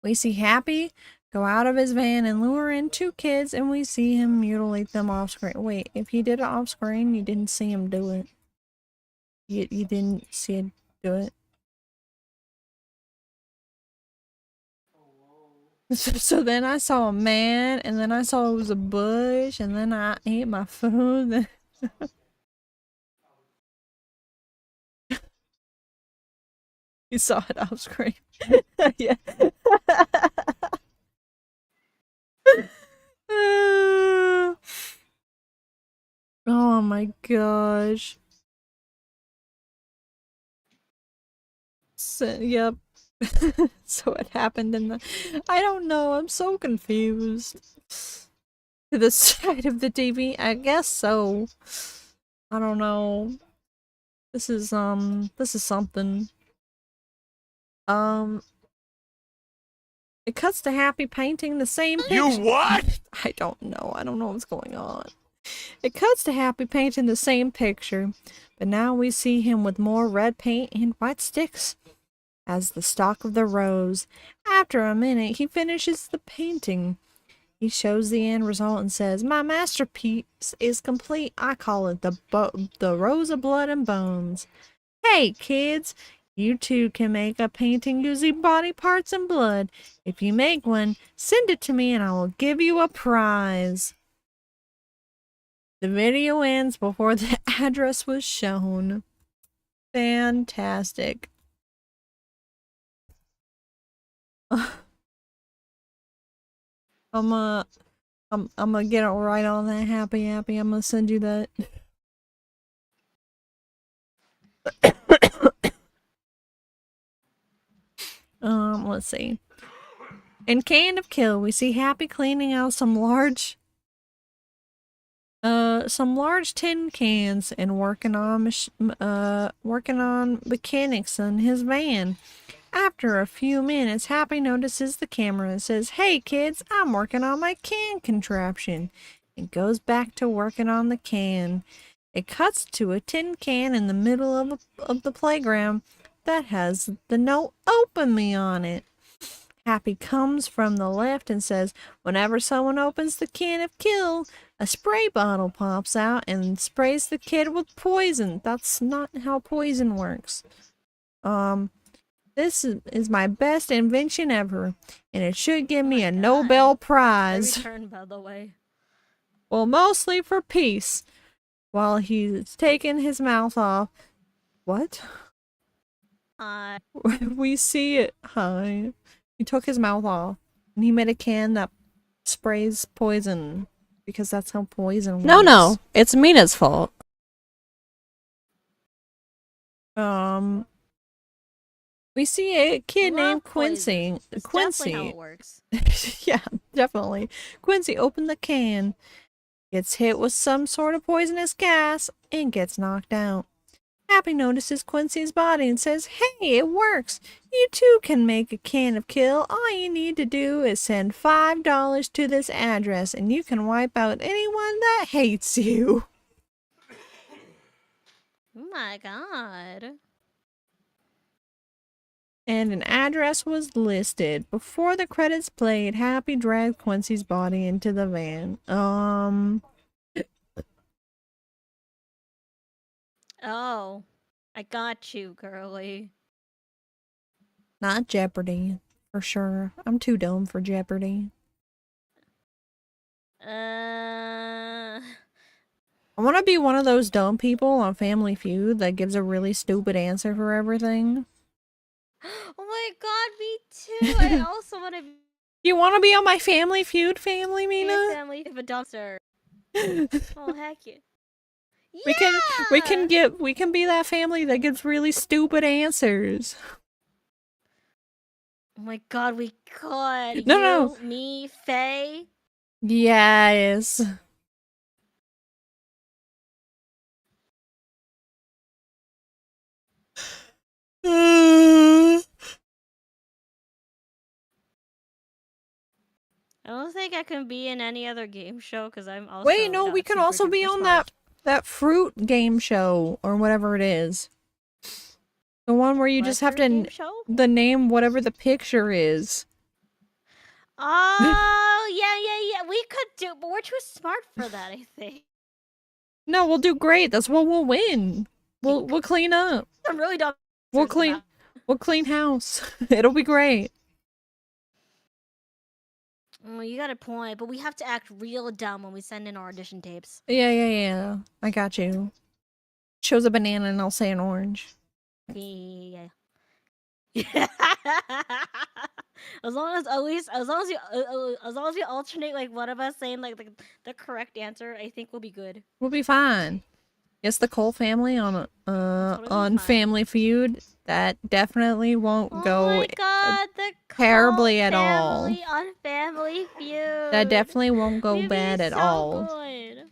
Speaker 2: We see Happy go out of his van and lure in 2 kids, and we see him mutilate them off screen. Wait, if he did it off screen, you didn't see him do it. You didn't see him do it. So then I saw a man, and then I saw it was a bush, and then I ate my food. You saw it off screen. Yeah. Oh my gosh. So, yep. So it happened in the... I don't know, I'm so confused. To the side of the TV? I guess so. I don't know. This is something. It cuts to Happy painting the same picture.
Speaker 7: You what?
Speaker 2: I don't know. I don't know what's going on. It cuts to Happy painting the same picture, but now we see him with more red paint and white sticks as the stalk of the rose. After a minute, he finishes the painting. He shows the end result and says, "My masterpiece is complete. I call it the Rose of Blood and Bones. Hey, kids! You too can make a painting using body parts and blood. If you make one, send it to me and I will give you a prize." The video ends before the address was shown. Fantastic. I'm gonna get it right on that Happy. I'm gonna send you that. Let's see. In Can of Kill, we see Happy cleaning out some large tin cans and working on mechanics in his van. After a few minutes, Happy notices the camera and says, "Hey kids, I'm working on my can contraption," and goes back to working on the can. It cuts to a tin can in the middle of the playground that has the note "Open Me" on it. Happy comes from the left and says, "Whenever someone opens the can of kill, a spray bottle pops out and sprays the kid with poison." That's not how poison works. This is my best invention ever, and it should give me a Nobel Prize.
Speaker 3: Return, by the way.
Speaker 2: Well, mostly for peace. While he's taking his mouth off. What? We see it. Hi. He took his mouth off, and he made a can that sprays poison, because that's how poison works.
Speaker 1: No, it's Mina's fault.
Speaker 2: We see a kid named
Speaker 3: Poison.
Speaker 2: Quincy.
Speaker 3: It's
Speaker 2: Quincy.
Speaker 3: definitely how it works.
Speaker 2: Yeah, definitely. Quincy opened the can, gets hit with some sort of poisonous gas, and gets knocked out. Happy notices Quincy's body and says, "Hey, it works. You too can make a can of kill. All you need to do is send $5 to this address, and you can wipe out anyone that hates you."
Speaker 3: Oh my god.
Speaker 2: And an address was listed. Before the credits played, Happy dragged Quincy's body into the van.
Speaker 3: Oh. I got you, girly.
Speaker 2: Not Jeopardy, for sure. I'm too dumb for Jeopardy. I want to be one of those dumb people on Family Feud that gives a really stupid answer for everything.
Speaker 3: Oh my god, me too. I also want to be
Speaker 2: You want to be on my Family Feud, family,
Speaker 3: a
Speaker 2: Mina?
Speaker 3: family of a dumpster. Oh heck yeah.
Speaker 2: We can be that family that gives really stupid answers.
Speaker 3: Oh my god, we could.
Speaker 2: No.
Speaker 3: Me, Faye.
Speaker 2: Yes.
Speaker 3: I don't think I can be in any other game show because I'm also.
Speaker 2: Wait, no, we
Speaker 3: not
Speaker 2: can
Speaker 3: super
Speaker 2: also be
Speaker 3: duper
Speaker 2: on
Speaker 3: smart.
Speaker 2: that fruit game show or whatever it is. The one where you
Speaker 3: What
Speaker 2: just have
Speaker 3: fruit
Speaker 2: to
Speaker 3: game show?
Speaker 2: the name whatever the picture is.
Speaker 3: Oh yeah. We could do, but we're too smart for that. I think.
Speaker 2: No, we'll do great. That's what we'll win. We'll clean up.
Speaker 3: I'm really dumb.
Speaker 2: We'll clean house. It'll be great.
Speaker 3: Oh, you got a point, but we have to act real dumb when we send in our audition tapes.
Speaker 2: Yeah. I got you. Chose a banana and I'll say an orange.
Speaker 3: Yeah. As long as we alternate like one of us saying like the correct answer, I think we'll be good.
Speaker 2: We'll be fine. Yes, the Cole family on
Speaker 3: fine.
Speaker 2: Family Feud, that definitely won't go
Speaker 3: Oh my god, the
Speaker 2: terribly
Speaker 3: Cole
Speaker 2: at all.
Speaker 3: family on Family Feud.
Speaker 2: That definitely won't go
Speaker 3: We'd be
Speaker 2: bad at
Speaker 3: so
Speaker 2: all.
Speaker 3: Good.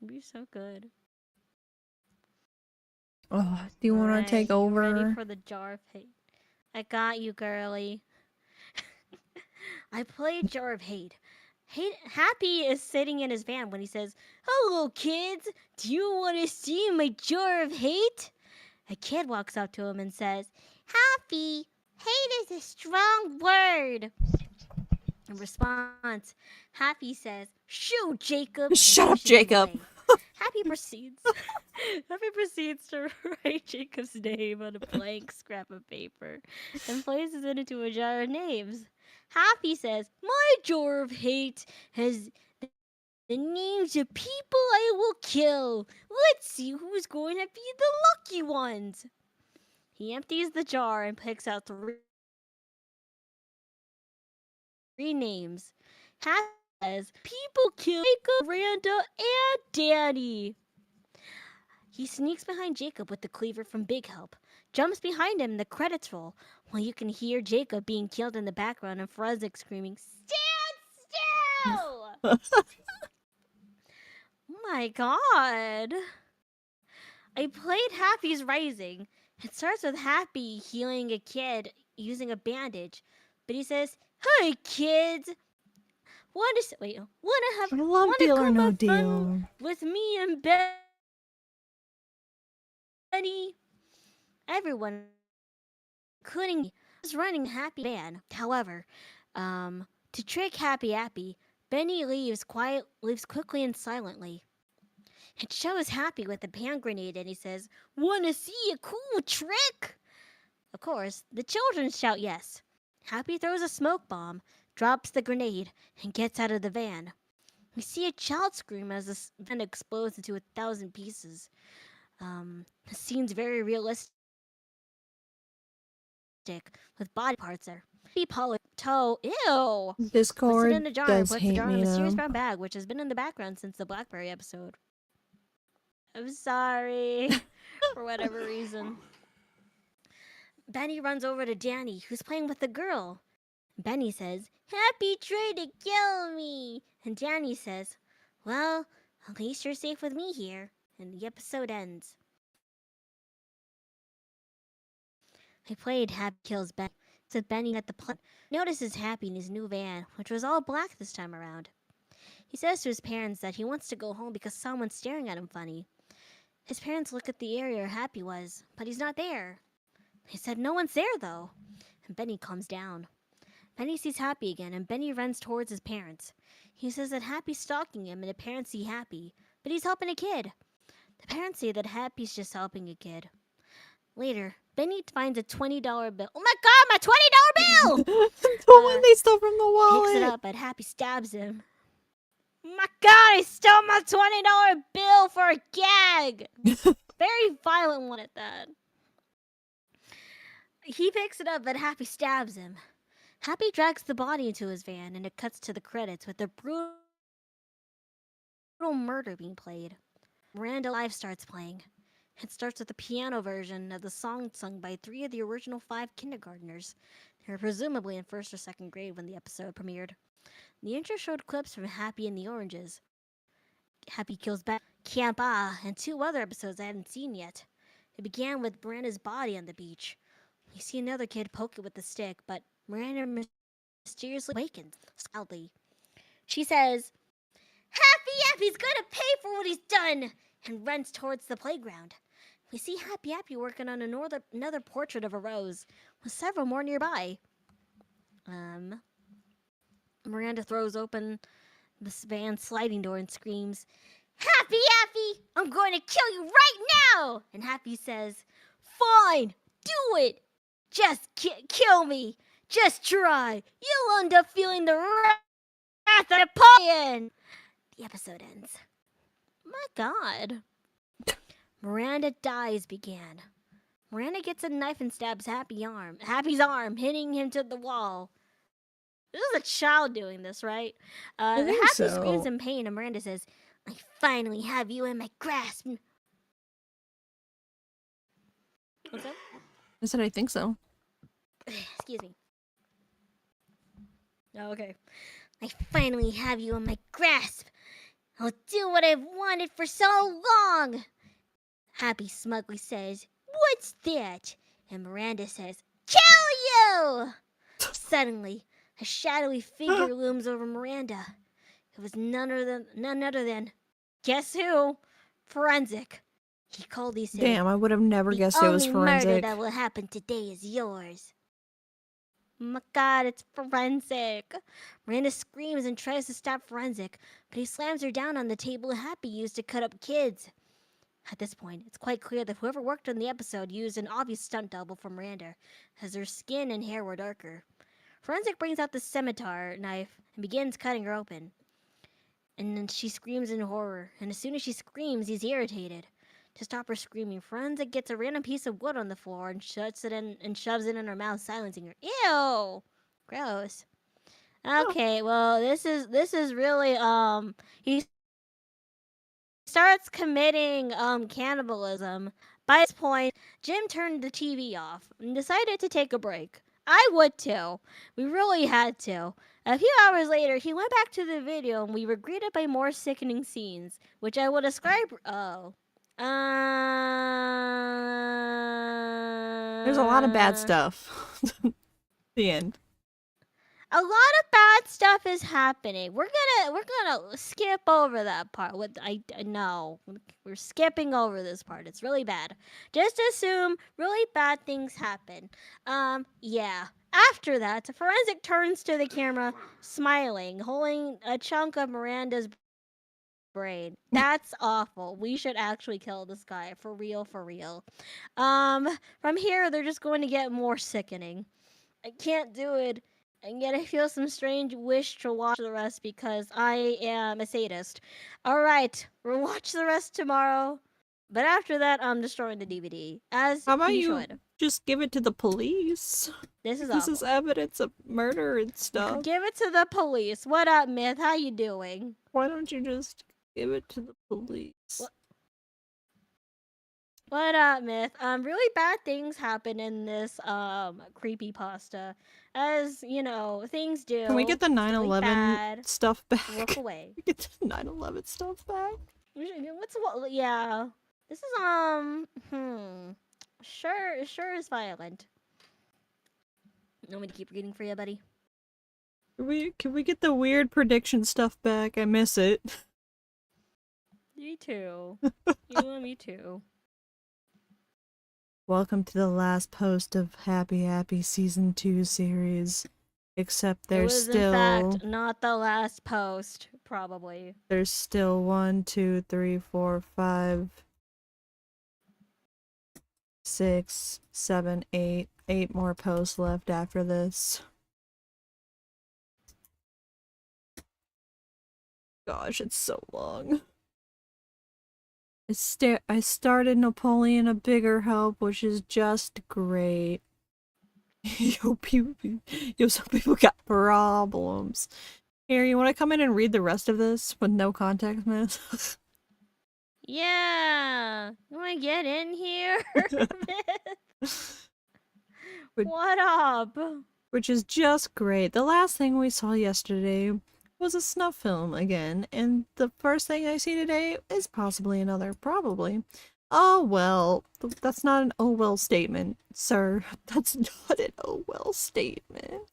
Speaker 3: It'd be so good.
Speaker 2: Oh, do you want to take
Speaker 3: You
Speaker 2: over?
Speaker 3: ready for the jar of hate? I got you, girly. I played Jar of Hate. Happy is sitting in his van when he says, "Hello, kids. Do you want to see my jar of hate?" A kid walks up to him and says, "Happy, hate is a strong word." In response, Happy says, "Shoo, Jacob." and
Speaker 2: Shut up,
Speaker 3: pushes him
Speaker 2: Jacob.
Speaker 3: away. Happy proceeds to write Jacob's name on a blank scrap of paper and places it into a jar of names. Happy says, "My jar of hate has the names of people I will kill. Let's see who's going to be the lucky ones." He empties the jar and picks out three names. Happy says, "People kill Jacob, Miranda, and Danny." He sneaks behind Jacob with the cleaver from Big Help, jumps behind him, and the credits roll, while you can hear Jacob being killed in the background and Frozik screaming, "Stand still!" Oh my god. I played Happy's Rising. It starts with Happy healing a kid using a bandage, but he says, "Hey kids, wanna
Speaker 2: I love Deal or
Speaker 3: come
Speaker 2: No
Speaker 3: have fun
Speaker 2: Deal.
Speaker 3: with me and Benny?" Everyone, including me, was running Happy van. However, to trick Happy, Benny leaves quickly and silently. It shows Happy with a hand grenade and he says, "Wanna see a cool trick?" Of course, the children shout yes. Happy throws a smoke bomb, drops the grenade, and gets out of the van. We see a child scream as the van explodes into 1,000 pieces. The scene's very realistic, with body parts there. Toe, ew! Puts it
Speaker 2: Discord
Speaker 3: in a jar and
Speaker 2: does
Speaker 3: puts the
Speaker 2: hate
Speaker 3: jar in a
Speaker 2: me
Speaker 3: mysterious
Speaker 2: though.
Speaker 3: brown bag, which has been in the background since the Blackberry episode. I'm sorry. For whatever reason. Benny runs over to Danny, who's playing with the girl. Benny says, "Happy tried to kill me." And Danny says, "Well, at least you're safe with me here." And the episode ends. I played Happy Kills Benny. Said Benny at the plant notices Happy in his new van, which was all black this time around. He says to his parents that he wants to go home because someone's staring at him funny. His parents look at the area where Happy was, but he's not there. They said no one's there, though. And Benny calms down. Benny sees Happy again, and Benny runs towards his parents. He says that Happy's stalking him, and the parents see Happy, but he's helping a kid. The parents say that Happy's just helping a kid. Later, Benny finds a $20 bill. Oh my god, my $20 bill!
Speaker 2: The one they stole from the wallet.
Speaker 3: Picks it up, but Happy stabs him. My god, he stole my $20 bill for a gag! Very violent one at that. He picks it up, but Happy stabs him. Happy drags the body into his van, and it cuts to the credits with the brutal murder being played. Miranda Live starts playing. It starts with a piano version of the song sung by 3 of the original 5 kindergartners. They were presumably in 1st or 2nd grade when the episode premiered. The intro showed clips from Happy and the Oranges, Happy Kills Back, Camp Ah, and 2 other episodes I hadn't seen yet. It began with Miranda's body on the beach. You see another kid poke it with a stick, but Miranda mysteriously awakens, loudly. She says, Happy's gonna pay for what he's done, and runs towards the playground. We see Happy working on another portrait of a rose, with several more nearby. Miranda throws open the van's sliding door and screams, Happy! I'm going to kill you right now! And Happy says, Fine, do it! Just kill me! Just try! You'll end up feeling the wrath of Napoleon! The episode ends. My god. Miranda dies began. Miranda gets a knife and stabs Happy's arm, hitting him to the wall. This is a child doing this, right? Happy screams in pain, and Miranda says, I finally have you in my grasp. What's that?
Speaker 2: I said I think so.
Speaker 3: Excuse me. Oh, okay. I finally have you in my grasp. I'll do what I've wanted for so long. Happy smugly says, What's that? And Miranda says, Kill you! Suddenly, a shadowy figure looms over Miranda. It was none other than, guess who? Forensic. He coldly said,
Speaker 2: Damn, I would have never guessed it was
Speaker 3: The only murder
Speaker 2: Forensic.
Speaker 3: that will happen today is yours. My god, it's Forensic. Miranda screams and tries to stop Forensic, but he slams her down on the table Happy used to cut up kids. At this point, it's quite clear that whoever worked on the episode used an obvious stunt double for Miranda, as her skin and hair were darker. Forensic brings out the scimitar knife and begins cutting her open. And then she screams in horror, and as soon as she screams, he's irritated. To stop her screaming, Forensic gets a random piece of wood on the floor and shoves it in her mouth, silencing her. Ew! Gross. Okay, well, this is really, he starts committing, cannibalism. By this point, Jim turned the TV off and decided to take a break. I would too. We really had to. A few hours later, he went back to the video and we were greeted by more sickening scenes, which I will describe.
Speaker 2: There's a lot of bad stuff. The end.
Speaker 3: A lot of bad stuff is happening. We're gonna skip over that part. No, we're skipping over this part. It's really bad. Just assume really bad things happen. Yeah. After that, Forensic turns to the camera, smiling, holding a chunk of Miranda's brain. That's awful. We should actually kill this guy. For real, for real. From here, they're just going to get more sickening. I can't do it. And yet I feel some strange wish to watch the rest because I am a sadist. Alright, we'll watch the rest tomorrow. But after that, I'm destroying the DVD. As
Speaker 2: How about
Speaker 3: he
Speaker 2: you
Speaker 3: should.
Speaker 2: just give it to the police?
Speaker 3: This is
Speaker 2: This
Speaker 3: awful.
Speaker 2: is evidence of murder and stuff.
Speaker 3: Give it to the police. What up, Myth? How you doing?
Speaker 2: Why don't you just give it to the police?
Speaker 3: What up, Myth? Really bad things happen in this creepypasta. As, you know, things do.
Speaker 2: Can we get the 9/11
Speaker 3: bad.
Speaker 2: stuff back?
Speaker 3: Look away.
Speaker 2: Get the 9/11 stuff back?
Speaker 3: Yeah. This is sure is violent. You want me to keep reading for you, buddy?
Speaker 2: Can we get the weird prediction stuff back? I miss it.
Speaker 3: Me too. You and me too.
Speaker 2: Welcome to the last post of Happy Happy Season 2 series. Except
Speaker 3: It
Speaker 2: there's
Speaker 3: was
Speaker 2: still...
Speaker 3: in fact not the last post, probably.
Speaker 2: There's still 1, 2, 3, 4, 5, 6, 7, 8. 8 more posts left after this. Gosh, it's so long. I started Napoleon a Bigger Help, which is just great. Some people got problems. Here, you want to come in and read the rest of this with no context, man?
Speaker 3: Yeah. You want to get in here?
Speaker 2: Would-
Speaker 3: What up?
Speaker 2: Which is just great. The last thing we saw yesterday was a snuff film again, and the first thing I see today is possibly another. Probably. Oh well. That's not an oh well statement, sir. That's not an oh well statement.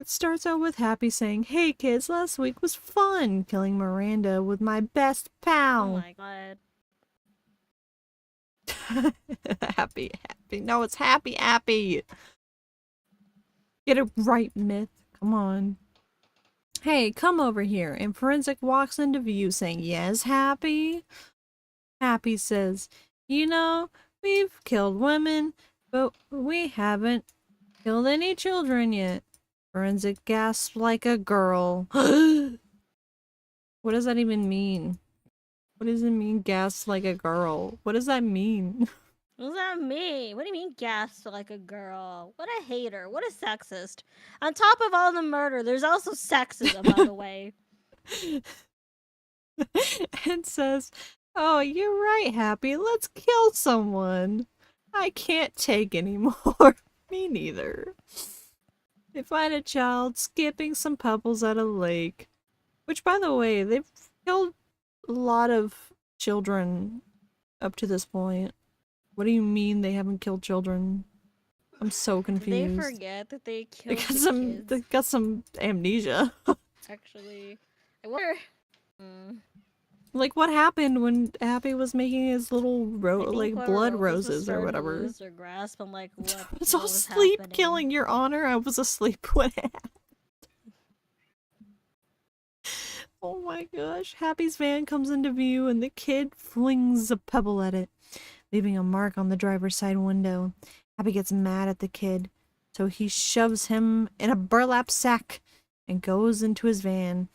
Speaker 2: It starts out with Happy saying, "Hey kids, last week was fun killing Miranda with my best
Speaker 3: Oh
Speaker 2: pal."
Speaker 3: my god.
Speaker 2: Happy. No, it's Happy. Get it right, Myth. Come on. Hey, come over here. And Forensic walks into view saying, "Yes, Happy?" Happy says, "You know, we've killed women, but we haven't killed any children yet." Forensic gasps like a girl. What does that even mean? What does it mean, gasp like a girl? What does that mean?
Speaker 3: What does that mean? What do you mean gasp like a girl? What a hater. What a sexist. On top of all the murder, there's also sexism, by the way.
Speaker 2: And says, "Oh, you're right, Happy. Let's kill someone. I can't take anymore." Me neither. They find a child skipping some pebbles at a lake. Which, by the way, they've killed a lot of children up to this point. What do you mean they haven't killed children? I'm so
Speaker 3: Did
Speaker 2: confused.
Speaker 3: they forget that they
Speaker 2: They
Speaker 3: killed
Speaker 2: got
Speaker 3: the
Speaker 2: some.
Speaker 3: kids?
Speaker 2: They got some amnesia.
Speaker 3: Actually, I wonder.
Speaker 2: Like what happened when Happy was making his little
Speaker 3: I think
Speaker 2: like
Speaker 3: when
Speaker 2: blood
Speaker 3: Rose was
Speaker 2: roses or
Speaker 3: starting to
Speaker 2: whatever.
Speaker 3: lose their grasp on like what
Speaker 2: I was
Speaker 3: was
Speaker 2: asleep,
Speaker 3: happening.
Speaker 2: killing your honor. I was asleep when it happened. Oh my gosh. Happy's van comes into view and the kid flings a pebble at it, leaving a mark on the driver's side window. Happy gets mad at the kid, so he shoves him in a burlap sack and goes into his van.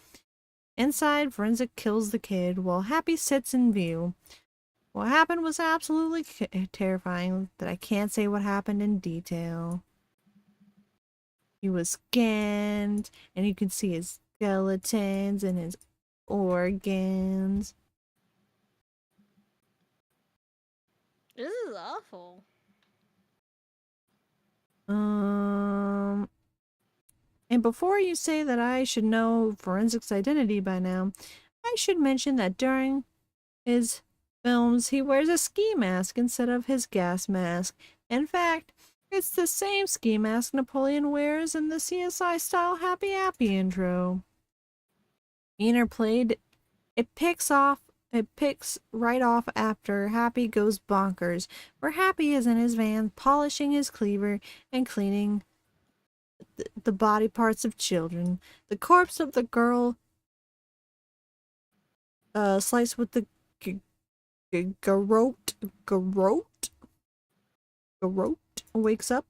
Speaker 2: Inside, Forensic kills the kid while Happy sits in view. What happened was absolutely terrifying, that I can't say what happened in detail. He was scanned, and you can see his skeletons and his organs.
Speaker 3: This is awful.
Speaker 2: And before you say that I should know Forensic's identity by now, I should mention that during his films he wears a ski mask instead of his gas mask. In fact, it's the same ski mask Napoleon wears in the CSI-style Happy Happy intro. Interplayed, it picks right off after Happy goes bonkers, where Happy is in his van polishing his cleaver and cleaning the body parts of children. The corpse of the girl sliced with the garrote wakes up,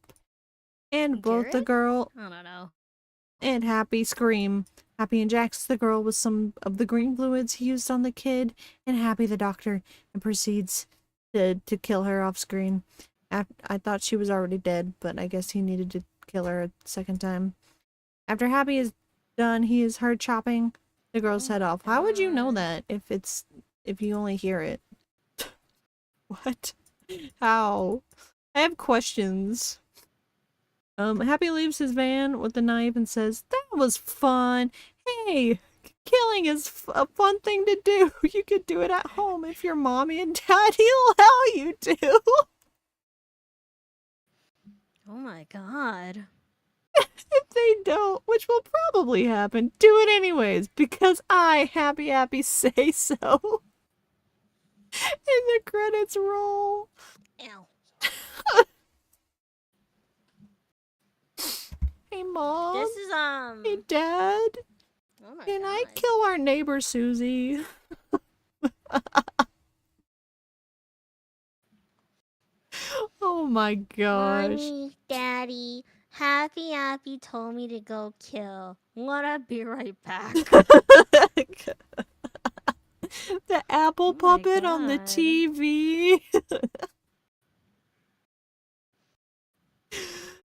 Speaker 2: and both the girl
Speaker 3: I don't know.
Speaker 2: and Happy scream. Happy injects the girl with some of the green fluids he used on the kid, and Happy the doctor, and proceeds to kill her off screen. I thought she was already dead, but I guess he needed to kill her a second time. After Happy is done, he is heard chopping the girl's head off. How would you know that if you only hear it? What? How? I have questions. Happy leaves his van with the knife and says, "That was fun. Hey, killing is a fun thing to do. You could do it at home if your mommy and daddy allow you to."
Speaker 3: Oh my god.
Speaker 2: If they don't, which will probably happen, do it anyways, because I, Happy, say so. And the credits roll.
Speaker 3: Ew.
Speaker 2: Hey, Mom.
Speaker 3: This is
Speaker 2: Hey, Dad.
Speaker 3: Oh my
Speaker 2: Can
Speaker 3: god.
Speaker 2: I kill our neighbor, Susie? Oh my gosh.
Speaker 3: Mommy, Daddy, Happy told me to go kill. Wanna be right back.
Speaker 2: The apple
Speaker 3: Oh my
Speaker 2: puppet on the
Speaker 3: God.
Speaker 2: TV.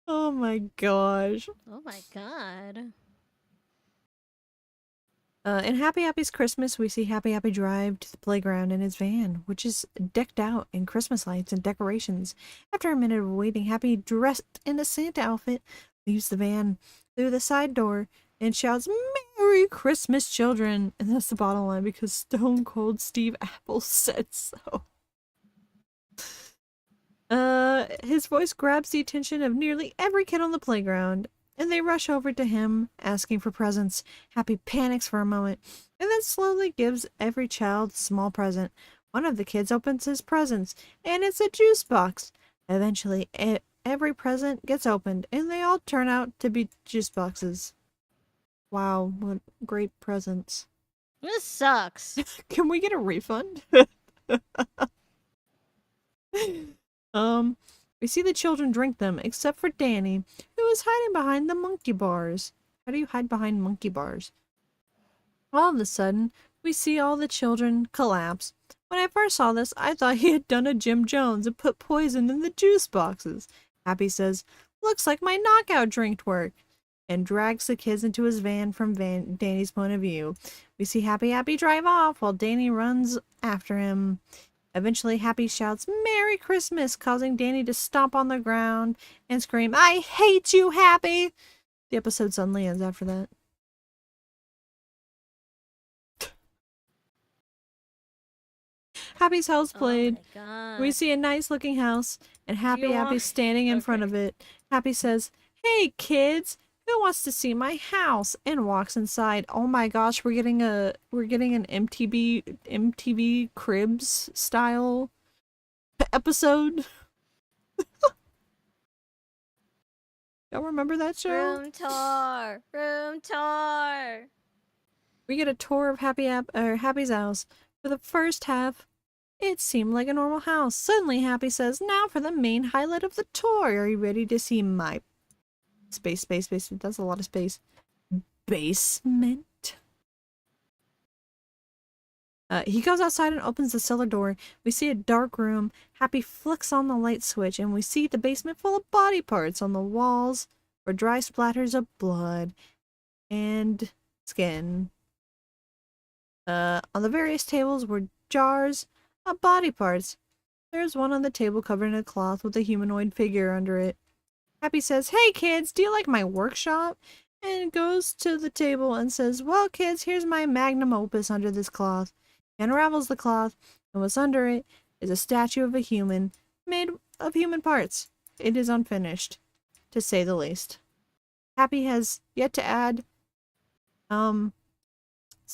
Speaker 2: Oh my gosh.
Speaker 3: Oh my god.
Speaker 2: In Happy's Christmas, we see Happy drive to the playground in his van, which is decked out in Christmas lights and decorations. After a minute of waiting, Happy, dressed in a Santa outfit, leaves the van through the side door and shouts, "Merry Christmas, children!" And that's the bottom line because Stone Cold Steve Apple said so. His voice grabs the attention of nearly every kid on the playground, and they rush over to him, asking for presents. Happy panics for a moment, and then slowly gives every child a small present. One of the kids opens his presents, and it's a juice box. Eventually, every present gets opened, and they all turn out to be juice boxes. Wow, what great presents.
Speaker 3: This sucks.
Speaker 2: Can we get a refund? We see the children drink them, except for Danny, who is hiding behind the monkey bars. How do you hide behind monkey bars? All of a sudden, we see all the children collapse. When I first saw this, I thought he had done a Jim Jones and put poison in the juice boxes. Happy says, "Looks like my knockout drink worked," and drags the kids into his van from Danny's point of view. We see Happy drive off while Danny runs after him. Eventually, Happy shouts, "Merry Christmas," causing Danny to stomp on the ground and scream, "I hate you, Happy!" The episode suddenly ends after that. Happy's house played.
Speaker 3: Oh my god.
Speaker 2: We see a nice looking house, and Happy's standing in front of it. Happy says, "Hey kids, who wants to see my house?" and walks inside. Oh my gosh, we're getting an MTV Cribs style episode. Y'all remember that show?
Speaker 3: Room tour. Room tour.
Speaker 2: We get a tour of Happy's house. For the first half, it seemed like a normal house. Suddenly, Happy says, "Now for the main highlight of the tour. Are you ready to see my space? That's a lot of space. Basement?" He goes outside and opens the cellar door. We see a dark room. Happy flicks on the light switch, and we see the basement full of body parts. On the walls were dry splatters of blood and skin. On the various tables were jars of body parts. There's one on the table covered in a cloth with a humanoid figure under it. Happy says, "Hey kids, do you like my workshop?" And goes to the table and says, "Well kids, here's my magnum opus under this cloth." He unravels the cloth, and what's under it is a statue of a human made of human parts. It is unfinished, to say the least. Happy has yet to add some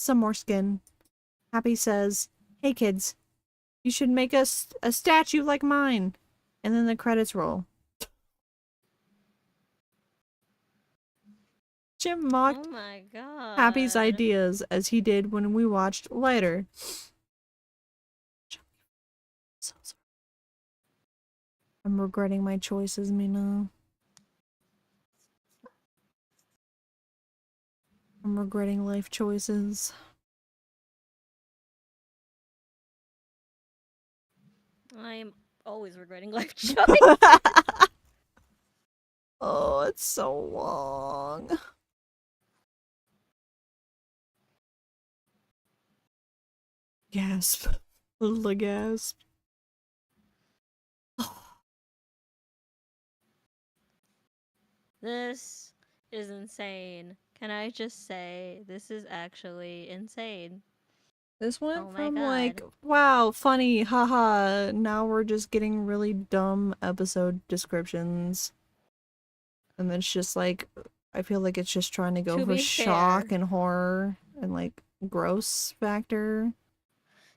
Speaker 2: more skin. Happy says, "Hey kids, you should make us a statue like mine." And then the credits roll. Jim mocked
Speaker 3: Oh my god.
Speaker 2: Happy's ideas as he did when we watched Lighter. So sorry. I'm regretting my choices, Mina. I'm regretting life choices.
Speaker 3: I'm always regretting life choice.
Speaker 2: Oh, it's so long. Gasp. Little gasp.
Speaker 3: This is insane. Can I just say, this is actually insane.
Speaker 2: This went
Speaker 3: Oh my
Speaker 2: from
Speaker 3: God.
Speaker 2: like, wow, funny, haha, now we're just getting really dumb episode descriptions. And then it's just like, I feel like it's just trying to go
Speaker 3: To
Speaker 2: for
Speaker 3: be
Speaker 2: shock
Speaker 3: fair.
Speaker 2: and horror and like gross factor.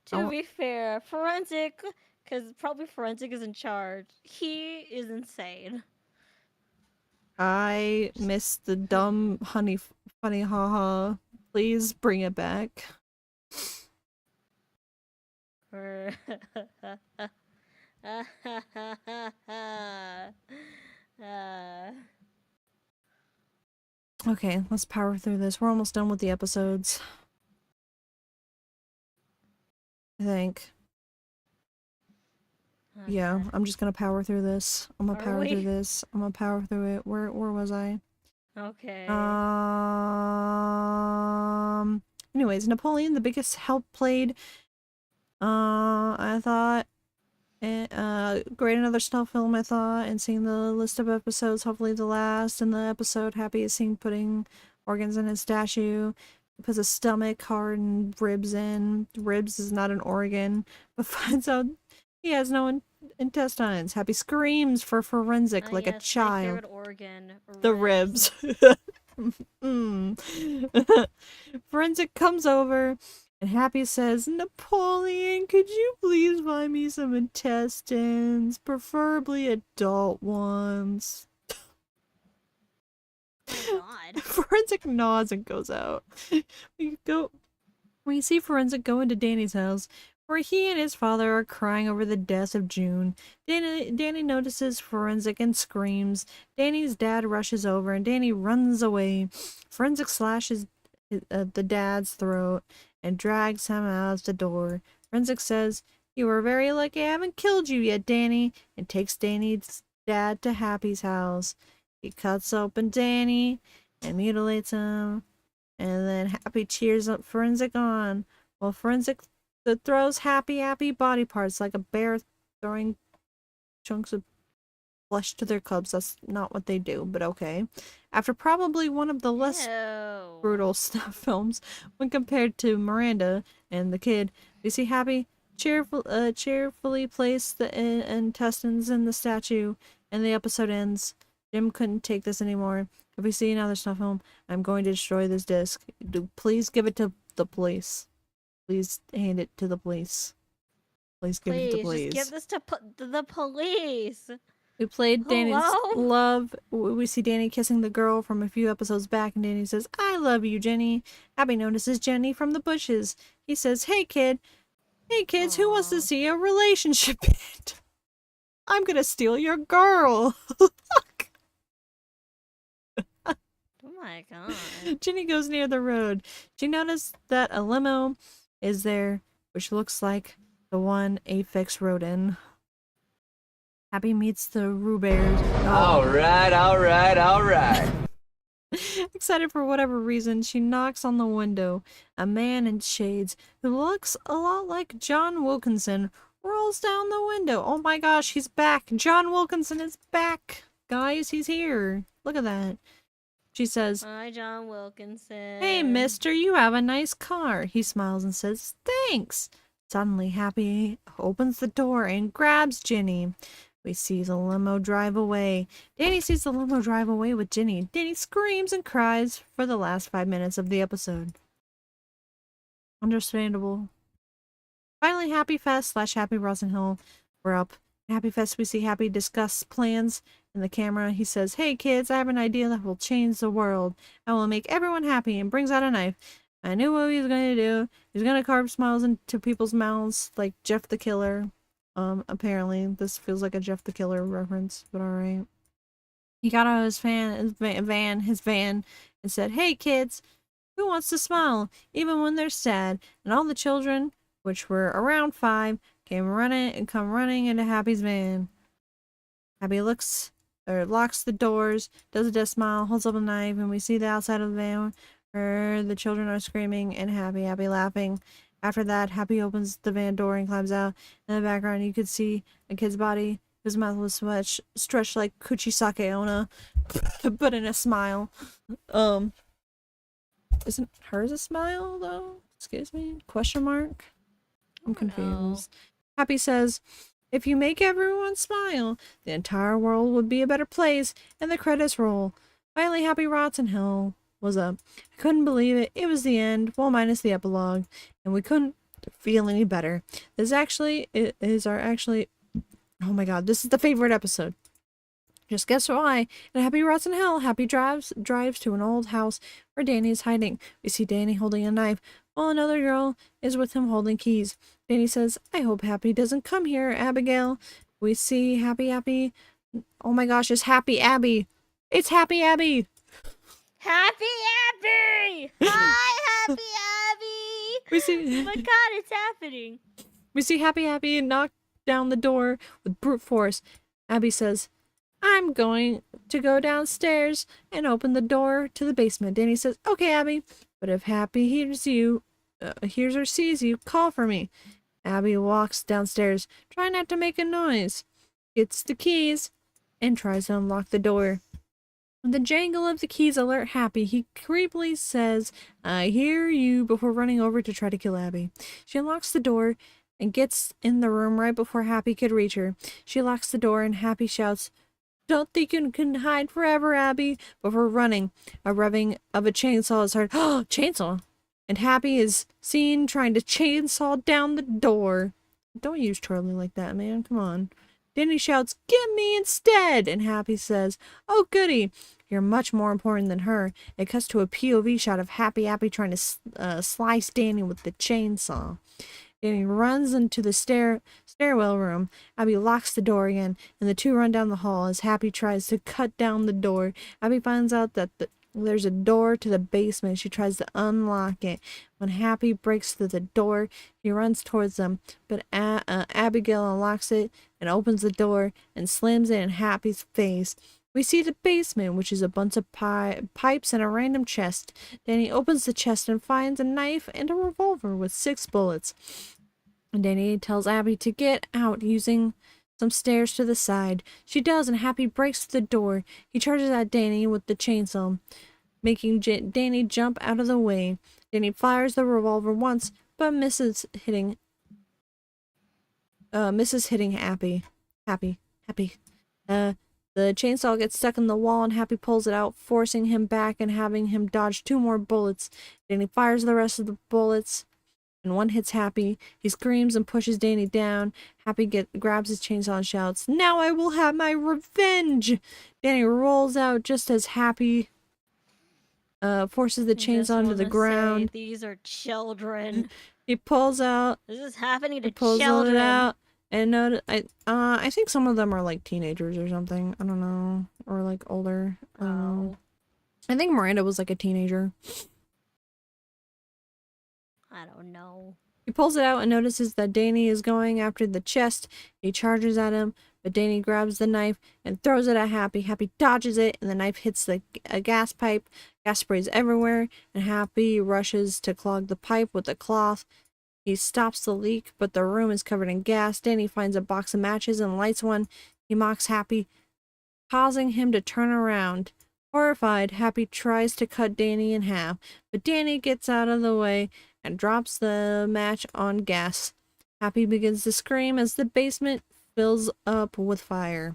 Speaker 3: To be fair, Forensic, because probably Forensic is in charge. He is insane.
Speaker 2: I miss the dumb funny haha. Please bring it back. Okay, let's power through this. We're almost done with the episodes. I think. Yeah, I'm just gonna power through this. I'm gonna power through this. I'm gonna power through it. Where was I?
Speaker 3: Okay.
Speaker 2: Anyways, Napoleon, the biggest help played. I thought. Great, another snuff film, I thought, and seeing the list of episodes, hopefully the last in the episode, happy is seeing putting organs in his statue. He puts a stomach, heart, and ribs in. Ribs is not an organ, but finds out he has no intestines. Happy screams for forensic like a
Speaker 3: Yes, my
Speaker 2: child.
Speaker 3: favorite organ.
Speaker 2: The ribs. Forensic comes over and Happy says, Napoleon, could you please buy me some intestines? Preferably adult ones.
Speaker 3: Oh God.
Speaker 2: Forensic nods and goes out. We see Forensic go into Danny's house, where he and his father are crying over the death of June. Danny notices Forensic and screams. Danny's dad rushes over and Danny runs away. Forensic slashes the dad's throat and drags him out the door. Forensic says, "You were very lucky I haven't killed you yet, Danny," and takes Danny's dad to Happy's house. He cuts open Danny and mutilates him, and then Happy cheers up Forensic on, while Forensic throws happy body parts like a bear throwing chunks of flesh to their cubs. That's not what they do, but okay. After probably one of the less brutal snuff films when compared to Miranda and the kid, we see Happy cheerfully place the intestines in the statue, and the episode ends. Jim couldn't take this anymore. If we see another snuff film, I'm going to destroy this disc. Please give it to the police. Please hand it to the police. Please give it to the police.
Speaker 3: Just give this to the police.
Speaker 2: We played Danny's
Speaker 3: Hello?
Speaker 2: love. We see Danny kissing the girl from a few episodes back, and Danny says, "I love you, Jenny." Happy notices Jenny from the bushes. He says, "Hey, kid. Hey, kids, who wants to see a relationship bit? I'm gonna steal your girl."
Speaker 3: Oh my God.
Speaker 2: Jenny goes near the road. She noticed that a limo is there, which looks like the one Aphex rode in. Happy meets the Rubears.
Speaker 11: Alright.
Speaker 2: Excited for whatever reason, she knocks on the window. A man in shades, who looks a lot like John Wilkinson, rolls down the window. Oh my gosh, he's back. John Wilkinson is back. Guys, he's here. Look at that. She says,
Speaker 3: Hi, John Wilkinson.
Speaker 2: "Hey, mister, you have a nice car." He smiles and says, "Thanks." Suddenly, Happy opens the door and grabs Ginny. We see the limo drive away. Danny sees the limo drive away with Ginny. Danny screams and cries for the last 5 minutes of the episode. Understandable. Finally, Happy Fest / Happy Rosin Hill. We're up. At Happy Fest, we see Happy discuss plans in the camera. He says, "Hey kids, I have an idea that will change the world. I will make everyone happy," and brings out a knife. I knew what he was going to do. He's going to carve smiles into people's mouths like Jeff the Killer. Apparently, this feels like a Jeff the Killer reference, but alright. He got out of his van, and said, "Hey kids, who wants to smile, even when they're sad?" And all the children, which were around 5, come running into Happy's van. Happy locks the doors, does a death smile, holds up a knife, and we see the outside of the van where the children are screaming and Happy laughing. After that, Happy opens the van door and climbs out. In the background, you could see a kid's body whose mouth was stretched like Kuchisake Onna, but in a smile. Isn't hers a smile, though? Excuse me? Question mark? I'm confused. Happy says, "If you make everyone smile, the entire world would be a better place," and the credits roll. Finally, Happy rots in hell was up. I couldn't believe it. It was the end, well, minus the epilogue, and we couldn't feel any better. This actually is our actually. Oh my god, this is the favorite episode. Just guess why. And Happy rots in hell. Happy drives to an old house where Danny is hiding. We see Danny holding a knife, while another girl is with him holding keys. Danny says, "I hope Happy doesn't come here, Abigail." We see Happy. Oh my gosh, it's Happy Abby. It's Happy Abby.
Speaker 3: Happy Abby! Hi, Happy Abby!
Speaker 2: We see.
Speaker 3: Oh my god, it's happening.
Speaker 2: We see Happy Abby knock down the door with brute force. Abby says, "I'm going to go downstairs and open the door to the basement." Danny says, "Okay, Abby, but if Happy hears or sees you, call for me." Abby walks downstairs, trying not to make a noise, gets the keys, and tries to unlock the door. The jangle of the keys alert Happy. He creepily says, "I hear you," before running over to try to kill Abby. She unlocks the door and gets in the room right before Happy could reach her. She locks the door and Happy shouts, "Don't think you can hide forever, Abby," before running. A revving of a chainsaw is heard. Oh, chainsaw! And Happy is seen trying to chainsaw down the door. Don't use Charlie like that, man. Come on. Danny shouts, "Get me instead!" And Happy says, "Oh, goody. You're much more important than her." It cuts to a POV shot of Happy Abby trying to slice Danny with the chainsaw. Danny runs into the stairwell room. Abby locks the door again, and the two run down the hall as Happy tries to cut down the door. Abby finds out that there's a door to the basement. She tries to unlock it. When Happy breaks through the door, he runs towards them, but Abigail unlocks it and opens the door and slams it in Happy's face. We see the basement, which is a bunch of pipes and a random chest. Danny opens the chest and finds a knife and a revolver with 6 bullets. And Danny tells Abby to get out using some stairs to the side. She does, and Happy breaks the door. He charges at Danny with the chainsaw, making Danny jump out of the way. Danny fires the revolver once, but misses hitting Happy. The chainsaw gets stuck in the wall and Happy pulls it out, forcing him back and having him dodge 2 more bullets. Danny fires the rest of the bullets, and one hits Happy. He screams and pushes Danny down. Happy grabs his chainsaw and shouts, "Now I will have my revenge!" Danny rolls out just as Happy forces the chainsaw into the ground.
Speaker 3: These are children.
Speaker 2: He pulls out.
Speaker 3: This is happening to
Speaker 2: He pulls
Speaker 3: children.
Speaker 2: it out. And I think some of them are like teenagers or something. I don't know. Or like older. I don't know. I think Miranda was like a teenager.
Speaker 3: I don't know.
Speaker 2: He pulls it out and notices that Danny is going after the chest. He charges at him, but Danny grabs the knife and throws it at Happy. Happy dodges it, and the knife hits a gas pipe. Gas sprays everywhere, and Happy rushes to clog the pipe with a cloth. He stops the leak, but the room is covered in gas. Danny finds a box of matches and lights one. He mocks Happy, causing him to turn around. Horrified, Happy tries to cut Danny in half, but Danny gets out of the way and drops the match on gas. Happy begins to scream as the basement fills up with fire.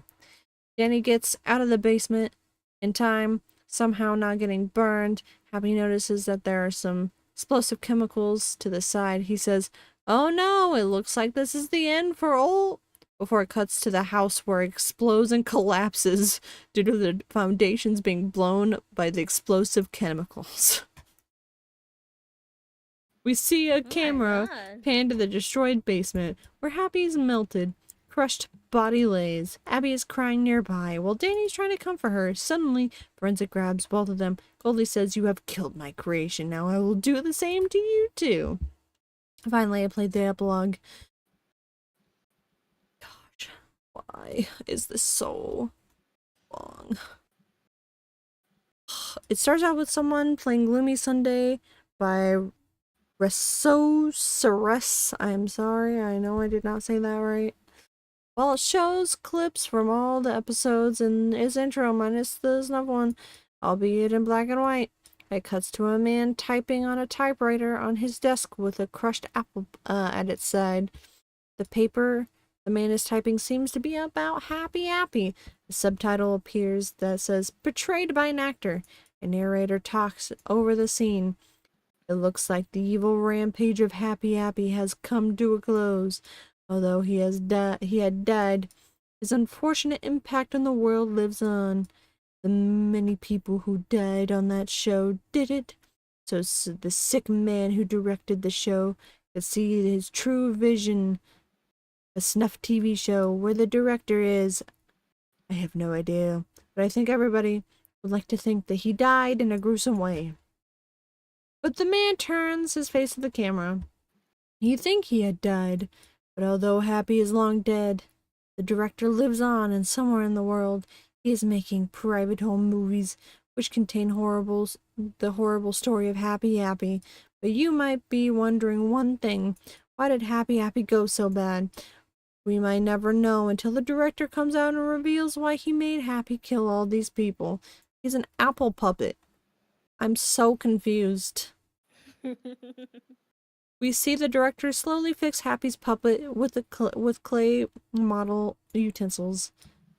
Speaker 2: Danny gets out of the basement in time, somehow not getting burned. Happy notices that there are some explosive chemicals to the side. He says, "Oh no, it looks like this is the end for all," before it cuts to the house where it explodes and collapses due to the foundations being blown by the explosive chemicals. We see a camera pan to the destroyed basement where Happy's melted, crushed body lays. Abby is crying nearby while Danny's trying to comfort her. Suddenly, Forensic grabs both of them. Goldie says, "You have killed my creation. Now I will do the same to you too." Finally, I played the epilogue. Gosh, why is this so long? It starts out with someone playing Gloomy Sunday by Resoceres. I'm sorry, I know I did not say that right. Well, it shows clips from all the episodes in its intro, minus the snuff one, albeit in black and white. It cuts to a man typing on a typewriter on his desk with a crushed apple at its side. The The man is typing seems to be about Happy Happy. A subtitle appears that says portrayed by an actor. A narrator talks over the scene. It looks like the evil rampage of Happy Happy has come to a close. Although he had died, his unfortunate impact on the world lives on. The many people who died on that show did it. So the sick man who directed the show could see his true vision. A snuff TV show where the director is. I have no idea, but I think everybody would like to think that he died in a gruesome way. But the man turns his face to the camera. You'd think he had died, but although Happy is long dead, the director lives on, and somewhere in the world he is making private home movies which contain the horrible story of Happy Happy. But you might be wondering one thing. Why did Happy Happy go so bad? We might never know until the director comes out and reveals why he made Happy kill all these people. He's an apple puppet. I'm so confused. We see the director slowly fix Happy's puppet with clay model utensils.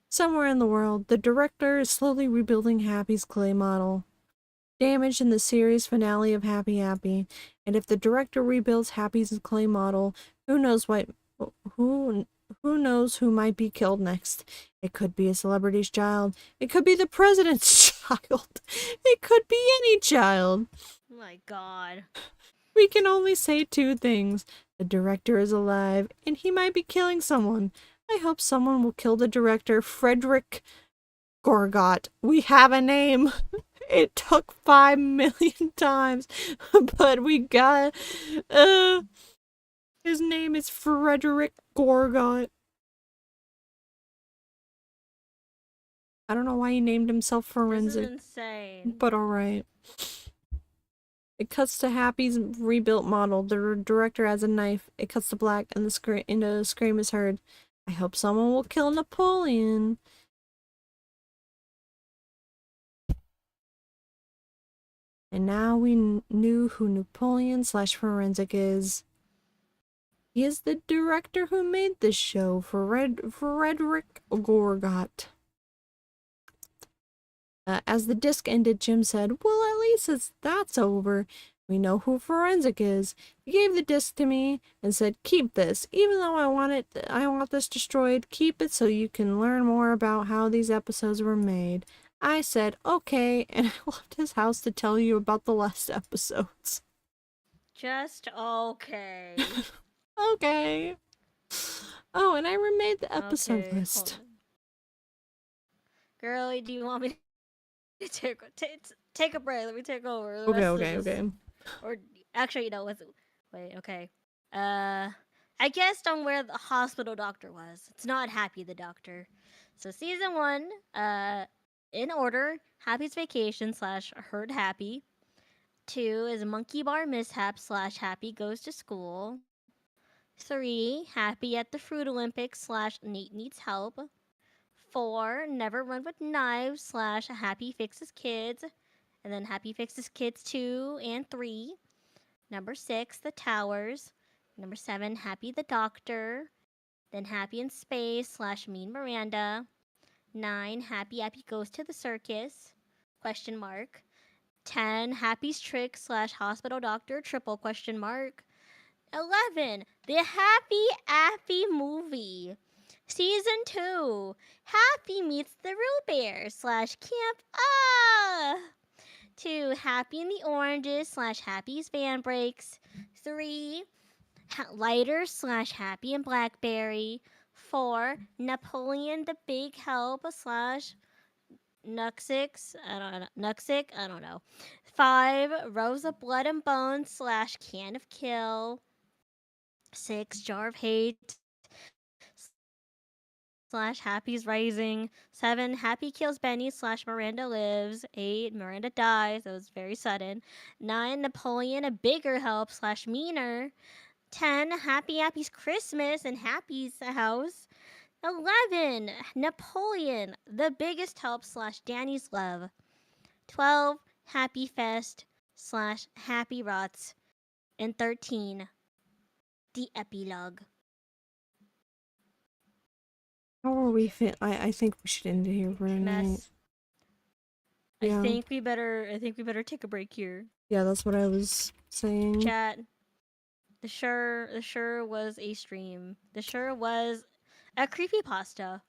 Speaker 2: Somewhere in the world, the director is slowly rebuilding Happy's clay model. Damaged in the series finale of Happy Happy, and if the director rebuilds Happy's clay model, who knows who might be killed next. It could be a celebrity's child. It could be the president's child. It could be any child.
Speaker 3: Oh my god.
Speaker 2: We can only say two things. The director is alive, and he might be killing someone. I hope someone will kill the director, Frederick Gorgot. We have a name. It took 5 million times, but we got his name is Frederick Gorgot. I don't know why he named himself Forensic.
Speaker 3: This is insane.
Speaker 2: But alright. It cuts to Happy's rebuilt model. The director has a knife. It cuts to black and the scream is heard. I hope someone will kill Napoleon. And now we knew who Napoleon/Forensic is. He is the director who made this show, Frederick Gorgot. As the disc ended, Jim said, well, at least that's over. We know who Forensic is. He gave the disc to me and said, keep this. Even though I want this destroyed, keep it so you can learn more about how these episodes were made. I said, okay, and I left his house to tell you about the last episodes.
Speaker 3: Just okay.
Speaker 2: Okay. Oh, and I remade the episode
Speaker 3: Okay,
Speaker 2: list.
Speaker 3: hold on. Girlie, do you want me to take a break? Let me take over. The rest of this.
Speaker 2: Okay.
Speaker 3: Or actually, you know, wait, okay. I guessed on where the hospital doctor was. It's not Happy the doctor. So season 1, in order, Happy's Vacation / Herd Happy. 2 is Monkey Bar Mishap / Happy Goes to School. 3, Happy at the Fruit Olympics / Nate Needs Help. 4, Never Run with Knives / Happy Fixes Kids. And then Happy Fixes Kids 2 and 3. Number 6, The Towers. Number 7, Happy the Doctor. Then Happy in Space / Mean Miranda. 9, Happy Goes to the Circus? ? 10, Happy's Trick / Hospital Doctor ? 11, The Happy Appy Movie. Season 2, Happy Meets the Real Bear / Camp 2, Happy in the Oranges / Happy's Van Breaks. 3, Lighter / Happy and Blackberry. 4, Napoleon the Big Help / Nuxic, I don't know. 5, Rose of Blood and Bones / Can of Kill. 6, Jar of Hate / Happy's Rising. 7, Happy Kills Benny / Miranda Lives. 8, Miranda Dies. That was very sudden. 9, Napoleon a Bigger Help / Meaner. 10, Happy's Christmas and Happy's House. 11, Napoleon the Biggest Help / Danny's Love. 12, Happy Fest / Happy Rots. And 13, the epilogue.
Speaker 2: How are we fit? I think we should end it here for tonight.
Speaker 3: Mess.
Speaker 2: Yeah.
Speaker 3: I think we better take a break here.
Speaker 2: Yeah, that's what I was saying.
Speaker 3: Chat. The sure was a stream. The sure was a creepypasta.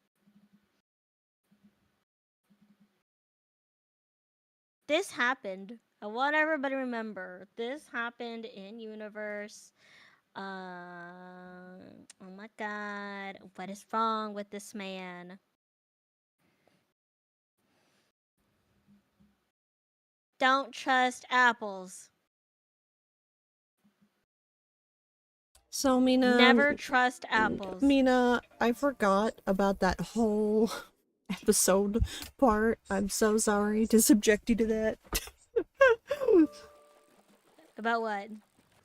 Speaker 3: This happened. I want everybody to remember. This happened in universe. Oh my god. What is wrong with this man? Don't trust apples.
Speaker 2: So, Mina...
Speaker 3: Never trust apples.
Speaker 2: Mina, I forgot about that whole episode part. I'm so sorry to subject you to that.
Speaker 3: About what?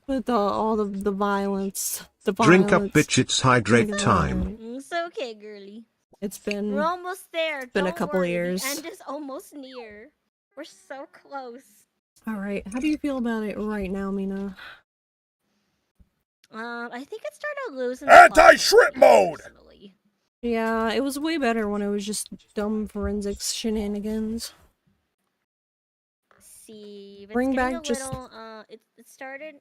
Speaker 2: With all the violence. The
Speaker 4: Drink up,
Speaker 2: violence.
Speaker 4: bitch, it's hydrate time.
Speaker 3: It's okay, girly.
Speaker 2: It's been...
Speaker 3: We're almost there.
Speaker 2: been a
Speaker 3: Don't
Speaker 2: couple
Speaker 3: worry.
Speaker 2: years.
Speaker 3: The end is almost near. We're so close.
Speaker 2: Alright, how do you feel about it right now, Mina?
Speaker 3: I think it started losing
Speaker 7: Anti-shrimp mode!
Speaker 3: personally.
Speaker 2: Yeah, it was way better when it was just dumb forensics shenanigans.
Speaker 3: See, but
Speaker 2: Bring
Speaker 3: it's getting
Speaker 2: back
Speaker 3: a
Speaker 2: just-
Speaker 3: little, it started...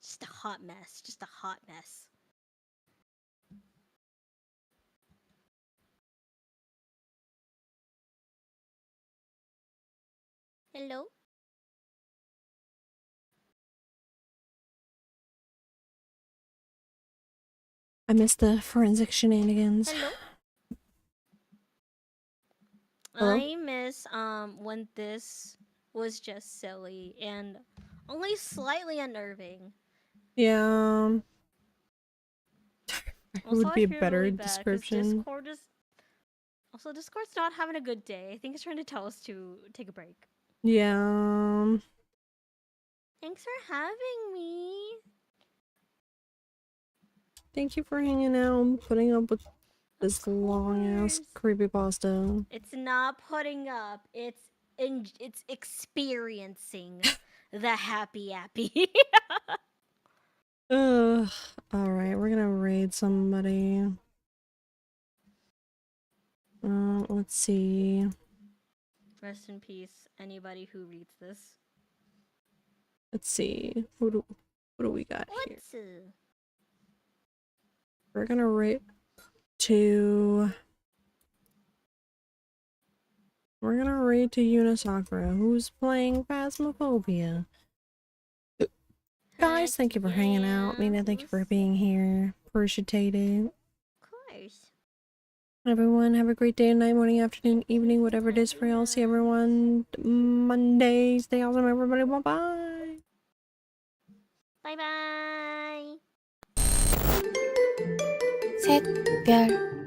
Speaker 3: Just a hot mess. Just a hot mess. Hello?
Speaker 2: I missed the forensic shenanigans.
Speaker 3: Hello?
Speaker 2: Hello?
Speaker 3: I miss when this was just silly and only slightly unnerving.
Speaker 2: Yeah. It
Speaker 3: Also,
Speaker 2: would
Speaker 3: I
Speaker 2: be a
Speaker 3: feel
Speaker 2: better
Speaker 3: really bad 'cause
Speaker 2: description.
Speaker 3: Discord is also Discord's not having a good day. I think it's trying to tell us to take a break.
Speaker 2: Yeah.
Speaker 3: Thanks for having me.
Speaker 2: Thank you for hanging out and putting up with this long ass creepypasta.
Speaker 3: It's not putting up. It's experiencing the happy happy.
Speaker 2: Ugh. Alright, we're gonna raid somebody. Let's see.
Speaker 3: Rest in peace, anybody who reads this.
Speaker 2: Let's see. What do we got here?
Speaker 3: What's
Speaker 2: We're gonna raid to... We're gonna raid to Unisakura, who's playing Phasmophobia. Guys, thank you for hanging out. Mina, thank you for being here. Appreciate it.
Speaker 3: Of course.
Speaker 2: Everyone, have a great day, night, morning, afternoon, evening, whatever it is for y'all. See everyone Monday. Stay awesome, everybody. Bye-bye.
Speaker 3: Bye bye.
Speaker 1: 샛별